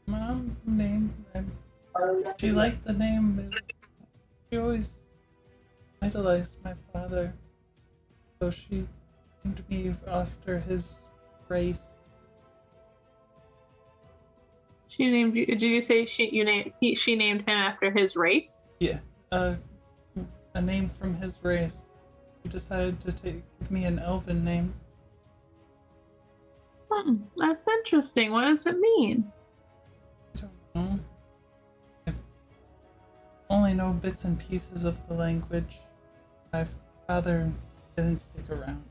mom named him. She liked the name. She always idolized my father, so she named me after his race. She named you. Did you say she named him after his race? Yeah, a name from his race. He decided to give me an elven name. That's interesting. What does it mean? I don't know. only know bits and pieces of the language. My father didn't stick around.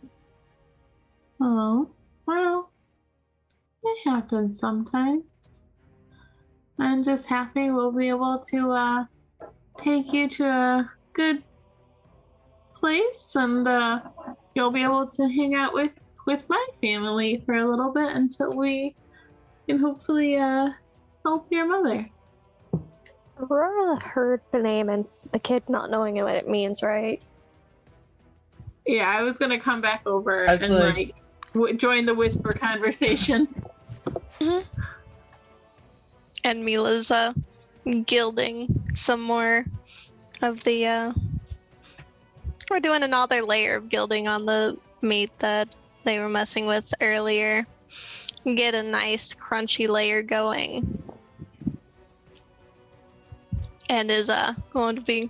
Oh, well, it happens sometimes. I'm just happy we'll be able to take you to a good place, and you'll be able to hang out with my family for a little bit until we can hopefully help your mother. Aurora heard the name and the kid not knowing what it means, right? Yeah, I was gonna come back over I was and like- join the whisper conversation. And Mila's gilding some more of the we're doing another layer of gilding on the meat that they were messing with earlier. Get a nice crunchy layer going. And is going to be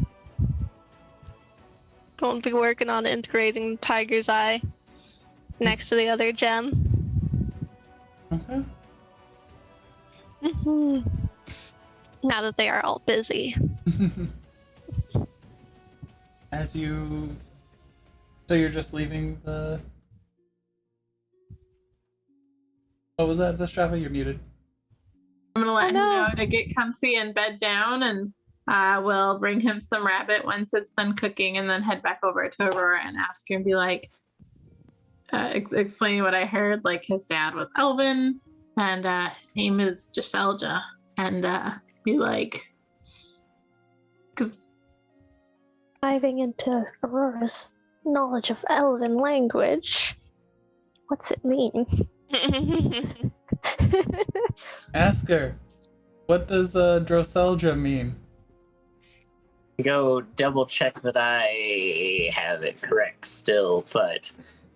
working on integrating Tiger's Eye next to the other gem. Okay. Now that they are all busy. As you... So you're just leaving the... What was that, Zestrava? You're muted. I'm gonna let him no. know to get comfy and bed down, and we'll bring him some rabbit once it's done cooking, and then head back over to Aurora and ask her and be like, explaining what I heard. Like, his dad was Elvin, and his name is Giselja, and be like, because Diving into Aurora's knowledge of Elven language. What's it mean? Asger, what does Droselja mean? Go double check that I have it correct still, but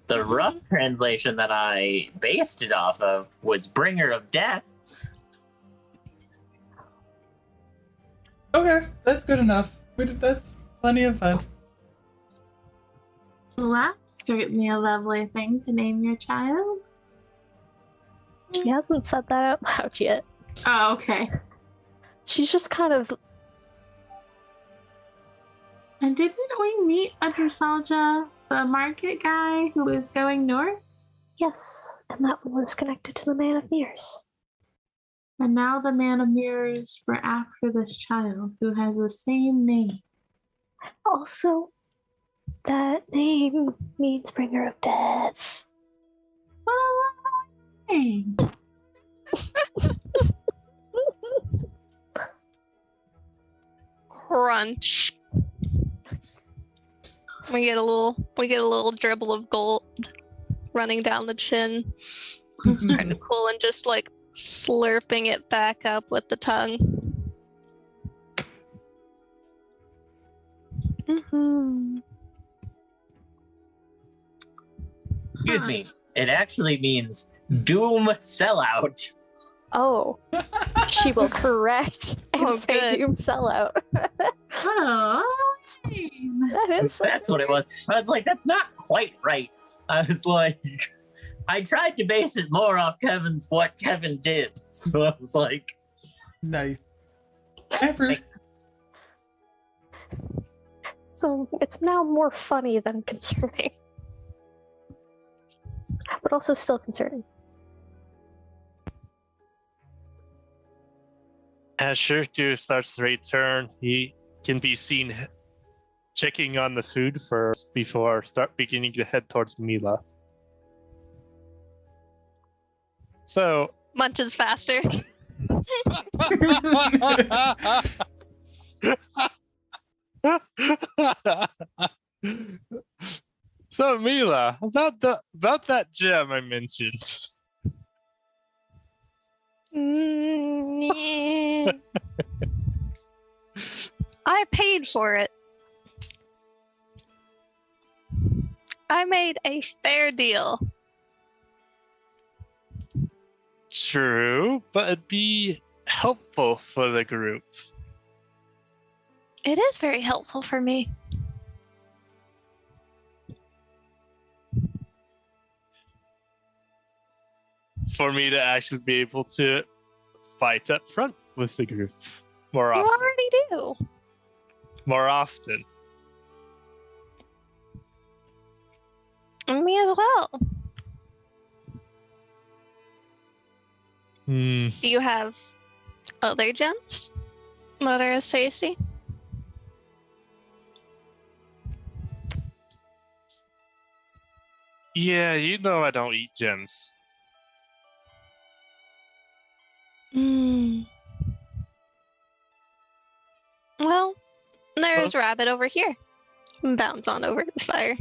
the rough translation that I based it off of was Bringer of Death. Okay, that's good enough. That's plenty of fun. well, that's certainly a lovely thing to name your child. She hasn't said that out loud yet. Oh, okay. She's just kind of... And didn't we meet under Salja, the market guy who was going north? Yes, and that one was connected to the Man of Mirrors. And now the Man of Mirrors were after this child who has the same name. Also, that name means Bringer of Death. What a lovely name. Crunch. We get a little dribble of gold running down the chin. Starting to cool and just like slurping it back up with the tongue. Excuse me. It actually means Doom Sellout. Oh, she will correct and Oh, say good. Doom Sellout. Oh, name. That is That's what it was. I was like, that's not quite right. I was like, I tried to base it more off what Kevin did. So I was like, Nice. I approve. thanks. So it's now more funny than concerning. But also still concerning. As Shirku starts to return, he can be seen checking on the food first before beginning to head towards Mila. So, Munches faster. so Mila, about that gem I mentioned. I paid for it. I made a fair deal. True, but it'd be helpful for the group. It is very helpful for me. For me to actually be able to fight up front with the group more You often. already do. more often. Me as well. Hmm. Do you have other gems that are as tasty? Yeah, you know I don't eat gems. Well, there's Rabbit over here. Bounce on over to the fire.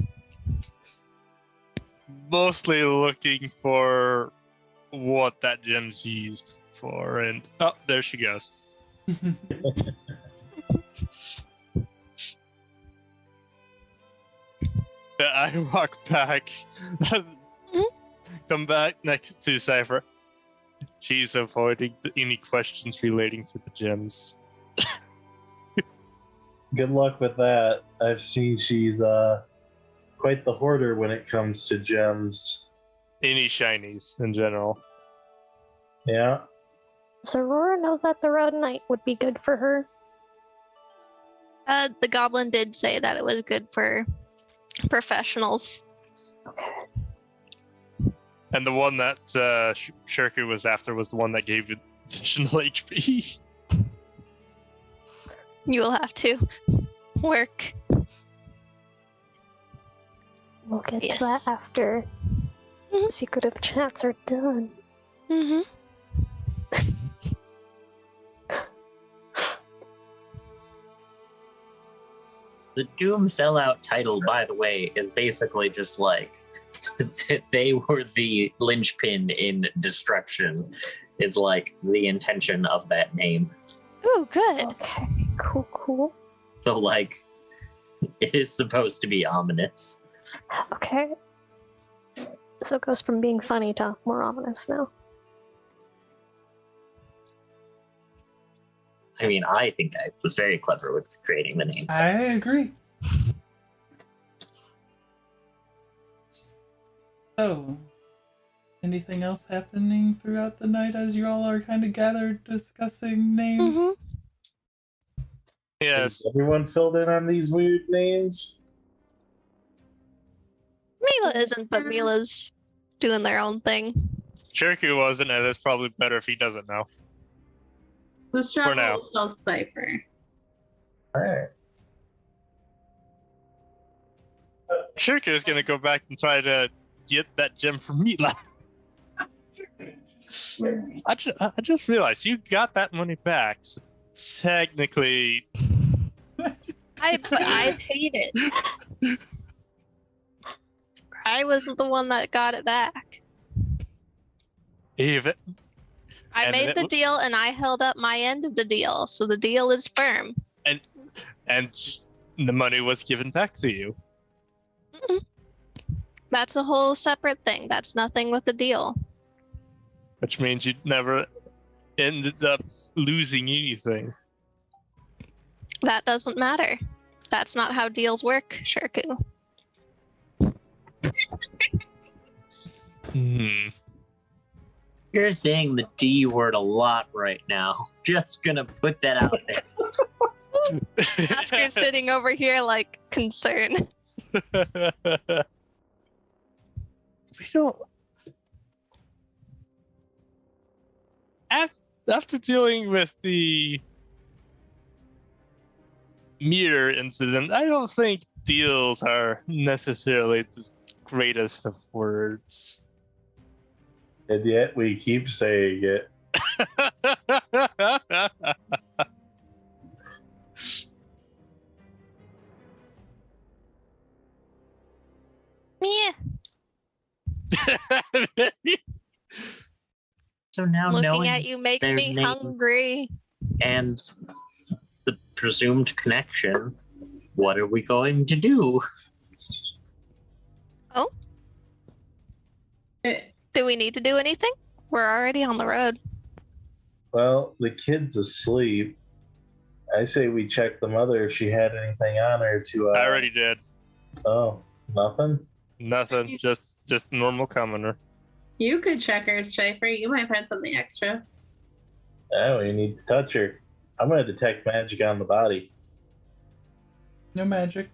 Mostly looking for what that gem's used for, and oh, there she goes. I walk back, come back next to Sifer. She's avoiding any questions relating to the gems. Good luck with that. I've seen she's quite the hoarder when it comes to gems. Any shinies in general. Yeah. Does Aurora know that the Red Knight would be good for her? The goblin did say that it was good for professionals. Okay. And the one that Shirku was after was the one that gave it additional HP. You will have to work. We'll get Yes. to that after secretive chats are done. Mm-hmm. The Doom sellout title, by the way, is basically just like they were the linchpin in destruction, is like the intention of that name. Ooh, good. Okay, cool. So, like, it is supposed to be ominous. Okay. So it goes from being funny to more ominous now. I mean, I think I was very clever with creating the name. I agree. So, anything else happening throughout the night as you all are kind of gathered discussing names? Mhm. Yes. Has everyone filled in on these weird names? Mila isn't, but Mila's doing their own thing. Shirku wasn't, and it's probably better if he doesn't know. The now. struggle will cipher. Alright. Shirku is going to go back and try to get that gem from Mila. I just realized you got that money back. So technically, I paid it. I was the one that got it back. even I And made it the w- deal and I held up my end of the deal, so the deal is firm. and the money was given back to you. That's a whole separate thing. That's nothing with the deal. Which means you never ended up losing anything. That doesn't matter. That's not how deals work, Shirku. You're saying the D word a lot right now. Just gonna put that out there. Asker's sitting over here like concerned. We don't. After dealing with the mirror incident, I don't think deals are necessarily the greatest of words. And yet we keep saying it. Yeah. So now Looking knowing at you makes their me name hungry. and the presumed connection, what are we going to do? Do we need to do anything? We're already on the road. Well, the kid's asleep. I say we check the mother if she had anything on her to. I already did. Oh, nothing? Nothing. Just normal commoner. You could check her, Schaefer. You might find something extra. Oh, you need to touch her. I'm going to detect magic on the body. No magic.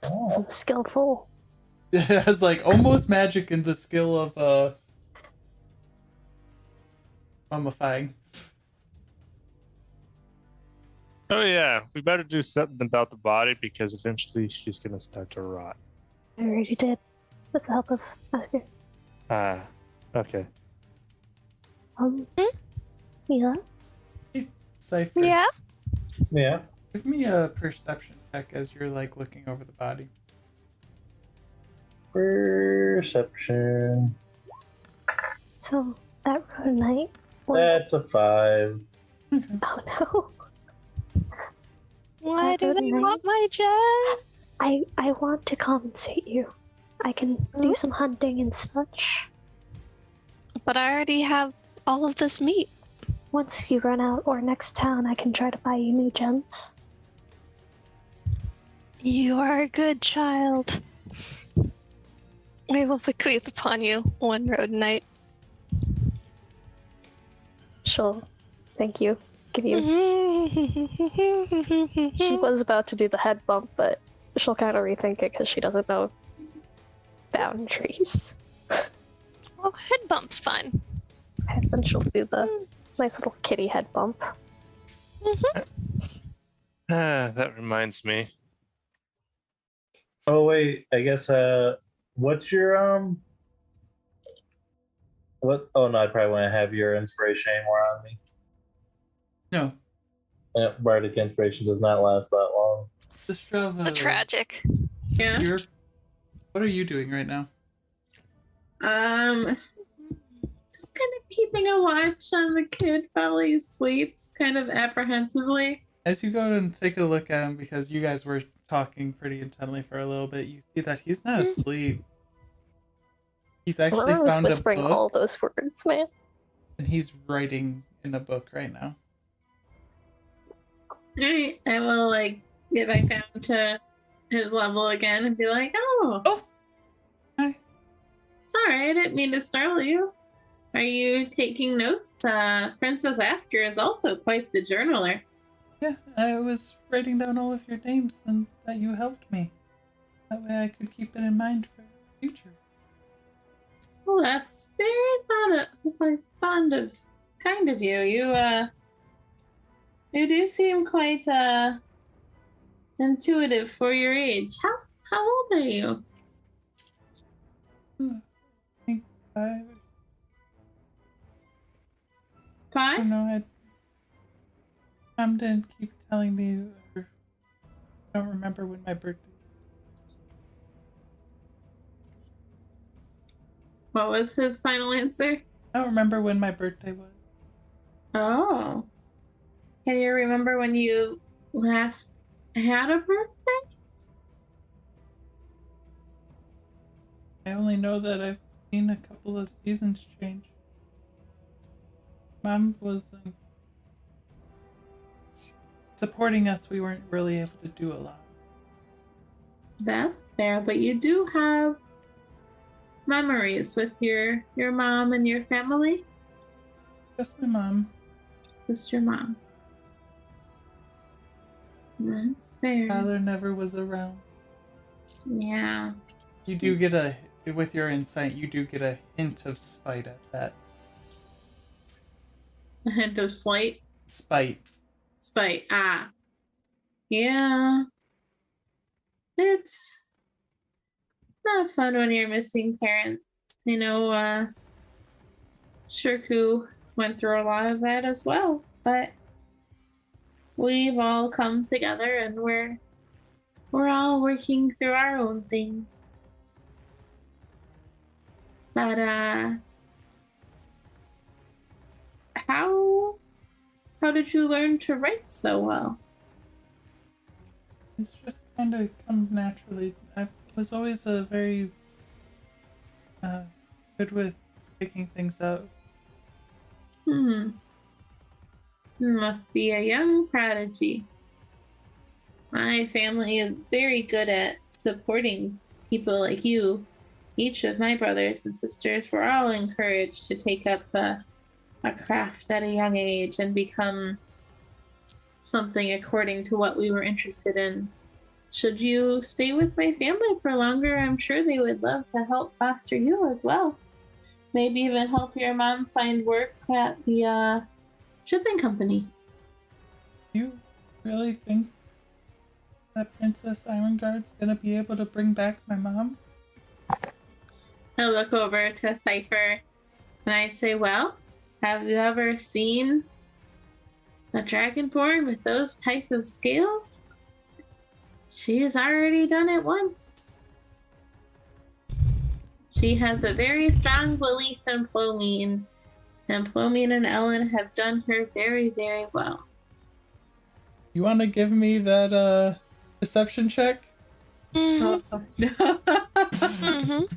Some skillful. It has like almost magic in the skill of mummifying. Oh yeah, we better do something about the body because eventually she's gonna start to rot. I already did. With the help of Asger. Ah, okay. Mila? Cypher. Yeah. Yeah. Give me a perception check as you're like looking over the body. Perception. So, that Rhodonite was... That's a 5. Oh no. Why do they Rhodonite. want my gem? I want to compensate you. I can do some hunting and such. But I already have all of this meat. Once you run out or next town, I can try to buy you new gems. You are a good child. I will bequeath upon you one Rhodonite. She'll thank you. Give you. She She was about to do the head bump, but she'll kind of rethink it because she doesn't know boundaries. Oh, head bump's fine. And then she'll do the nice little kitty head bump. That reminds me. Oh wait, I guess what's your what oh no, I probably won't have your inspiration anymore on me. No. Bardic inspiration does not last that long. The tragic. Yeah. What are you doing right now? Just kind of keeping a watch on the kid while he sleeps, kind of apprehensively. As you go and take a look at him, because you guys were talking pretty intently for a little bit, you see that he's not asleep. He's actually I was found a whispering book, all those words, man. and he's writing in a book right now. Alright, I will get back down to his level again and be like, oh, Hi. sorry, I didn't mean to startle you. Are you taking notes? Princess Asger is also quite the journaler. Yeah, I was writing down all of your names and that you helped me. That way I could keep it in mind for the future. Well, that's very kind of you. You do seem quite intuitive for your age. How old are you? I think 5. 5? I don't know. Mom didn't keep telling me, or I don't remember when my birthday. What was his final answer? I don't remember when my birthday was. Oh. Can you remember when you last had a birthday? I only know that I've seen a couple of seasons change. Mom was supporting us. We weren't really able to do a lot. That's fair, but you do have memories with your mom and your family? Just my mom. Just your mom. That's fair. Father never was around. Yeah. You do get with your insight, you do get a hint of spite at that. A hint of slight Spite. spite. Ah. Yeah. It's not fun when you're missing parents. You know, Shirku went through a lot of that as well, but we've all come together and we're all working through our own things. But how did you learn to write so well? It's just kind of come naturally. I was always a very good with picking things out. Must be a young prodigy. My family is very good at supporting people like you. Each of my brothers and sisters were all encouraged to take up a craft at a young age and become something according to what we were interested in. Should you stay with my family for longer, I'm sure they would love to help foster you as well. Maybe even help your mom find work at the shipping company. You really think that Princess Ironguard's gonna be able to bring back my mom? I look over to Sifer and I say, well, have you ever seen a dragonborn with those type of scales? She has already done it once. She has a very strong belief in Plomine, and Plomine and Ellen have done her very, very well. You want to give me that deception check? Mhm. Oh, no. Mhm.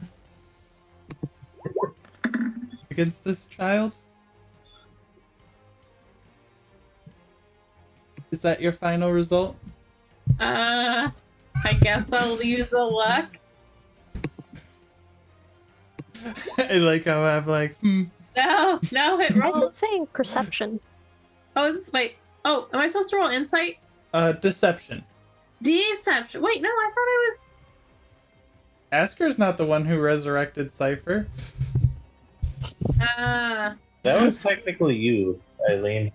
Against this child? Is that your final result? I guess I'll use the luck. I like how I'm like, No, it Why is rolled. it saying perception? Oh, is it, wait. Oh, am I supposed to roll insight? deception. Deception. Wait, no, I thought I was. Asker's not the one who resurrected Sifer. Ah. That was technically you, Eileen.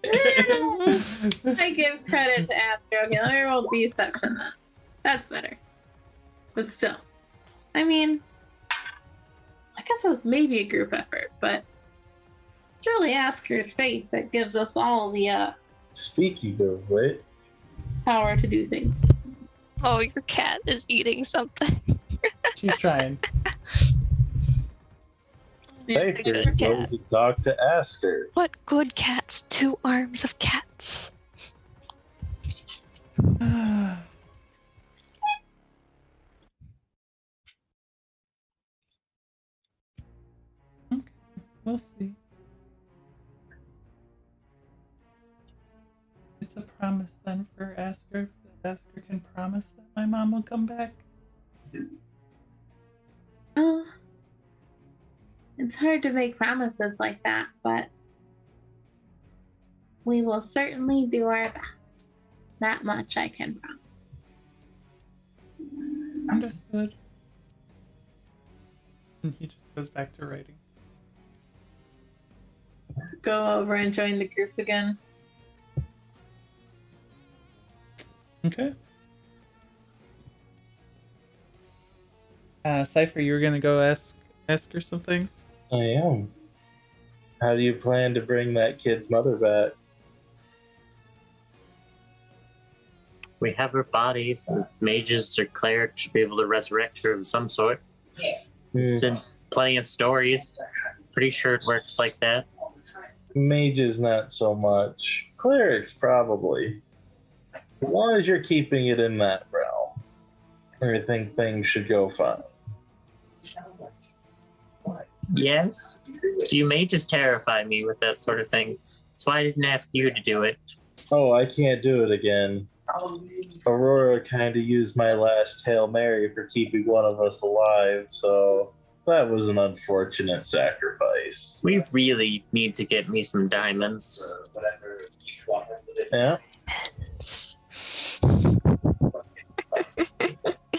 I give credit to Asger. Okay, let me roll deception then. That's better. But still. I mean, I guess it was maybe a group effort, but it's really Asker's faith that gives us all the Speaking of which, power to do things. Oh, your cat is eating something. She's trying. Baker good goes cat. to talk to Asker. What good cats? 2 arms of cats. Okay, we'll see. It's a promise then for Asker, that Asker can promise that my mom will come back. Oh, it's hard to make promises like that, but we will certainly do our best. That much I can promise. Understood. And he just goes back to writing. Go over and join the group again. Okay. Sifer, you were gonna go ask her some things? I am. How do you plan to bring that kid's mother back? We have her body. The mages or clerics should be able to resurrect her of some sort. Since plenty of stories, pretty sure it works like that. Mages, not so much. Clerics, probably. As long as you're keeping it in that realm, I think things should go fine. Yes, you mages terrify me with that sort of thing. That's why I didn't ask you to do it. Oh, I can't do it again. Aurora kind of used my last Hail Mary for keeping one of us alive, so that was an unfortunate sacrifice. We really need to get me some diamonds. Yeah.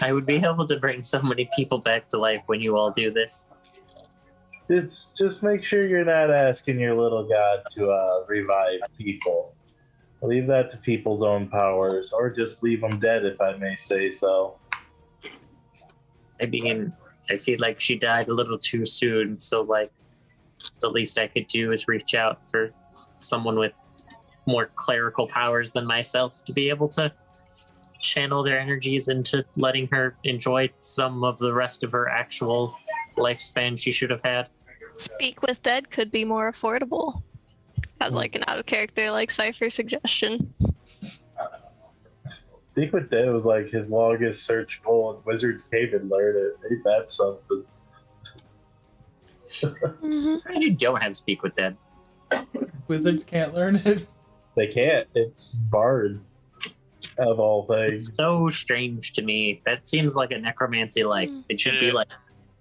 I would be able to bring so many people back to life when you all do this. Just make sure you're not asking your little god to revive people. Leave that to people's own powers, or just leave them dead, if I may say so. I mean, I feel like she died a little too soon, so like the least I could do is reach out for someone with more clerical powers than myself to be able to channel their energies into letting her enjoy some of the rest of her actual lifespan she should have had. Speak with Dead could be more affordable. As like an out of character like Cypher suggestion. Speak with Dead was like his longest search goal in Wizard's Cave and learned it. Ain't that something? You don't have Speak with Dead. Wizards can't learn it. They can't. It's Bard, of all things. It's so strange to me. That seems like a necromancy like. It should be like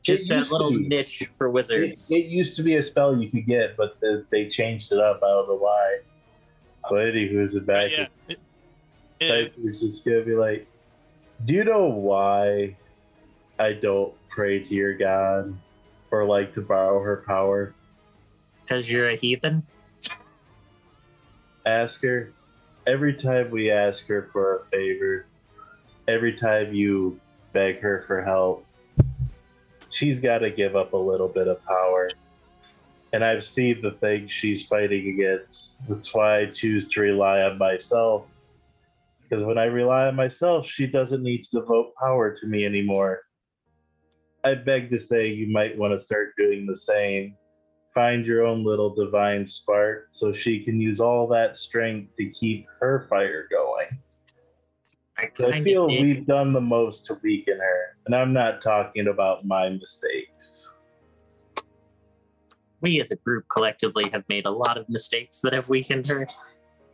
just It that used to little be. niche for wizards. It used to be a spell you could get, but they changed it up. I don't know why. lady who's a back. Yeah. Cypher's just gonna be like, do you know why I don't pray to your god or like to borrow her power? Because you're a heathen? Ask her. Every time we ask her for a favor, every time you beg her for help, she's got to give up a little bit of power. And I've seen the things she's fighting against. That's why I choose to rely on myself. Because when I rely on myself, she doesn't need to devote power to me anymore. I beg to say you might want to start doing the same. Find your own little divine spark so she can use all that strength to keep her fire going. I feel we've done the most to weaken her, and I'm not talking about my mistakes. We as a group collectively have made a lot of mistakes that have weakened her.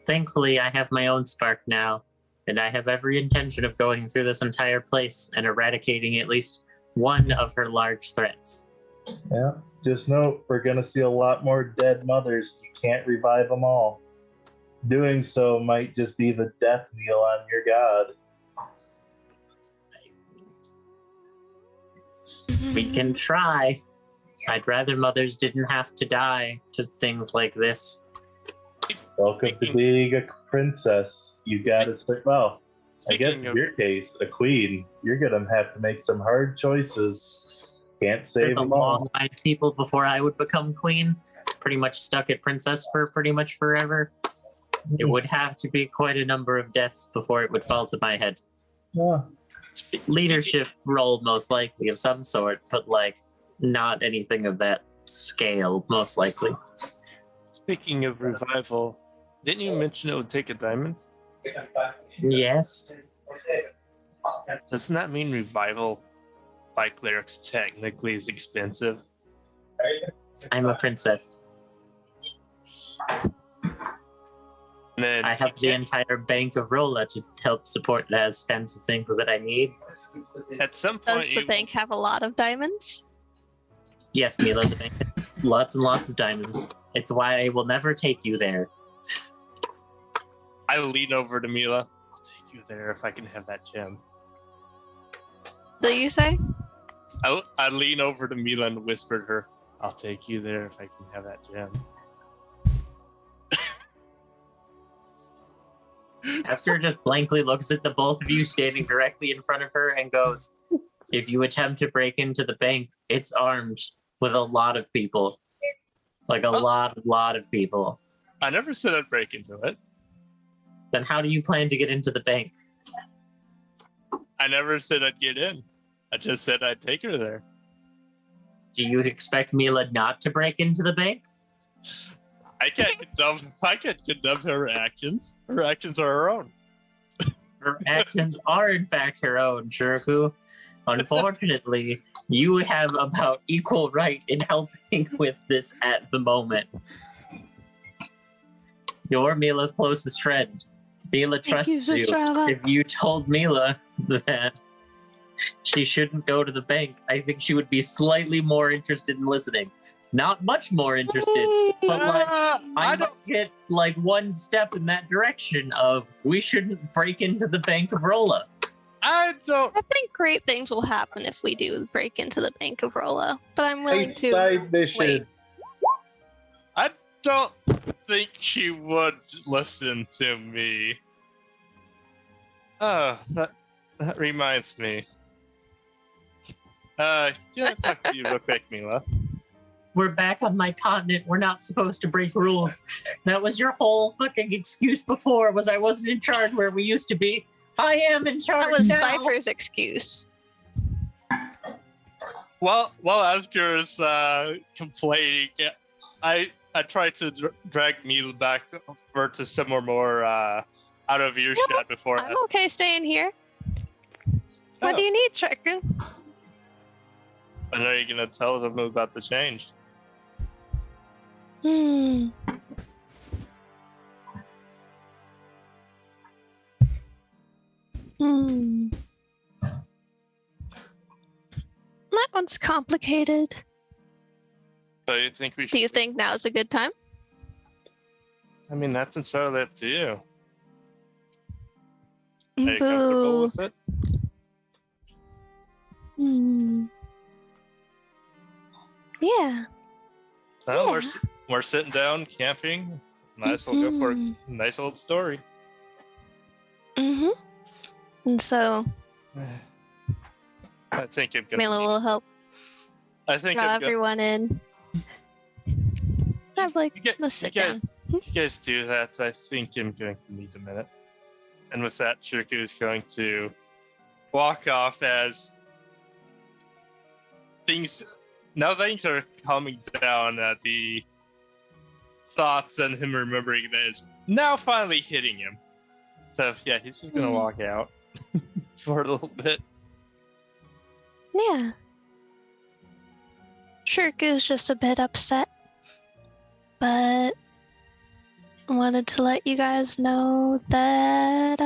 Thankfully, I have my own spark now, and I have every intention of going through this entire place and eradicating at least one of her large threats. Yeah, just know we're going to see a lot more dead mothers. You can't revive them all. Doing so might just be the death knell on your god. We can try. I'd rather mothers didn't have to die to things like this. Welcome to being a princess. You got it. Well, I guess in your case, a queen, you're going to have to make some hard choices. Can't save There's a them all. long line of people before I would become queen, pretty much stuck at princess for pretty much forever. It would have to be quite a number of deaths before it would fall to my head. Yeah. Leadership role, most likely, of some sort, but like not anything of that scale, most likely. Speaking of revival, didn't you mention it would take a diamond? Yes. Doesn't that mean revival by clerics technically is expensive? I'm a princess. And then I have the entire bank of Rolla to help support those kinds of things that I need. At some Does point, the bank have a lot of diamonds? Yes, Mila, the bank has lots and lots of diamonds. It's why I will never take you there. I lean over to Mila. I'll take you there if I can have that gem. Do you say? I lean over to Mila and whisper to her, I'll take you there if I can have that gem. Asger just blankly looks at the both of you standing directly in front of her and goes, if you attempt to break into the bank, it's armed with a lot of people. Like a lot of people. I never said I'd break into it. Then how do you plan to get into the bank? I never said I'd get in. I just said I'd take her there. Do you expect Mila not to break into the bank? I can't condemn her actions. Her actions are her own. Her actions are in fact her own, Shirku. Unfortunately, you have about equal right in helping with this at the moment. You're Mila's closest friend. Mila trusts you. If you told Mila that she shouldn't go to the bank, I think she would be slightly more interested in listening. Not much more interested, but like I don't get like one step in that direction of we shouldn't break into the Bank of Rolla. I think great things will happen if we do break into the Bank of Rolla, but I'm willing to Side mission. wait. I don't think she would listen to me. Oh, that reminds me. Can I talk to you real quick, Mila? We're back on my continent. We're not supposed to break rules. That was your whole fucking excuse before, was I wasn't in charge where we used to be. I am in charge That was now. Cypher's excuse. While Asger is complaining, I tried to drag Mila back over to somewhere more out of earshot before. I'm okay staying here. What do you need, Shirku? When are you gonna tell them about the change? Hmm. That one's complicated. So you think we should? Do you think now's a good time? I mean, that's entirely up to you. Are you comfortable Boo. with it? Yeah. No, Yeah. we're sitting down, camping. Might as well go for a nice old story. Mm-hmm. And so I think I'm gonna. Mila will help I think draw I'm gonna. everyone in. I'm like, You let's sit down. guys do that. I think I'm going to need a minute. And with that, Shirku is going to walk off as things are calming down. The thoughts and him remembering that is now finally hitting him. So yeah, he's just gonna walk out for a little bit. Yeah. Shirku's just a bit upset, but I wanted to let you guys know that,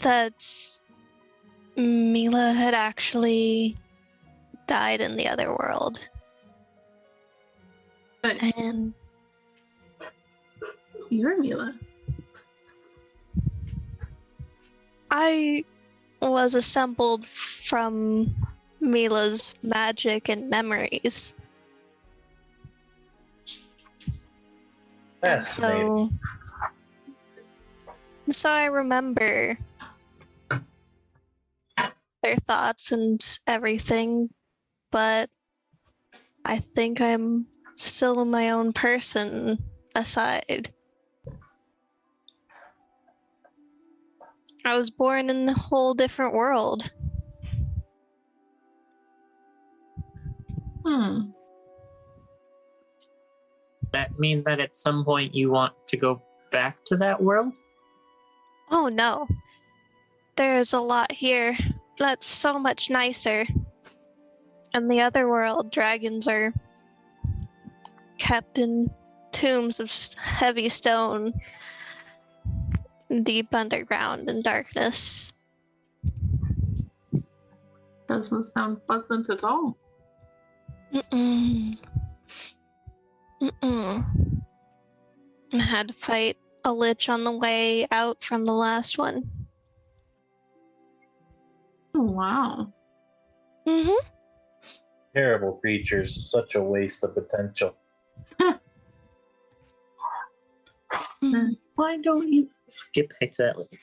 that Mila had actually died in the other world. But And you're Mila. I was assembled from Mila's magic and memories. And Fascinating. so I remember their thoughts and everything, but I think I'm still my own person aside. I was born in a whole different world. That mean that at some point you want to go back to that world? Oh no. There's a lot here that's so much nicer. In the other world, dragons are kept in tombs of heavy stone, deep underground in darkness. Doesn't sound pleasant at all. Mm-mm. Mm-mm. I had to fight a lich on the way out from the last one. Oh, wow. Mm-hmm. Terrible creatures, such a waste of potential. Why don't you get back to that later?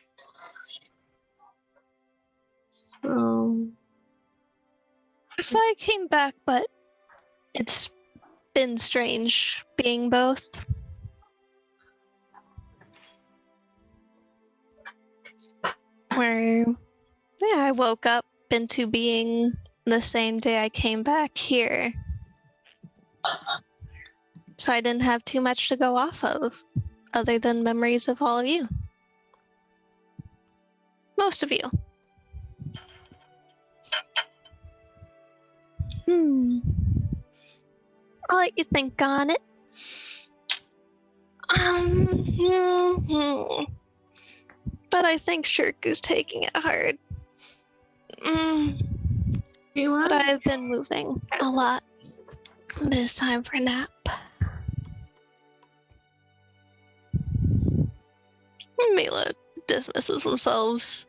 So I came back, but it's been strange being both. Where, yeah, I woke up into being the same day I came back here. So I didn't have too much to go off of, other than memories of all of you. Most of you. I'll let you think on it. But I think Shirku's taking it hard. You want? But I've been moving a lot. It is time for a nap. Mila dismisses themselves.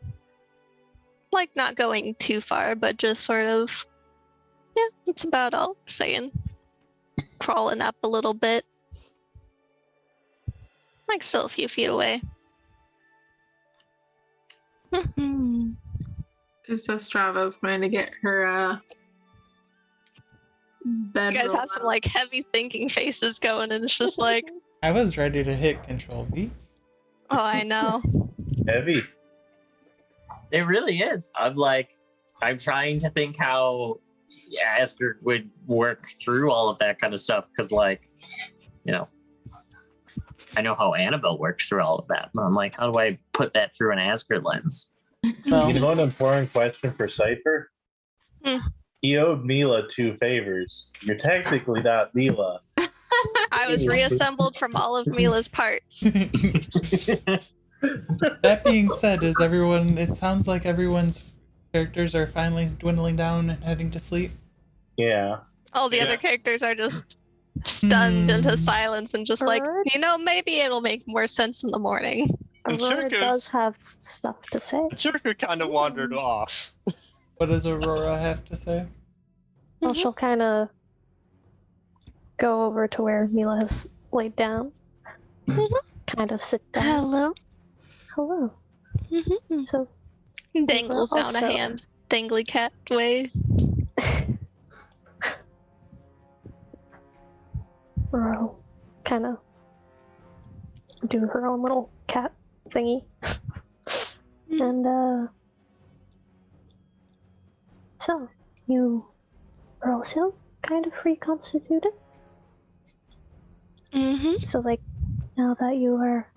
Like, not going too far, but just sort of, yeah, that's about all I'm saying. Crawling up a little bit. Like, still a few feet away. Estrava's going to get her bed. You guys roll have some, out. like, heavy thinking faces going, and it's just like, I was ready to hit Control V. oh, I know. Heavy. It really is. I'm trying to think how Asger would work through all of that kind of stuff, because, like, you know, I know how Annabelle works through all of that, but I'm like, how do I put that through an Asger lens? Well, You know, an important question for Sifer? Hmm. He owed Mila 2 favors. You're technically not Mila. I was reassembled from all of Mila's parts. that being said, is everyone? It sounds like everyone's characters are finally dwindling down and heading to sleep. Yeah. All the Yeah. other characters are just stunned into Hmm. silence and just like, Alright. maybe it'll make more sense in the morning. And Aurora Shirku- does have stuff to say. Shirku kind of wandered off. What does Aurora have to say? Well, Mhm. she'll kind of go over to where Mila has laid down. Mhm. Kind of sit down. Hello. Hello. Mhm. So, Dangles down a also- hand. Dangly cat way. Aurora kind of do her own little cat thingy. And, so, you are also kind of reconstituted? Mm-hmm. So, like, now that you are.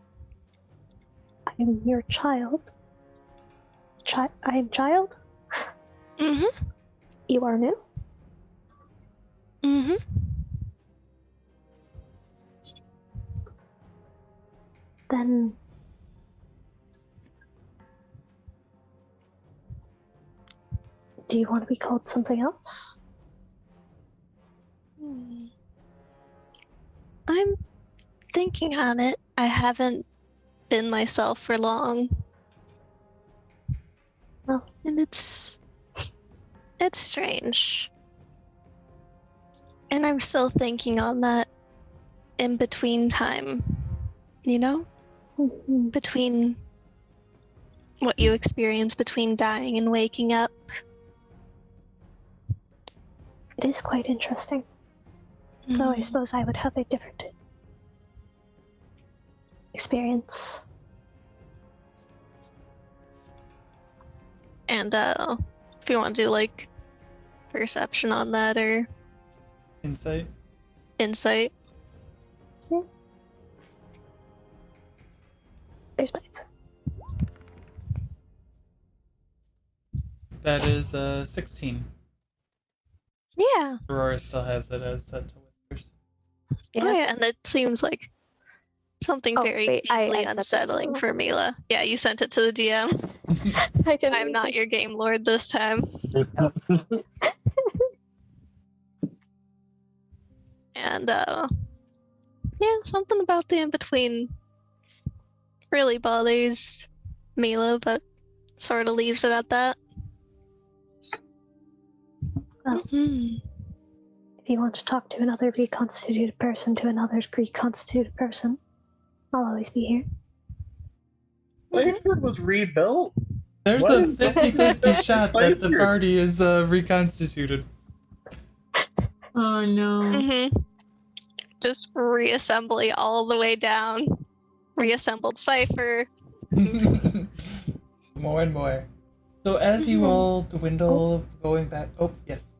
I'm your child. I am child? Mm-hmm. You are new? Mm-hmm. Then. Do you want to be called something else? I'm thinking on it. I haven't been myself for long. Well. And it's strange. And I'm still thinking on that in between time. Mhm. Between what you experience between dying and waking up. It is quite interesting. Though I Mm. suppose I would have a different experience. And if you want to do like perception on that or Insight? insight. There's my answer. That is 16. Yeah. Aurora still has it as set to whispers. Yeah. Oh yeah, and it seems like something Oh, very wait, I deeply sent it to unsettling her. for Mila. Yeah, you sent it to the DM. I didn't. I'm mean not to. your game lord this time. And yeah, something about the in between really bothers Mila, but sort of leaves it at that. Well. Mhm. If you want to talk to another reconstituted person I'll always be here. Cypher was rebuilt. There's What a is the 50-50 shot that the Cypher? party is reconstituted. Oh no. Mhm. Just reassembly all the way down. Reassembled Cypher. More and more. So as you all dwindle, going back. Oh, yes.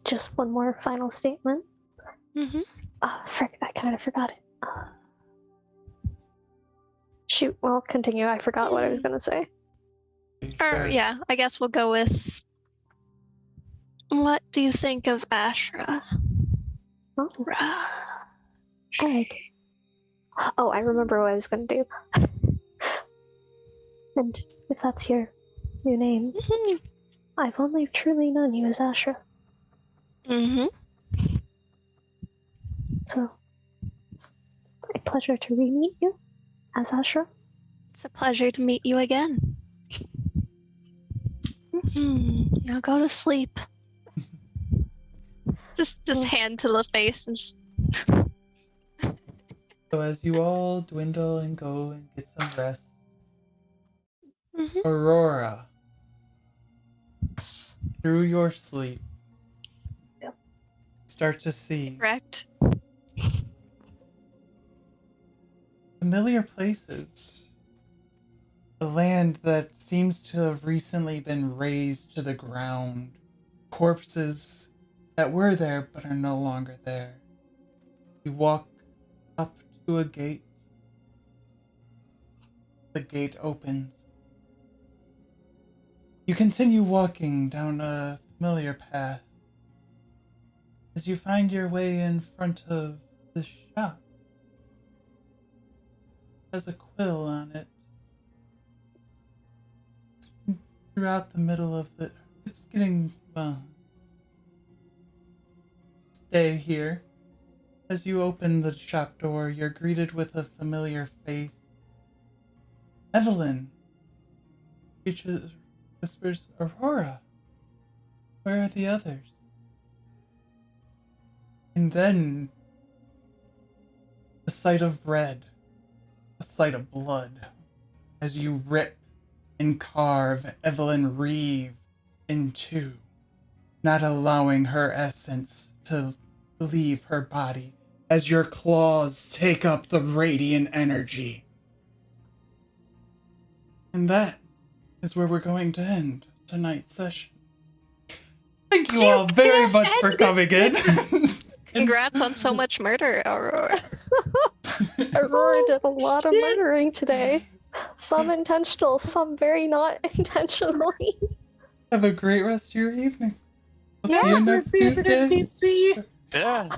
Just one more final statement. Mhm. I kind of forgot it. Shoot, well, continue. I forgot what I was going to say. Or yeah, I guess we'll go with. What do you think of Ashra? Oh, Ra- oh, I remember what I was going to do. And if that's your new name, Mhm. I've only truly known you as Ashra. Mhm. So, it's a pleasure to re-meet you as Ashra. It's a pleasure to meet you again. Now go to sleep. Just hand to the face and just. So as you all dwindle and go and get some rest, Mhm. Aurora, through your sleep, start to see Correct. familiar places. A land that seems to have recently been razed to the ground. Corpses that were there but are no longer there. You walk up to a gate. The gate opens. You continue walking down a familiar path as you find your way in front of the shop. It has a quill on it. Throughout the middle of the... It's getting, well... Stay here. As you open the shop door, you're greeted with a familiar face. Evelyn. Whispers, Aurora. Where are the others? And then a sight of red, a sight of blood, as you rip and carve Evelyn Reeve in two, not allowing her essence to leave her body, as your claws take up the radiant energy. And that is where we're going to end tonight's session. Thank you all very much for coming in. Congrats on so much murder, Aurora. Aurora did a lot of murdering today. Some intentional, some very not intentionally. Have a great rest of your evening. We'll Yeah, see you next Tuesday. See you. Yeah.